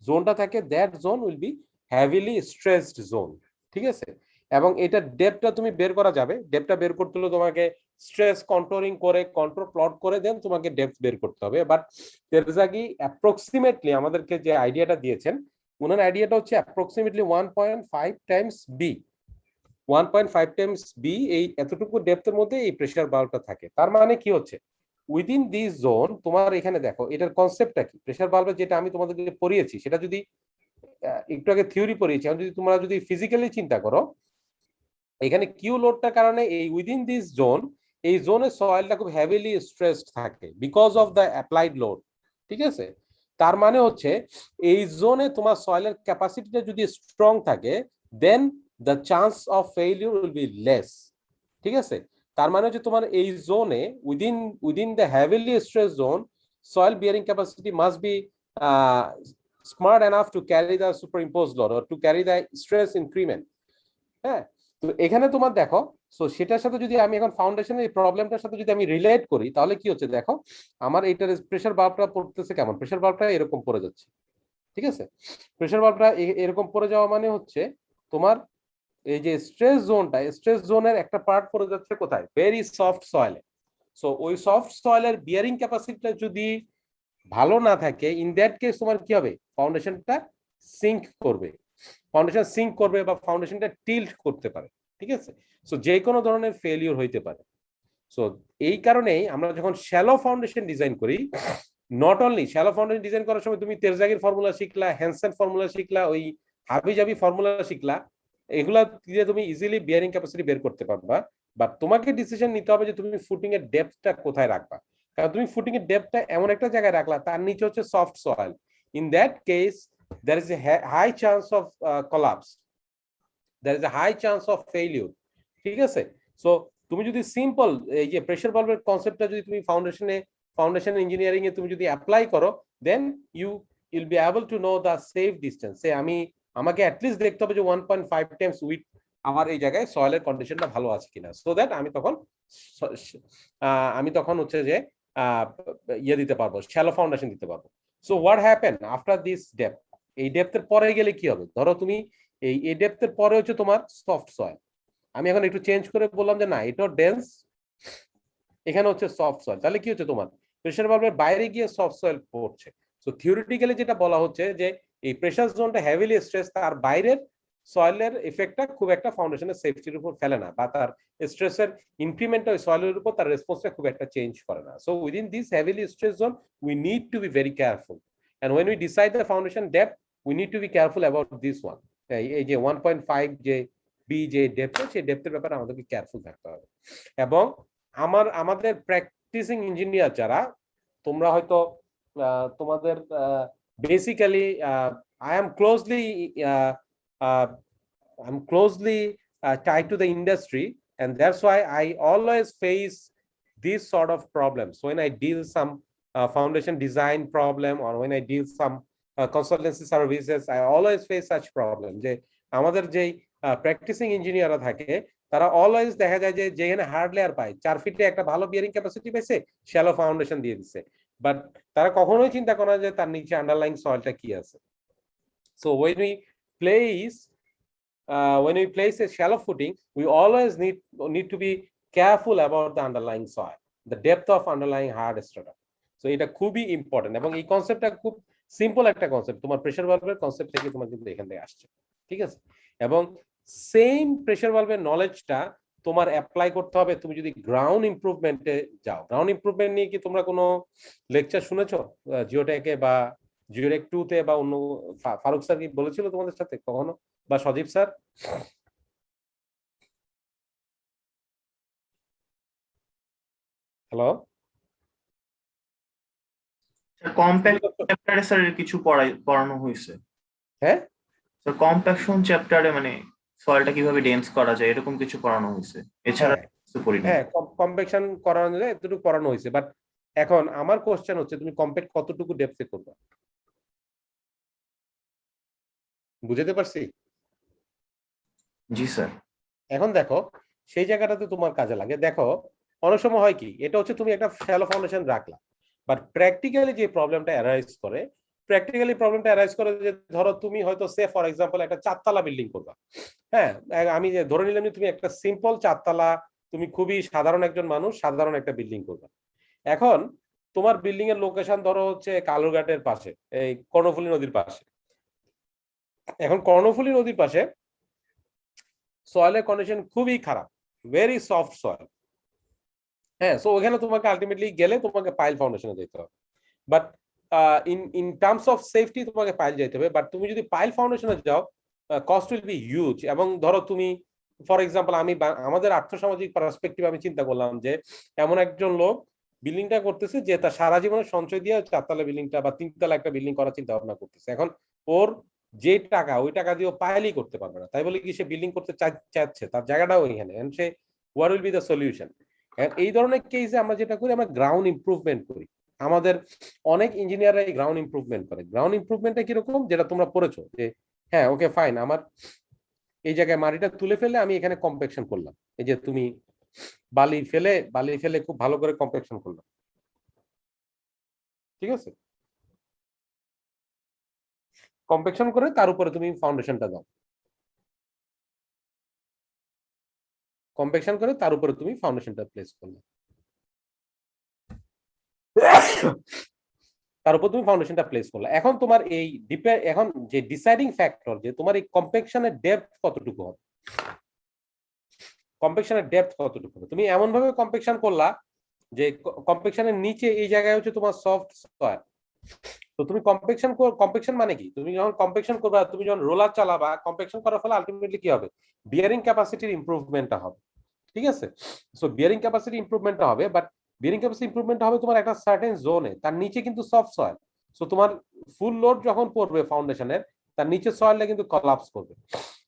জোনটা থাকে, that zone will be heavily stressed zone, ঠিক আছে? এবং এটা ডেপটা তুমি বের করা যাবে, ডেপটা বের করতে হলে তোমাকে স্ট্রেস কন্ট্রোলিং করে কন্ট্রোল প্লট করে দেন তোমাকে ডেপথ বের করতে হবে। বাট তেরজাগি অ্যাপ্রক্সিমেটলি আমাদেরকে যে আইডিয়াটা দিয়েছেন, ওনার আইডিয়াটা হচ্ছে approximately 1.5 times B, 1.5 times B, এই এতটুকু ডেপথের মধ্যে এই প্রেসার বাল্বটা থাকে। তার মানে কি হচ্ছে, উইদিন দিস জোন, তোমার এখানে দেখো এটার কনসেপ্টটা কি, প্রেসার বাল্বের যেটা আমি তোমাদেরকে পড়িয়েছি সেটা যদি একটু আগে থিওরি পড়িয়েছি, এখন যদি তোমরা যদি ফিজিক্যালি চিন্তা করো, এখানে কিউ লোডটার কারণে এই উইদিন দিস জোন, এই জোনে সয়েলটা খুব হেভিলি স্ট্রেসড থাকে because of the applied load, ঠিক আছে? তার মানে হচ্ছে এই জোনে তোমার সয়েলের ক্যাপাসিটিটা যদি স্ট্রং থাকে, then the chance of failure will be less, ঠিক আছে? তার মানে হচ্ছে তোমার এই জোনে within the heavily stress zone, soil bearing capacity must be smart enough to carry the superimpose load or to carry the stress increment. হ্যাঁ, তো এখানে তোমার দেখো, সো সেটার সাথে যদি আমি এখন ফাউন্ডেশনের এই প্রবলেমটার সাথে যদি আমি রিলেট করি, তাহলে কি হচ্ছে দেখো, আমার এইটার প্রেসার বাল্বটা পড়তেছে কেমন, প্রেসার বাল্বটা এরকম পড়ে যাচ্ছে, ঠিক আছে? প্রেসার বাল্বটা এরকম পড়ে যাওয়া মানে হচ্ছে তোমার এই যে স্ট্রেস জোনের একটা পার্ট পড়ে যাচ্ছে কোথায়, ভেরি সফট সয়েলে। সো ওই সফট সয়েলের বিয়ারিং ক্যাপাসিটিটা যদি ভালো না থাকে, ইন দ্যাট কেস তোমার কি হবে, ফাউন্ডেশনটা সিঙ্ক করবে, বা ফাউন্ডেশনটা টিল্ট করতে পারে, ঠিক আছে? সো যে কোনো ধরনের ফেলিওর হইতে পারে। সো এই কারণেই আমরা যখন শ্যালো ফাউন্ডেশন ডিজাইন করি, not only shallow foundation design করার সময় তুমি তেরজাগির ফর্মুলা শিখলা, হ্যানসেন ফর্মুলা শিখলা, ওই হাবিজাবি ফর্মুলা শিখলা, এগুলা দিয়ে তুমি ইজিলি বিয়ারিং ক্যাপাসিটি বের করতে পারবা। বাট তোমাকে ডিসিশন নিতে হবে যে তুমি ফুটিং এর ডেপথটা কোথায় রাখবা, কারণ তুমি ফুটিং এর ডেপথটা এমন একটা জায়গায় রাখলা তার নিচে হচ্ছে soft soil, in that case there is a high chance of collapse, there is a high chance of failure, ঠিক আছে? সো তুমি যদি সিম্পল এই যে প্রেসার ভালভের কনসেপ্টটা যদি তুমি ফাউন্ডেশন ইঞ্জিনিয়ারিং এ তুমি যদি অ্যাপ্লাই করো, then you'll be able to know the safe distance. সে আমাকে অ্যাটলিস্ট দেখতে হবে যে 1.5 টাইমস উইথ আমার এই জায়গায় সয়েলের কন্ডিশনটা ভালো আছে কিনা, সো দ্যাট আমি তখন হচ্ছে যে ইয়ে দিতে পারবো, শ্যালো ফাউন্ডেশন দিতে পারবো। So what happen after this depth, এই ডেপথের পরে গেলে কি হবে? ধরো তুমি এই ডেপথের পরে হচ্ছে তোমার সফট সয়েল, আমি এখন একটু চেঞ্জ করে বললাম যে না এটাও ডেন্স, এখানে হচ্ছে সফট সয়েল, তাহলে কি হচ্ছে তোমার প্রেসার ভালভের বাইরে গিয়ে সফট সয়েল পড়ছে। সো থিওরিটিক্যালি যেটা বলা হচ্ছে যে এই প্রেসার জোনটা হেভিলি স্ট্রেস, তার বাইরের সয়েলের এফেক্টটা খুব একটা ফাউন্ডেশনের সেফটির উপর ফেলে না, বা তার স্ট্রেসের ইনক্রিমেন্টটা ওই সয়েলের উপর তার রেসপন্সটা খুব একটা চেঞ্জ করে না। So within this heavily stress zone we need to be very careful, and when we decide the foundation depth we need to be careful about this one. এই যে 1.5 যে বি যে ডেপথ, সেই ডেপথের ব্যাপারে আমাদেরকে কেয়ারফুল থাকতে হবে। এবং আমাদের প্র্যাকটিসিং ইঞ্জিনিয়ার যারা, তোমরা হয়তো তোমাদের basically I am closely tied to the industry, and that's why I always face these sort of problems when I deal some foundation design problem, or when I deal some consultancy services. I always face such problem যে আমাদের যেই practising ইঞ্জিনিয়াররা থাকে তারা always দেখা যায় যে যেখানে হার্ড লেয়ার পায় 4 ফিটে একটা ভালো বিয়ারিং ক্যাপাসিটি পেয়েছে, শ্যালো ফাউন্ডেশন দিয়ে দিচ্ছে, বাট তারা কখনোই চিন্তা করে না যে তার নিচে আন্ডারলাইং সয়েলটা কি আছে। So when we place a shallow footing, we always need to be careful about the underlying soil, the depth of underlying hard strata. So এটা খুবই ইম্পর্টেন্ট, এবং এই কনসেপ্টটা খুব সিম্পল একটা কনসেপ্ট, তোমার প্রেসার ভালভের কনসেপ্ট থেকে তোমার কিন্তু এখান থেকে আসছে, ঠিক আছে? এবং সেম প্রেসার ভালভের নলেজটা তোমার অ্যাপ্লাই করতে হবে তুমি যদি গ্রাউন্ড ইমপ্রুভমেন্টে যাও। গ্রাউন্ড ইমপ্রুভমেন্ট নিয়ে কি তোমরা কোনো লেকচার শুনেছো জিওটেকে বা জিওটেক 2 তে, বা অন্য ফারুক স্যার কি বলেছিল তোমাদের সাথে কখনো, বা সজীব স্যার? হ্যালো, কম্প্যাক্ট চ্যাপ্টারে স্যার কিছু পড়ানো হয়েছে। হ্যাঁ স্যার কম্প্যাকশন চ্যাপ্টারে মানে সয়েলটা কিভাবে ডেন্স করা যায় এরকম কিছু পড়ানো হয়েছে, এছাড়া কিছু পড়িনি। হ্যাঁ, কম্প্যাকশন করানো যায়, এতটুকু পড়ানো হয়েছে, বাট এখন আমার কোশ্চেন হচ্ছে তুমি কম্প্যাক্ট কতটুকু ডেপথে করবে? বুঝতে পারছি? জি স্যার। এখন দেখো সেই জায়গাটাতে তোমার কাজে লাগে। দেখো অনেক সময় হয় কি, এটা হচ্ছে তুমি একটা শ্যালো ফাউন্ডেশন রাখলা, বাট প্র্যাকটিক্যালি যে প্রবলেমটা অ্যারাইজ করে যে ধরো তুমি হয়তো সে ফর এক্সাম্পল একটা 4 তলা বিল্ডিং করবা। হ্যাঁ, আমি যে ধরে নিলাম যে তুমি একটা সিম্পল 4 তলা, তুমি খুবই সাধারণ একজন মানুষ, সাধারণ একটা বিল্ডিং করবা। এখন তোমার বিল্ডিং এর লোকেশন ধরো হচ্ছে কালুরঘাটের পাশে, এই কর্ণফুলী নদীর পাশে। এখন কর্ণফুলী নদীর পাশে সয়েলের কন্ডিশন খুবই খারাপ, ভেরি সফট সয়েল। হ্যাঁ, সো ওখানে তোমাকে আলটিমেটলি গেলে তোমাকে পাইল ফাউন্ডেশনে যেতে হবে, but in terms of safety তোমাকে পাইল যেতে হবে। বাট তুমি যদি পাইল ফাউন্ডেশনে যাও, কস্ট উইল বি হিউজ। এবং ধরো তুমি ফর এক্সাম্পল আমাদের আর্থসামাজিক পার্সপেক্টিভ আমি চিন্তা করলাম যে এমন একজন লোক বিল্ডিংটা করতেছে যে তার সারা জীবনের সঞ্চয় দিয়ে 4 তলা বিল্ডিংটা বা 3 তলা একটা বিল্ডিং করার চিন্তা ভাবনা করতেছে। এখন ওর যে টাকা, ওই টাকা দিয়ে পাইলই করতে পারবে না, তাই বলে কি সে বিল্ডিং করতে চাচ্ছে? তার জায়গাটাও এখানে, say what will be the solution? এই ধরনের কেসে আমরা যেটা করি, আমরা গ্রাউন্ড ইমপ্রুভমেন্ট করি। আমাদের অনেক ইঞ্জিনিয়াররা এই গ্রাউন্ড ইমপ্রুভমেন্ট করে। গ্রাউন্ড ইমপ্রুভমেন্টটা কিরকম, যেটা তোমরা পড়েছো যে হ্যাঁ ওকে ফাইন, আমার এই জায়গায় মাটিটা তুলে ফেলে আমি এখানে কম্প্যাকশন করলাম। এই যে তুমি বালি ফেলে খুব ভালো করে কম্প্যাকশন করলাম, ঠিক আছে? কম্প্যাকশন করে তার উপরে তুমি ফাউন্ডেশনটা দাও, কম্প্যাকশন করে তার উপরে তুমি ফাউন্ডেশনটা প্লেস করলে, তার উপর তুমি ফাউন্ডেশনটা প্লেস করলে। এখন তোমার এই এখন যে ডিসাইডিং ফ্যাক্টর যে তোমার এই কম্প্যাকশনের ডেপথ কতটুকু হবে, কম্প্যাকশনের ডেপথ কতটুকু হবে। তুমি এমন ভাবে কম্প্যাকশন করলা যে কম্প্যাকশনের নিচে এই জায়গায় হচ্ছে তোমার সফট সয়েল। তো তুমি কম্প্যাকশন মানে কি, তুমি যখন কম্প্যাকশন করবা, তুমি যখন রোলার চালাবা, কম্প্যাকশন করার ফলে আলটিমেটলি কি হবে, বিয়ারিং ক্যাপাসিটির ইমপ্রুভমেন্টটা হবে, ঠিক আছে? সো বিয়ারিং ক্যাপাসিটি ইমপ্রুভমেন্টটা হবে, বাট বিয়ারিং ক্যাপাসিটি ইমপ্রুভমেন্ট হবে তোমার একটা সার্টেন জোনে, তার নিচে কিন্তু সফট সয়েল। সো তোমার ফুল লোড যখন পড়বে ফাউন্ডেশনের, তার নিচে সয়েলটা কিন্তু কলাপস করবে।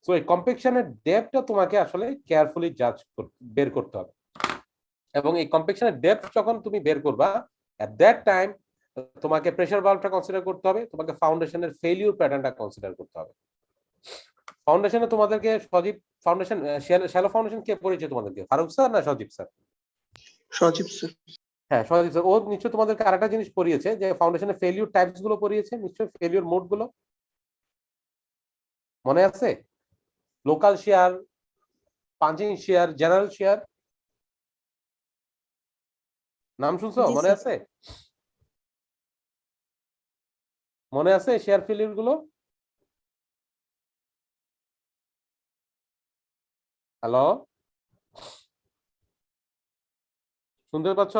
সো এই কম্প্যাকশনের ডেপথটা তোমাকে আসলে কেয়ারফুলি বের করতে হবে, এবং এই কম্প্যাকশনের ডেপথ যখন তুমি বের করবা এট দ্যাট টাইম তোমাকে প্রেসার ভালভটা কনসিডার করতে হবে, তোমাকে ফাউন্ডেশনের ফেলিউর প্যাটার্নটা কনসিডার করতে হবে। ফাউন্ডেশনে তোমাদেরকে সজীব ফাউন্ডেশন শ্যালো ফাউন্ডেশন কে পড়িয়েছে তোমাদেরকে, ফারুক স্যার না সজীব স্যার? সজীব স্যার। হ্যাঁ সজীব স্যার, ও নিশ্চয়ই তোমাদেরকে আরেকটা জিনিস পড়িয়েছে যে ফাউন্ডেশনের ফেলিউর টাইপস গুলো পড়িয়েছে, নিশ্চয়ই ফেলিউর মোড গুলো মনে আছে? Local share, punching share, general share, নাম শুনছো? জি মনে স্যার। আছে? মনে আছে শেয়ার ফেলিউর গুলো? হ্যালো, শুনতে পাচ্ছ?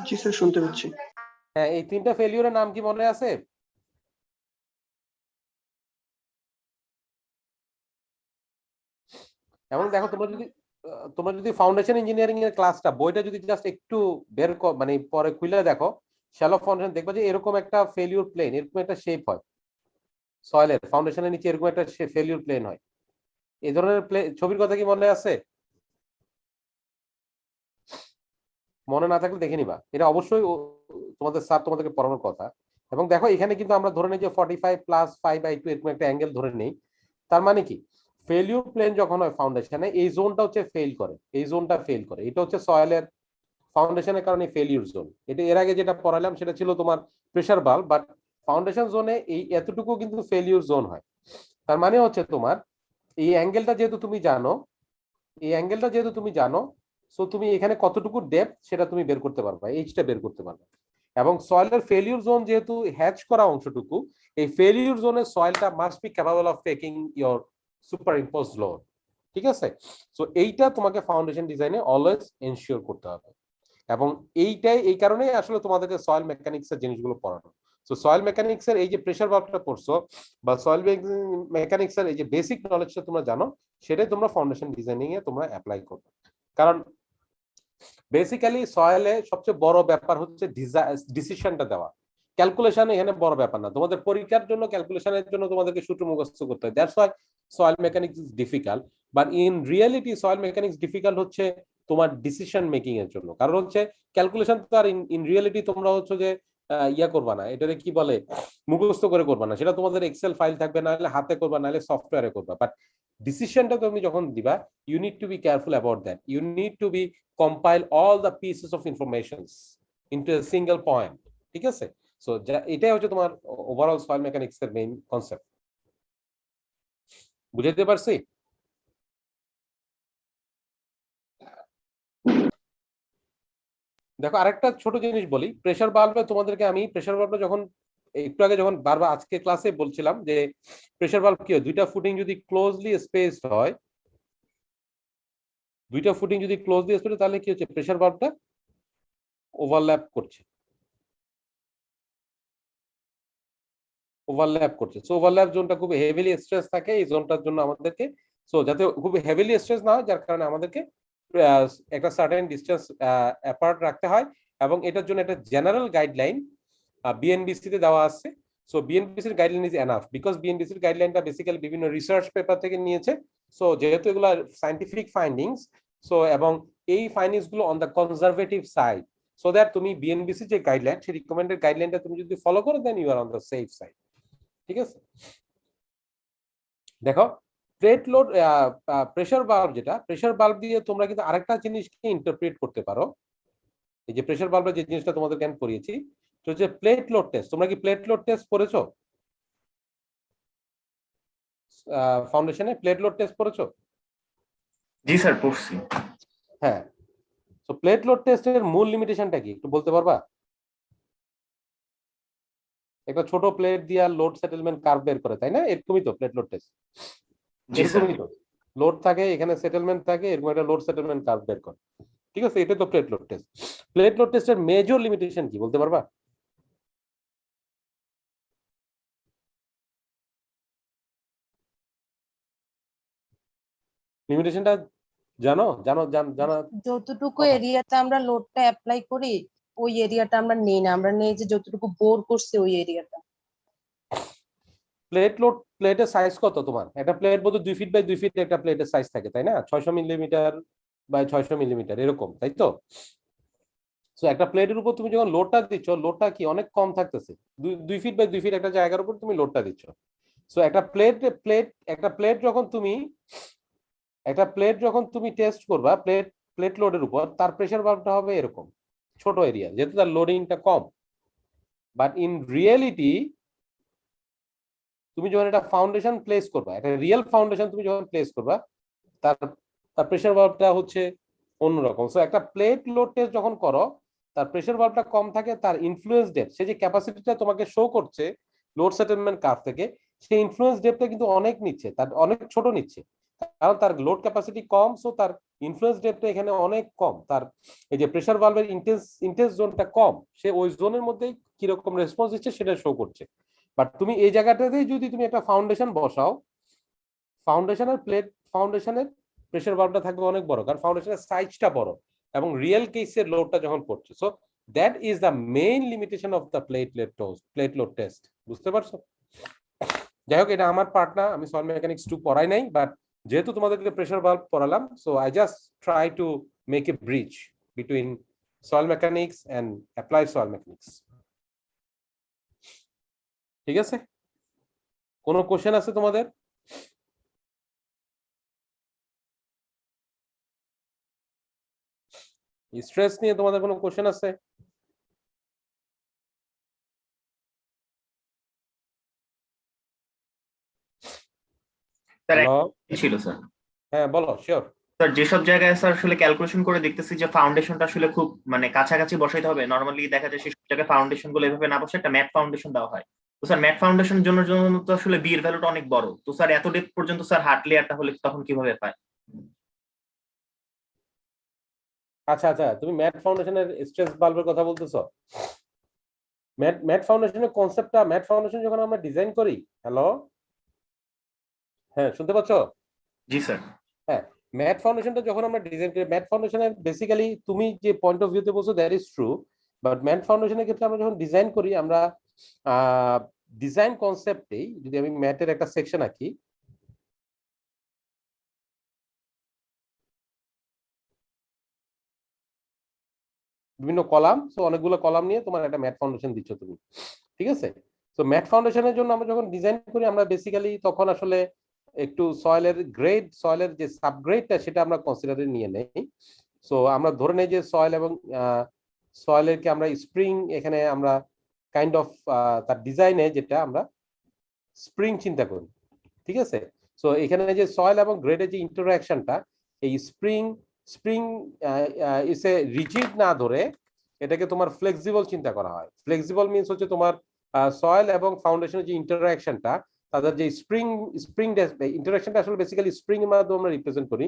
জি স্যার, শুনতে পাচ্ছি। হ্যাঁ, এই তিনটা ফেলিউরের নাম কি মনে আছে? এবং দেখো তোমরা যদি ফাউন্ডেশন ইঞ্জিনিয়ারিং এর ক্লাসটা বইটা যদি জাস্ট একটু মানে পরে খুলে দেখো শ্যালো ফাউন্ডেশন, দেখবা যে এরকম একটা ফেলিউর প্লেন, এরকম একটা শেপ হয় সয়েলের ফাউন্ডেশনের নিচে, এরকম একটা ফেলিউর প্লেন হয়। এই ধরনের ছবির কথা কি মনে আছে? মনে না থাকলে দেখে নিবা, এটা অবশ্যই তোমাদের স্যার তোমাদেরকে পড়ানোর কথা। এবং দেখো এখানে কিন্তু আমরা ধরে নিই যে 45 + 5/2 এরকম একটা অ্যাঙ্গেল ধরে নেই। তার মানে কি, ফেলিউর প্লেন যখন হয় ফাউন্ডেশনে, এই জোনটা হচ্ছে ফেল করে, এই জোনটা ফেল করে, এটা হচ্ছে সয়েলের ফাউন্ডেশনের কারণে ফেলিউর জোন। এটা এর আগে যেটা পড়ালাম সেটা ছিল তোমার প্রেসার বাল্ব, বাট ফাউন্ডেশন জোনে এই এতটুকু কিন্তু ফেলিউর জোন হয়। তার মানে হচ্ছে তোমার এই অ্যাঙ্গেলটা যেহেতু তুমি জানো, এই অ্যাঙ্গেলটা যেহেতু তুমি জানো, সো তুমি এখানে কতটুকু ডেপথ সেটা তুমি বের করতে পারবা, এইচটা বের করতে পারবা। এবং সয়েলের ফেলিউর জোন যেহেতু হ্যাচ করা অংশটুকু, এই ফেলিউর জোনে সয়েলটা must be capable of taking your superimpose load. ঠিক আছে? সো এইটা তোমাকে ফাউন্ডেশন ডিজাইনে অলওয়েজ এনশিওর করতে হবে। এবং এই কারণেই আসলে তোমাদেরকে সয়েল মেকানিক্স এর জিনিসগুলো পড়ানো। সো সয়েল মেকানিক্স এর এই যে প্রেসার ভালভটা পড়ছো বা সয়েল মেকানিক্স এর এই যে বেসিক নলেজটা তোমরা জানো, সেটাই তোমরা ফাউন্ডেশন ডিজাইনিং এ তোমরা অ্যাপ্লাই করবে। কারণ বেসিক্যালি সয়েলে সবচেয়ে বড় ব্যাপার হচ্ছে ডিসিশনটা দেওয়া। ক্যালকুলেশন এখানে বড় ব্যাপার না, তোমাদের পরীক্ষার জন্য ক্যালকুলেশনের জন্য তোমাদেরকে সূত্র মুখস্থ করতে হয়, that's why soil mechanics is difficult. But in reality soil mechanics difficult হচ্ছে তোমার ডিসিশন মেকিং এর জন্য। কারণ হচ্ছে ক্যালকুলেশন তো আর ইন রিয়েলিটি তোমরা হচ্ছে যে ইয়া করবা না, এটাকে কি বলে, মুখস্থ করে করবা না, সেটা তোমাদের এক্সেল ফাইল থাকবে, না হলে হাতে করবা, না হলে সফটওয়্যারে করবা। বাট ডিসিশনটা তুমি যখন দিবা, you need to be careful about that, you need to be compile all the pieces of information into a single point। ঠিক আছে? সো এটাই হচ্ছে তোমার ওভারঅল সয়েল মেকানিক্স এর মেইন কনসেপ্ট। বুঝাতে পারছি? দেখো আরেকটা ছোট জিনিস বলি, প্রেসার ভালভে তোমাদেরকে আমি প্রেসার ভালভে যখন একটু আগে যখন বারবার আজকে ক্লাসে বলছিলাম যে প্রেসার ভালভ কি হয়, দুইটা ফুটিং যদি ক্লোজলি স্পেসড হয়, দুইটা ফুটিং যদি ক্লোজলি স্পেসড, তাহলে কি হচ্ছে, প্রেসার ভালভটা ওভারল্যাপ করছে, ওভারল্যাপ করছে। সো ওভারল্যাপ জোনটা খুব হেভিলি স্ট্রেস থাকে, এই জোনটার জন্য আমাদেরকে, সো যাতে খুব হেভিলি স্ট্রেস না হয়, যার কারণে আমাদেরকে একটা সার্টেন ডিসটেন্স অ্যাপার্ট রাখতে হয়। এবং এটার জন্য একটা জেনারেল গাইডলাইন বিএনবিসি তে দেওয়া আছে। সো বিএনবিসির গাইডলাইন ইজ এনাফ, বিকজ বিএনবিসির গাইডলাইনটা বেসিক্যালি বিভিন্ন রিসার্চ পেপার থেকে নিয়েছে। সো যেহেতু এগুলো সায়েন্টিফিক ফাইন্ডিংস, সো এবং এই ফাইন্ডিংস গুলো on the conservative side, so that তুমি বিএনবিসি যে গাইডলাইন, সেই রিকমেন্ডেড গাইডলাইনটা তুমি যদি ফলো করো, then you are on the safe side. ঠিক আছে? দেখো প্লেট লোড প্রেসার ভালভ, যেটা প্রেসার ভালভ দিয়ে তোমরা কিন্তু আরেকটা জিনিসকে ইন্টারপ্রেট করতে পারো। এই যে প্রেসার ভালভের যে জিনিসটা তোমাদেরকে আমি পড়িয়েছি, তো হচ্ছে প্লেট লোড টেস্ট। তোমরা কি প্লেট লোড টেস্ট পড়েছো? ফাউন্ডেশনে প্লেট লোড টেস্ট পড়েছো? জি স্যার, পড়ছি। হ্যাঁ, তো প্লেট লোড টেস্টের মূল লিমিটেশনটা কি একটু বলতে পারবা? একটা ছোট প্লেট দিয়ে লোড সেটেলমেন্ট কার্ভ বের করে, তাই না? এরকমই তো প্লেট লোড টেস্ট, জি স্যার। এরকমই তো, লোড থাকে এখানে, সেটেলমেন্ট থাকে, এরকম একটা লোড সেটেলমেন্ট কার্ভ বের করে। ঠিক আছে? এটা তো plate load test. Plate load টেস্টের মেজর লিমিটেশন কি বলতে পারবা? লিমিটেশনটা জানো? জানা যতটুকু কথা। এরিয়াতে আমরা লোডটা অ্যাপ্লাই করি, ওই এরিয়াটা আমরা নেই না, আমরা নেই যে যতটুকু বোর করছে ওই এরিয়াটা। প্লেটের সাইজ কত তোমার? একটা প্লেট বোধহয় 2 ফিট বাই 2 ফিট একটা প্লেটের সাইজ থাকে, তাই না? 600 মিলিমিটার বাই 600 মিলিমিটার এরকম, তাই তো? সো একটা প্লেটের উপর তুমি যখন লোডটা দিচ্ছ, লোডটা কি অনেক কম থাকতেছে, 2 ফিট বাই 2 ফিট একটা জায়গার উপর তুমি লোডটা দিচ্ছ। সো একটা প্লেট যখন তুমি টেস্ট করবা প্লেট লোডের উপর, তার প্রেসার ভালভটা হবে এরকম ছোট এরিয়া, যেহেতু তার লোডিংটা কম। বাট ইন রিয়েলিটি তুমি যখন একটা ফাউন্ডেশন প্লেস করবা, একটা রিয়েল ফাউন্ডেশন তুমি যখন প্লেস করবা, তার প্রেসার ভালভটা হচ্ছে অন্যরকম। সো একটা প্লেট লোড টেস্ট যখন করো, তার প্রেসার ভালভটা কম থাকে, তার ইনফ্লুয়েন্স ডেপথ, সে যে ক্যাপাসিটিটা তোমাকে শো করছে লোড সেটেলমেন্ট কার্ভ থেকে, সেই ইনফ্লুয়েন্স ডেপথটা কিন্তু অনেক নিচ্ছে, তার অনেক ছোট নিচ্ছে, কারণ তার লোড ক্যাপাসিটি কম। সো তার ইনফ্লুয়েন্স ডেপথটা এখানে অনেক কম, তার এই যে প্রেসার ভালভের ইন্টেন্স জোনটা কম, সে ওই জোনের মধ্যেই কিরকম রেসপন্স দিচ্ছে সেটা শো করছে। বাট তুমি এই জায়গাটাতেই যদি তুমি একটা ফাউন্ডেশন বসাও, ফাউন্ডেশনের প্রেসার ভালভটা থাকবে অনেক বড়, কারণ ফাউন্ডেশনের সাইজটা বড় এবং রিয়েল কেসের লোডটা যখন পড়ছে। So that is the main limitation of the plate load test. বুঝতে পারছো? যাই হোক, এটা আমার পার্ট না, আমি সয়েল মেকানিক্স 2 পড়াই নাই, বাট যেহেতু তোমাদেরকে প্রেসার ভালভ পড়ালাম, so I just try to make a bridge between soil mechanics and applied soil mechanics. ঠিক আছে? কোনো কোশ্চেন আছে তোমাদের? স্ট্রেস নিয়ে তোমাদের কোনো কোশ্চেন আছে? স্যার হ্যালো, ছিল স্যার। হ্যাঁ বলো, শিওর। স্যার যেসব জায়গায় স্যার আসলে ক্যালকুলেশন করে দেখতেছি যে ফাউন্ডেশনটা আসলে খুব মানে কাছাকাছি বসাইতে হবে, নরমালি দেখা যায় সেসব জায়গায় ফাউন্ডেশন গুলো এভাবে না বসে একটা ম্যাট ফাউন্ডেশন দেওয়া হয়। তো স্যার ম্যাট ফাউন্ডেশনের জন্য তো আসলে বি এর ভ্যালুটা অনেক বড়, তো স্যার এত ডেপথ পর্যন্ত স্যার হার্ড লেয়ারটা হলে তখন কিভাবে পায়? আচ্ছা আচ্ছা, তুমি ম্যাট ফাউন্ডেশনের স্ট্রেস ভালভের কথা বলতেছো। ম্যাট ফাউন্ডেশনের কনসেপ্টটা, ম্যাট ফাউন্ডেশন যখন আমরা ডিজাইন করি, হ্যালো, হ্যাঁ শুনতে পাচ্ছ? জি স্যার। হ্যাঁ, ম্যাট ফাউন্ডেশনটা যখন আমরা ডিজাইন করি, ম্যাট ফাউন্ডেশনের বেসিক্যালি তুমি যে পয়েন্ট অফ ভিউতে বলছো that is true, but mat ফাউন্ডেশনের ক্ষেত্রে আমরা যখন ডিজাইন করি, আমরা ডিজাইন কনসেপ্টেই যদি আমি ম্যাটের একটা সেকশন আঁকি, বিভিন্ন কলাম, সো অনেকগুলো কলাম নিয়ে তোমার একটা ম্যাট ফাউন্ডেশন দিচ্ছ তুমি, ঠিক আছে? তো ম্যাট ফাউন্ডেশনের জন্য আমরা যখন ডিজাইন করি, আমরা বেসিক্যালি তখন আসলে একটু সয়েলের যে সাবগ্রেডটা সেটা আমরা কনসিডারে নিয়ে নেই। সো আমরা ধরে নেই যে সয়েল এবং সয়েলেরকে আমরা স্প্রিং, এখানে আমরা কাইন্ড অফ তার ডিজাইনে যেটা আমরা স্প্রিং চিন্তা করি, ঠিক আছে? সো এখানে যে সয়েল এবং গ্রেডের যে ইন্টারঅ্যাকশনটা, এই স্প্রিং ইসে রিজিড না ধরে এটাকে তোমার ফ্লেক্সিবল চিন্তা করা হয়। ফ্লেক্সিবল মিন্স হচ্ছে তোমার সয়েল এবং ফাউন্ডেশনের যে ইন্টারঅ্যাকশনটা, তাদের যে স্প্রিং ইন্টারঅ্যাকশনটা আসলে বেসিক্যালি স্প্রিং এর মাধ্যমে আমরা রিপ্রেজেন্ট করি।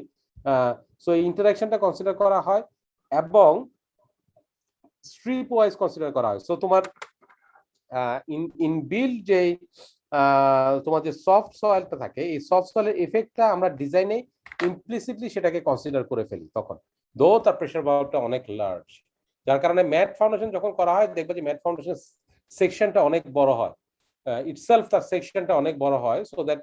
সো এই ইন্টারঅ্যাকশনটা কনসিডার করা হয় এবং স্ট্রিপ ওয়াইজ কনসিডার করা হয়। সো তোমার ইন বিল্ড যে তোমার যে সফট সয়েলটা থাকে, এই সফট সয়েলের এফেক্টটা আমরা ডিজাইনে ইমপ্লিসিটলি সেটাকে কনসিডার করে ফেলি তখন, দো তার প্রেসার ভালভটা অনেক লার্জ, যার কারণে ম্যাট ফাউন্ডেশন যখন করা হয় দেখবে যে ম্যাট ফাউন্ডেশন সেকশনটা অনেক বড় হয়, ইটসেলফ তার সেকশনটা অনেক বড় হয়, সো দ্যাট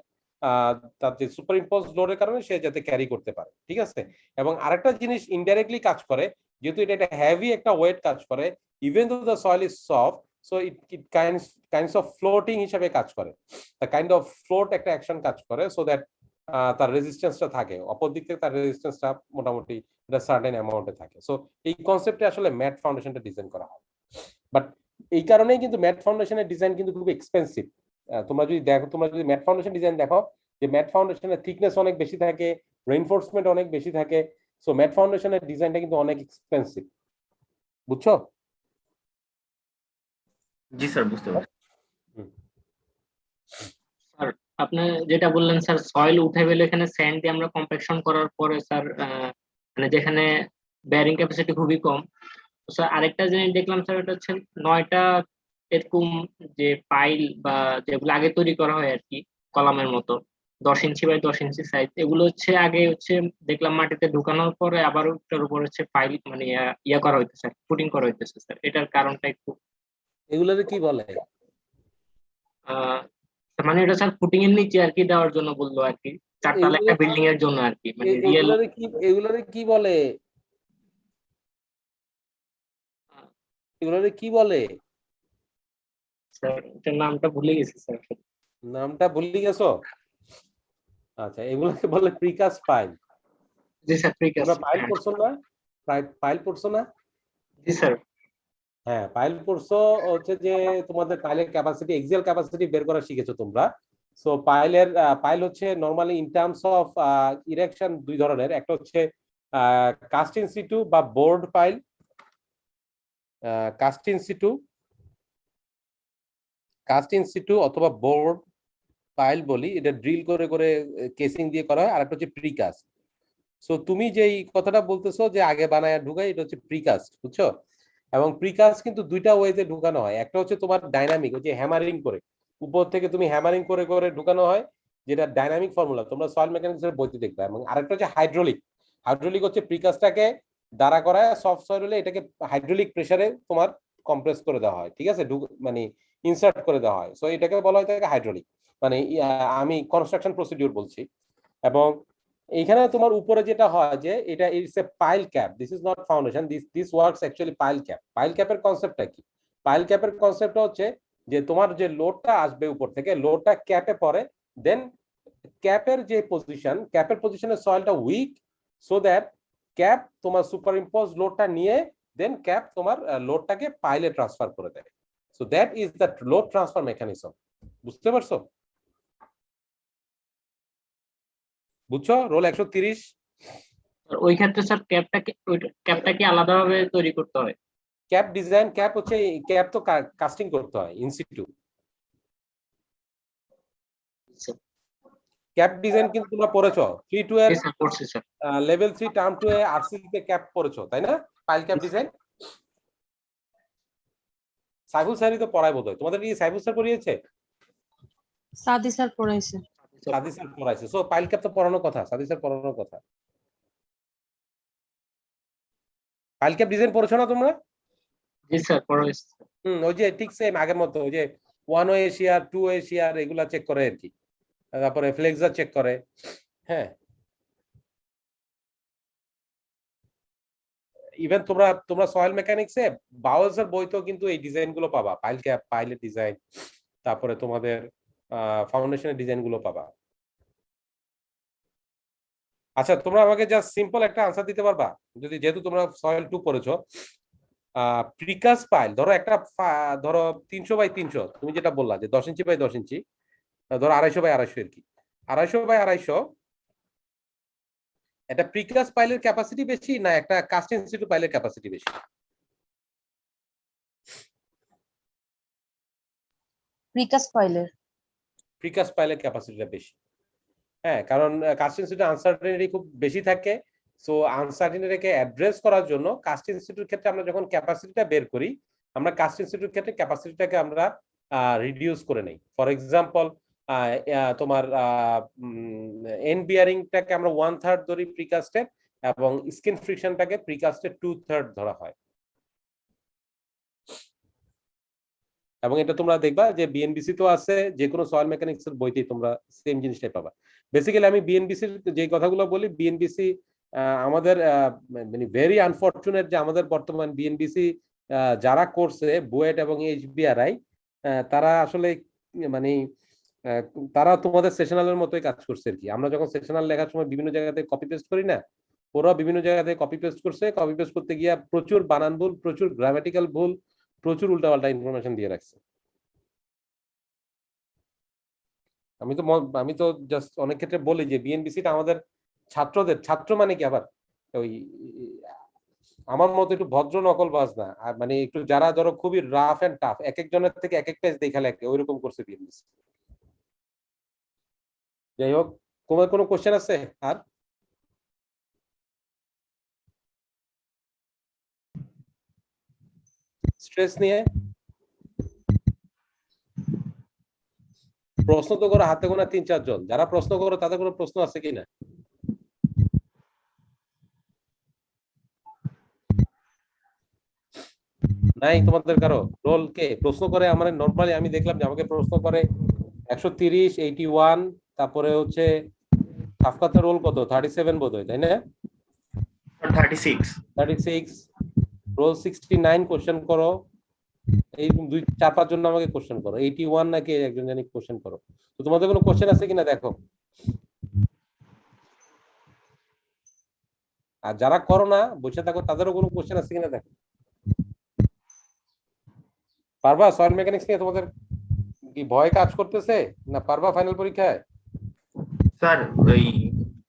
তার যে সুপার ইম্পোজ লোডের কারণে সে যাতে ক্যারি করতে পারে, ঠিক আছে? এবং আরেকটা জিনিস ইনডাইরেক্টলি কাজ করে, যেহেতু এটা একটা হেভি একটা ওয়েট কাজ করে, even though the soil is soft, so it kinds of floating হিসাবে কাজ করে, কাইন্ড অফ ফ্লোট একটা অ্যাকশন কাজ করে, সো দ্যাট তার রেজিস্ট্যান্সটা থাকে, অপর দিক থেকে তার রেজিস্ট্যান্সটা মোটামুটি একটা সার্টেন অ্যামাউন্টে থাকে। সো এই কনসেপ্টে আসলে ম্যাট ফাউন্ডেশনটা ডিজাইন করা হয়, বাট এই কারণেই কিন্তু ম্যাট ফাউন্ডেশনের ডিজাইন কিন্তু খুব এক্সপেন্সিভ। তোমরা যদি ম্যাট ফাউন্ডেশন ডিজাইন দেখো, যে ম্যাট ফাউন্ডেশনের থিকনেস অনেক বেশি থাকে, রেইনফোর্সমেন্ট অনেক বেশি থাকে, সো ম্যাট ফাউন্ডেশনের ডিজাইনটা কিন্তু অনেক এক্সপেন্সিভ। বুঝছো? জি স্যার, বুঝতে পারছি। স্যার আপনি যেটা বললেন স্যার, সয়েল উঠে গেলে এখানে স্যান্ড দিয়ে আমরা কম্প্যাকশন করার পরে স্যার মানে যেখানে ব্যারিং ক্যাপাসিটি খুবই কম, তো স্যার আরেকটা জিনিস দেখলাম স্যার, এটা হচ্ছে 9টা এরকম যে পাইল বা যেগুলো আগে তৈরি করা হয় আর কি কলামের মতো, 10 ইঞ্চি বাই 10 ইঞ্চি সাইজ, এগুলো হচ্ছে আগে হচ্ছে দেখলাম মাটিতে ঢুকানোর পরে আবার ওটার উপর হচ্ছে পাইল মানে ইয়া করা হইতেছে, ফুটিং করা হইতেছে স্যার, এটার কারণটা একটু এগুলোর কি বলে? তার মানে এটা স্যার ফুটিং এর নিচে আর কি দেওয়ার জন্য বললো আর কি, চারতলা একটা এগুলো বিল্ডিং এর জন্য আর কি, মানে রিয়েল। এগুলোরে কি বলে, এগুলোরে কি বলে? স্যার এটার নামটা ভুলে গেছি স্যার। নামটা ভুলে গেছো? আচ্ছা, এগুলোকে বলে প্রিকাস্ট পাইল। জি স্যার তোমরা প্রিকাস্ট। পাইল পড়ছো না? পাইল পড়ছো না? জি স্যার। হ্যাঁ, পাইল পড়ছো। হচ্ছে যে তোমাদের পাইলের ক্যাপাসিটি, এক্সিয়াল ক্যাপাসিটি বের করা শিখেছো তোমরা। সো পাইল হচ্ছে normally in terms of erection দুই ধরনের, একটা হচ্ছে কাস্ট ইন সিটু বা board pile. Cast in situ অথবা বোর্ড পাইল বলি, এটা ড্রিল করে করে কেসিং দিয়ে করা হয়। আর একটা হচ্ছে প্রিকাস্ট। সো তুমি যেই কথাটা বলতেছো যে আগে বানায় ঢুকাই, এটা হচ্ছে প্রিকাস্ট, বুঝছো? এবং প্রিকাস্ট কিন্তু দুইটা ওয়েতে ঢুকানো হয়। একটা হচ্ছে তোমার ডাইনামিক, ওই যে হ্যামারিং করে উপর থেকে তুমি হ্যামারিং করে করে ঢুকানো হয়, যেটা ডাইনামিক ফর্মুলা তোমরা সয়েল মেকানিক্স এর বইতে দেখবে। এবং আরেকটা হচ্ছে হাইড্রোলিক। হাইড্রোলিক হচ্ছে প্রিকাস্টটাকে দাঁড়া করায় সফট সয়েল হলে এটাকে হাইড্রোলিক প্রেসারে তোমার কম্প্রেস করে দেওয়া হয়, ঠিক আছে, মানে ইনসার্ট করে দেওয়া হয়। সো এটাকে বলা হয় থাকে হাইড্রোলিক, মানে আমি কনস্ট্রাকশন প্রসিডিউর বলছি। এবং এইখানে তোমার উপরে যেটা হয় যে এটা it's a pile cap, this is not foundation, this works actually pile cap. Pile ক্যাপের কনসেপ্টটা কি? পাইল ক্যাপের কনসেপ্টটা হচ্ছে যে তোমার যে লোডটা আসবে উপর থেকে, লোডটা ক্যাপে পড়ে, দেন ক্যাপের যে পজিশন, ক্যাপের পজিশনে সয়েলটা উইক, সো দ্যাট ক্যাপ তোমার সুপার ইম্পোজ লোডটা নিয়ে দেন ক্যাপ তোমার লোডটাকে পাইলে ট্রান্সফার করে দেয়। So that is the load transfer mechanism. বুঝতে পারছো? বুঝছো? রোল 130। ওই ক্ষেত্রে স্যার ক্যাপটাকে আলাদাভাবে তৈরি করতে হয়? ক্যাপ ডিজাইন, ক্যাপ হচ্ছে ক্যাপ তো কাস্টিং করতে হয় ইন সিটু। ক্যাপ ডিজাইন কিন্তু তোমরা পড়েছো 3-2 এর জি স্যার করছি স্যার। লেভেল 3 টার্ম 2 এ আরসিসি তে ক্যাপ পড়েছো, তাই না? পাইল ক্যাপ ডিজাইন সাইফুল স্যারই তো পড়ায় বোধহয়। তোমাদের কি সাইফুল স্যার পড়িয়েছে? সাদি স্যার পড়াইছে। সাদি স্যার পড়াইছে। সো পাইল ক্যাপ তো পড়ানোর কথা, সাদি স্যার পড়ানোর কথা। পাইল ক্যাপ ডিজাইন পড়েছো না তোমরা? জি স্যার পড়াইছি। ওই যে ঠিক সেম আগের মতো, ওই যে 1 ওয়ে শিয়ার 2 ওয়ে শিয়ার এগুলা চেক করে আর কি, তারপরে ফ্লেক্সার চেক করে। হ্যাঁ, ইভেন তোমরা সয়েল মেকানিক্সে বাওয়েলস এর বইতেও কিন্তু এই ডিজাইন গুলো পাবা, পাইল ক্যাপ, পাইলের ডিজাইন, তারপরে তোমাদের ফাউন্ডেশনের ডিজাইন গুলো পাবা। আচ্ছা, তোমরা আমাকে জাস্ট সিম্পল একটা আনসার দিতে পারবা, যদি যেহেতু তোমরা সয়েল 2 পড়েছো। প্রিকাস্ট পাইল ধরো একটা, ধরো 300 বাই 300, তুমি যেটা বললা যে 10 ইঞ্চি বাই 10 ইঞ্চি, ধরো 250 বাই 250 আর কি, 250 বাই 250, এটা প্রিকাস্ট পাইলের ক্যাপাসিটি বেশি না একটা কাস্ট ইনস্টিটিউট পাইলের ক্যাপাসিটি বেশি? প্রিকাস্ট পাইলের। প্রিকাস্ট পাইলের ক্যাপাসিটিটা বেশি। হ্যাঁ, কারণ কাস্ট ইনস্টিটিউট আনসার্টেনিটি খুব বেশি থাকে। সো আনসার্টেনিটিকে অ্যাড্রেস করার জন্য কাস্ট ইনস্টিটিউট ক্ষেত্রে আমরা যখন ক্যাপাসিটিটা বের করি, আমরা কাস্ট ইনস্টিটিউট ক্ষেত্রে ক্যাপাসিটিটাকে আমরা রিডিউস করে নেই। ফর এক্সাম্পল তোমার এন্ড বিয়ারিংটাকে আমরা 1/3 ধরি প্রিকাস্টের, এবং স্কিন ফ্রিকশনটাকে প্রিকাস্টের 2/3 ধরা হয়। এবং এটা তোমরা দেখবা যে বিএনবিসি তো আছে, যে কোনো সয়েল মেকানিক্স এর বইতেই তোমরা সেম জিনিসটাই পাবা। বেসিক্যালি আমি বিএনবিসির যে কথাগুলো বলি, বিএনবিসি আমাদের মানে ভেরি আনফরচুনেট যে আমাদের বর্তমান বিএনবিসি যারা করছে বুয়েট এবং এইচবিআরআই, তারা আসলে মানে তারা তোমাদের সেশনালের মতোই কাজ করছে আর কি। আমরা যখন সেশনাল লেখার সময় বিভিন্ন জায়গাতে কপি পেস্ট করি না, ওরা বিভিন্ন জায়গাতে কপি পেস্ট করছে, কপি পেস্ট করতে গিয়ে প্রচুর বানান ভুল, প্রচুর গ্রামাটিক্যাল ভুল, প্রচুর উল্টাপাল্টা ইনফরমেশন দিয়ে রাখছে। আমি তো জাস্ট অনেক ক্ষেত্রে বলি যে বিএনবিসিটা আমাদের ছাত্রদের, ছাত্র মানে কি আবার ওই আমার মতো একটু ভদ্র নকলবাজ না, আর মানে একটু যারা ধরো খুবই রাফ এন্ড টাফ, এক একজনের থেকে এক এক পেজ দেখা লেখে, ওইরকম করছে বিএনবিসি। যাই হোক, তোমার কোনো কোশ্চেন আছে আর? স্ট্রেস নিয়ে প্রশ্ন তো করো হাতে গোনা 3-4 জন, যারা প্রশ্ন করো তাদের কোনো প্রশ্ন আছে কিনা? নাই তোমাদের কারো? রোল কে প্রশ্ন করে? আমার নরমালি আমি দেখলাম যে আমাকে প্রশ্ন করে 130, 81, তারপরে হচ্ছে সাফকাতের রোল কত 37 বোধহয়, তাই না? 36 36, রোল 69 কোশ্চেন করো। এই 2-4-5 জন আমাকে কোশ্চেন করো। 81 নাকি একজন জানি কোশ্চেন করো। তো তোমাদের কোনো কোশ্চেন আছে কিনা দেখো। আর যারা করো না বসে থাকো তাদেরও কোনো কোশ্চেন আছে কিনা দেখো। পারবা? সয়েল মেকানিক্স নিয়ে তোমাদের কি ভয় কাজ করতেছে না পারবা ফাইনাল পরীক্ষায়? স্যার ওই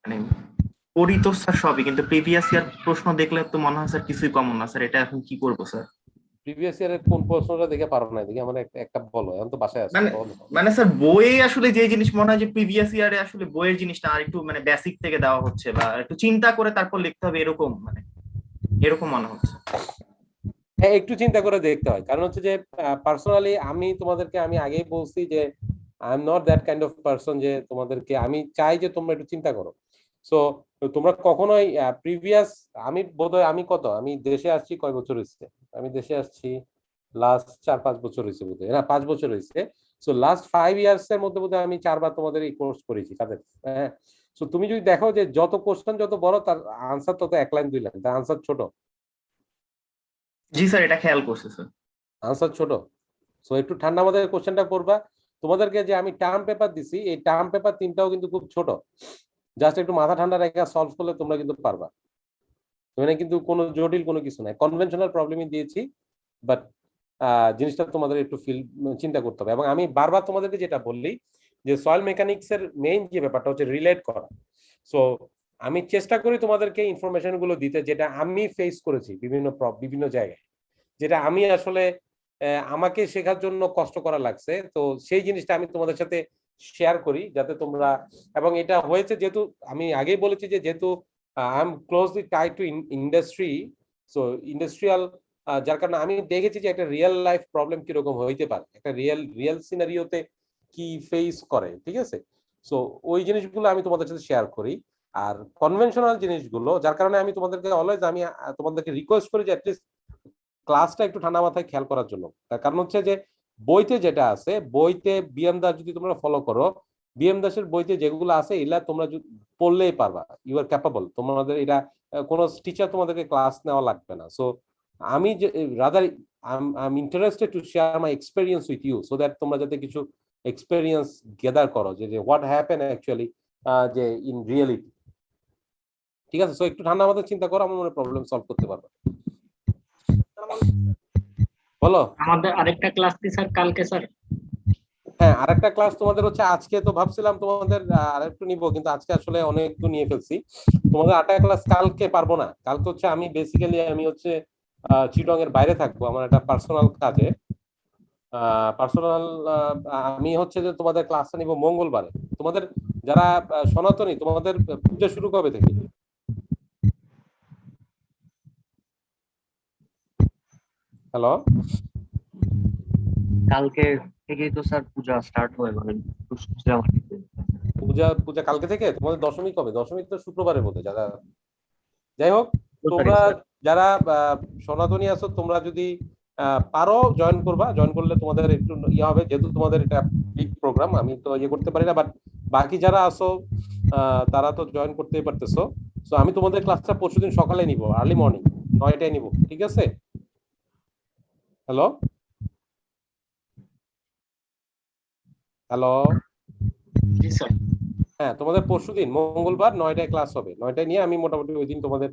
মানে পড়ি তো স্যার সবই, কিন্তু প্রিভিয়াস ইয়ার প্রশ্ন দেখলে তো মনে হয় স্যার কিছুই কমন না স্যার, এটা এখন কি করবো স্যার? প্রিভিয়াস ইয়ারের কোন প্রশ্নটা দেখে পারো না দেখে আমার একটা বলো, এখন তো বাসায় আছে। মানে স্যার বইয়ে আসলে যে জিনিস মনে হয় যে প্রিভিয়াস ইয়ারে আসলে বইয়ের জিনিসটা আর একটু মানে বেসিক থেকে দেওয়া হচ্ছে, বা একটু চিন্তা করে তারপর লিখতে হবে, এরকম মানে এরকম মনে হচ্ছে। হ্যাঁ, একটু চিন্তা করে দেখতে হয়, কারণ হচ্ছে যে পার্সোনালি আমি তোমাদেরকে আমি আগেই বলছি যে I am not that kind of person যে তোমাদেরকে আমি চাই যে তোমরা একটু চিন্তা করো। সো তোমরা কখনোই প্রিভিয়াস, আমি বোধহয় আমি দেশে আসছি কয় বছর হয়েছে? আমি দেশে আসছি লাস্ট 4-5 বছর হয়েছে বোধহয়, না 5 বছর হয়েছে। সো লাস্ট 5 ইয়ার্স এর মধ্যে বোধহয় আমি 4বার তোমাদের এই কোর্স করেছি তাদের। হ্যাঁ, সো তুমি যদি দেখো যে যত কোশ্চেন যত বড় তার আনসার তত 1 লাইন 2 লাইন, তার আনসার ছোট। জি স্যার, এটা খেয়াল করছে স্যার। আনসার ছোট। সো একটু ঠান্ডা মাথায় কোশ্চেনটা করবা। তোমাদেরকে যে আমি টার্ম পেপার দিছি এই টার্ম পেপার 3টাও কিন্তু খুব ছোট, জাস্ট একটু মাথা ঠান্ডা রেখে সলভ করলে তোমরা কিন্তু পারবা। মানে কিন্তু কোনো জটিল কোনো কিছু নাই, কনভেনশনাল প্রবলেমই দিয়েছি, বাট জিনিসটা তোমাদের একটু চিন্তা করতে হবে। এবং আমি বারবার তোমাদেরকে যেটা বললি যে সয়েল মেকানিক্স এর মেইন যে ব্যাপারটা হচ্ছে রিলেট করা। সো আমি চেষ্টা করি তোমাদেরকে ইনফরমেশন গুলো দিতে যেটা আমি ফেস করেছি বিভিন্ন জায়গায়, যেটা আমি আসলে আমাকে শেখার জন্য কষ্ট করা লাগছে। তো সেই জিনিসটা আমি তোমাদের সাথে শেয়ার করি যাতে তোমরা, এবং এটা হয়েছে যেহেতু আমি আগেই বলেছি যে যেহেতু I am closely tied to industry, so industrial, যার কারণে আমি দেখেছি যে একটা রিয়েল লাইফ প্রবলেম কিরকম হইতে পারে, একটা রিয়েল সিনারিওতে কি ফেস করে, ঠিক আছে? সো ওই জিনিসগুলো আমি তোমাদের সাথে শেয়ার করি। আর কনভেনশনাল জিনিসগুলো, যার কারণে আমি তোমাদেরকে অলওয়েজ আমি তোমাদেরকে রিকোয়েস্ট করি যে অ্যাটলিস্ট ক্লাসটা একটু ঠান্ডা মাথায় খেয়াল করার জন্য। তার কারণ হচ্ছে যে বইতে যেটা আছে, বইতে বিএম দাস যদি তোমরা ফলো করো, বিএম দাসের বইতে যেগুলো আছে এগুলা তোমরা পড়লেই পারবা, ইউ আর ক্যাপাবল। তোমাদের এটা কোনো টিচার তোমাদেরকে ক্লাস নেওয়া লাগবে না। সো আমি যে rather I am interested to share my experience with you, so that তোমরা যাতে কিছু এক্সপেরিয়েন্স গেদার করো যে হোয়াট হ্যাপেন অ্যাকচুয়ালি যে ইন রিয়েলিটি। ঠিক আছে? সো একটু ঠান্ডা মাথায় চিন্তা করো, আমার মনে প্রবলেম সলভ করতে পারবে। বলো। আমাদের আরেকটা ক্লাস কি স্যার কালকে স্যার? হ্যাঁ, আরেকটা ক্লাস তোমাদের হচ্ছে আজকে। তো ভাবছিলাম তোমাদের আরেকটু নিবো, কিন্তু আজকে আসলে অনেকটু নিয়ে ফেলছি। তোমাদের আরেকটা ক্লাস কালকে পারবো না। কালকে হচ্ছে আমি হচ্ছে চিটং এর বাইরে থাকবো আমার একটা পার্সোনাল কাজে। আমি হচ্ছে যে তোমাদের ক্লাসটা নিবো মঙ্গলবারে। তোমাদের যারা সনাতনী, তোমাদের পূজা শুরু কবে থেকে? হ্যালো, কালকে থেকেই তো স্যার পূজা স্টার্ট হয়, মানে পূজা কালকে থেকে। তোমাদের দশমী কবে? দশমী তো শুক্রবারে বোধহয়। যাই হোক, তোমরা যারা সনাতনী আছো তোমরা যদি পারো জয়েন করবা। জয়েন করলে তোমাদের একটু ইয়ে হবে, যেহেতু তোমাদের এটা বিগ প্রোগ্রাম, আমি তো ইয়ে করতে পারি না, বাট বাকি যারা আছো তারা তো জয়েন করতেই পারতেছো। সো আমি তোমাদের ক্লাসটা পরশুদিন সকালে নিব, আর্লি মর্নিং 9টায় নিব, ঠিক আছে? হ্যালো হ্যালো জি স্যার। হ্যাঁ, তোমাদের পরশুদিন মঙ্গলবার 9টায় ক্লাস হবে। 9টায় নিয়ে আমি মোটামুটি ওই দিন তোমাদের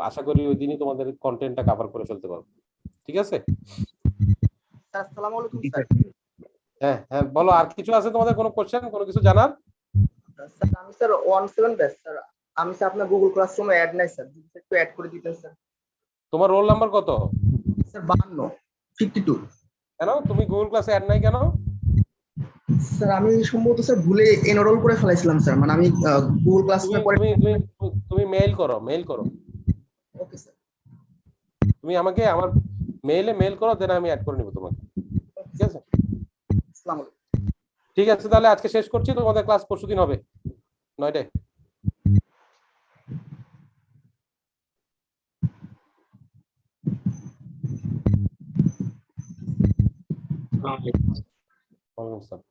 আশা করি ওই দিনই তোমাদের কন্টেন্টটা কভার করে ফেলতে পারবো, ঠিক আছে? আসসালামু আলাইকুম স্যার। হ্যাঁ হ্যাঁ, বলো। আর কিছু আছে তোমাদের কোনো কোশ্চেন, কোনো কিছু জানার? স্যার আমি স্যার 17 ব্যাচ স্যার। আমি স্যার আপনার গুগল ক্লাসরুমে অ্যাড নাই স্যার, যদি একটু অ্যাড করে দিতেন স্যার। তোমার রোল নাম্বার কত? স্যার 52 কেন তুমি গুগল ক্লাসে অ্যাড নাই কেন? স্যার আমি সম্ভবত স্যার ভুলে এনরোল করে ফেলাইছিলাম স্যার, মানে আমি গুগল ক্লাসরুমে পরে। তুমি মেইল করো। Okay sir. তুমি আমাকে আমার মেইল করো, দেন আমি অ্যাড করে নিব তোমাকে, ঠিক আছে? আসসালামু আলাইকুম। ঠিক আছে, তাহলে আজকে শেষ করছি। তোমাদের ক্লাস পরশুদিন হবে 9টায়। আসসালামু আলাইকুম। ওয়ালাইকুম আসসালাম।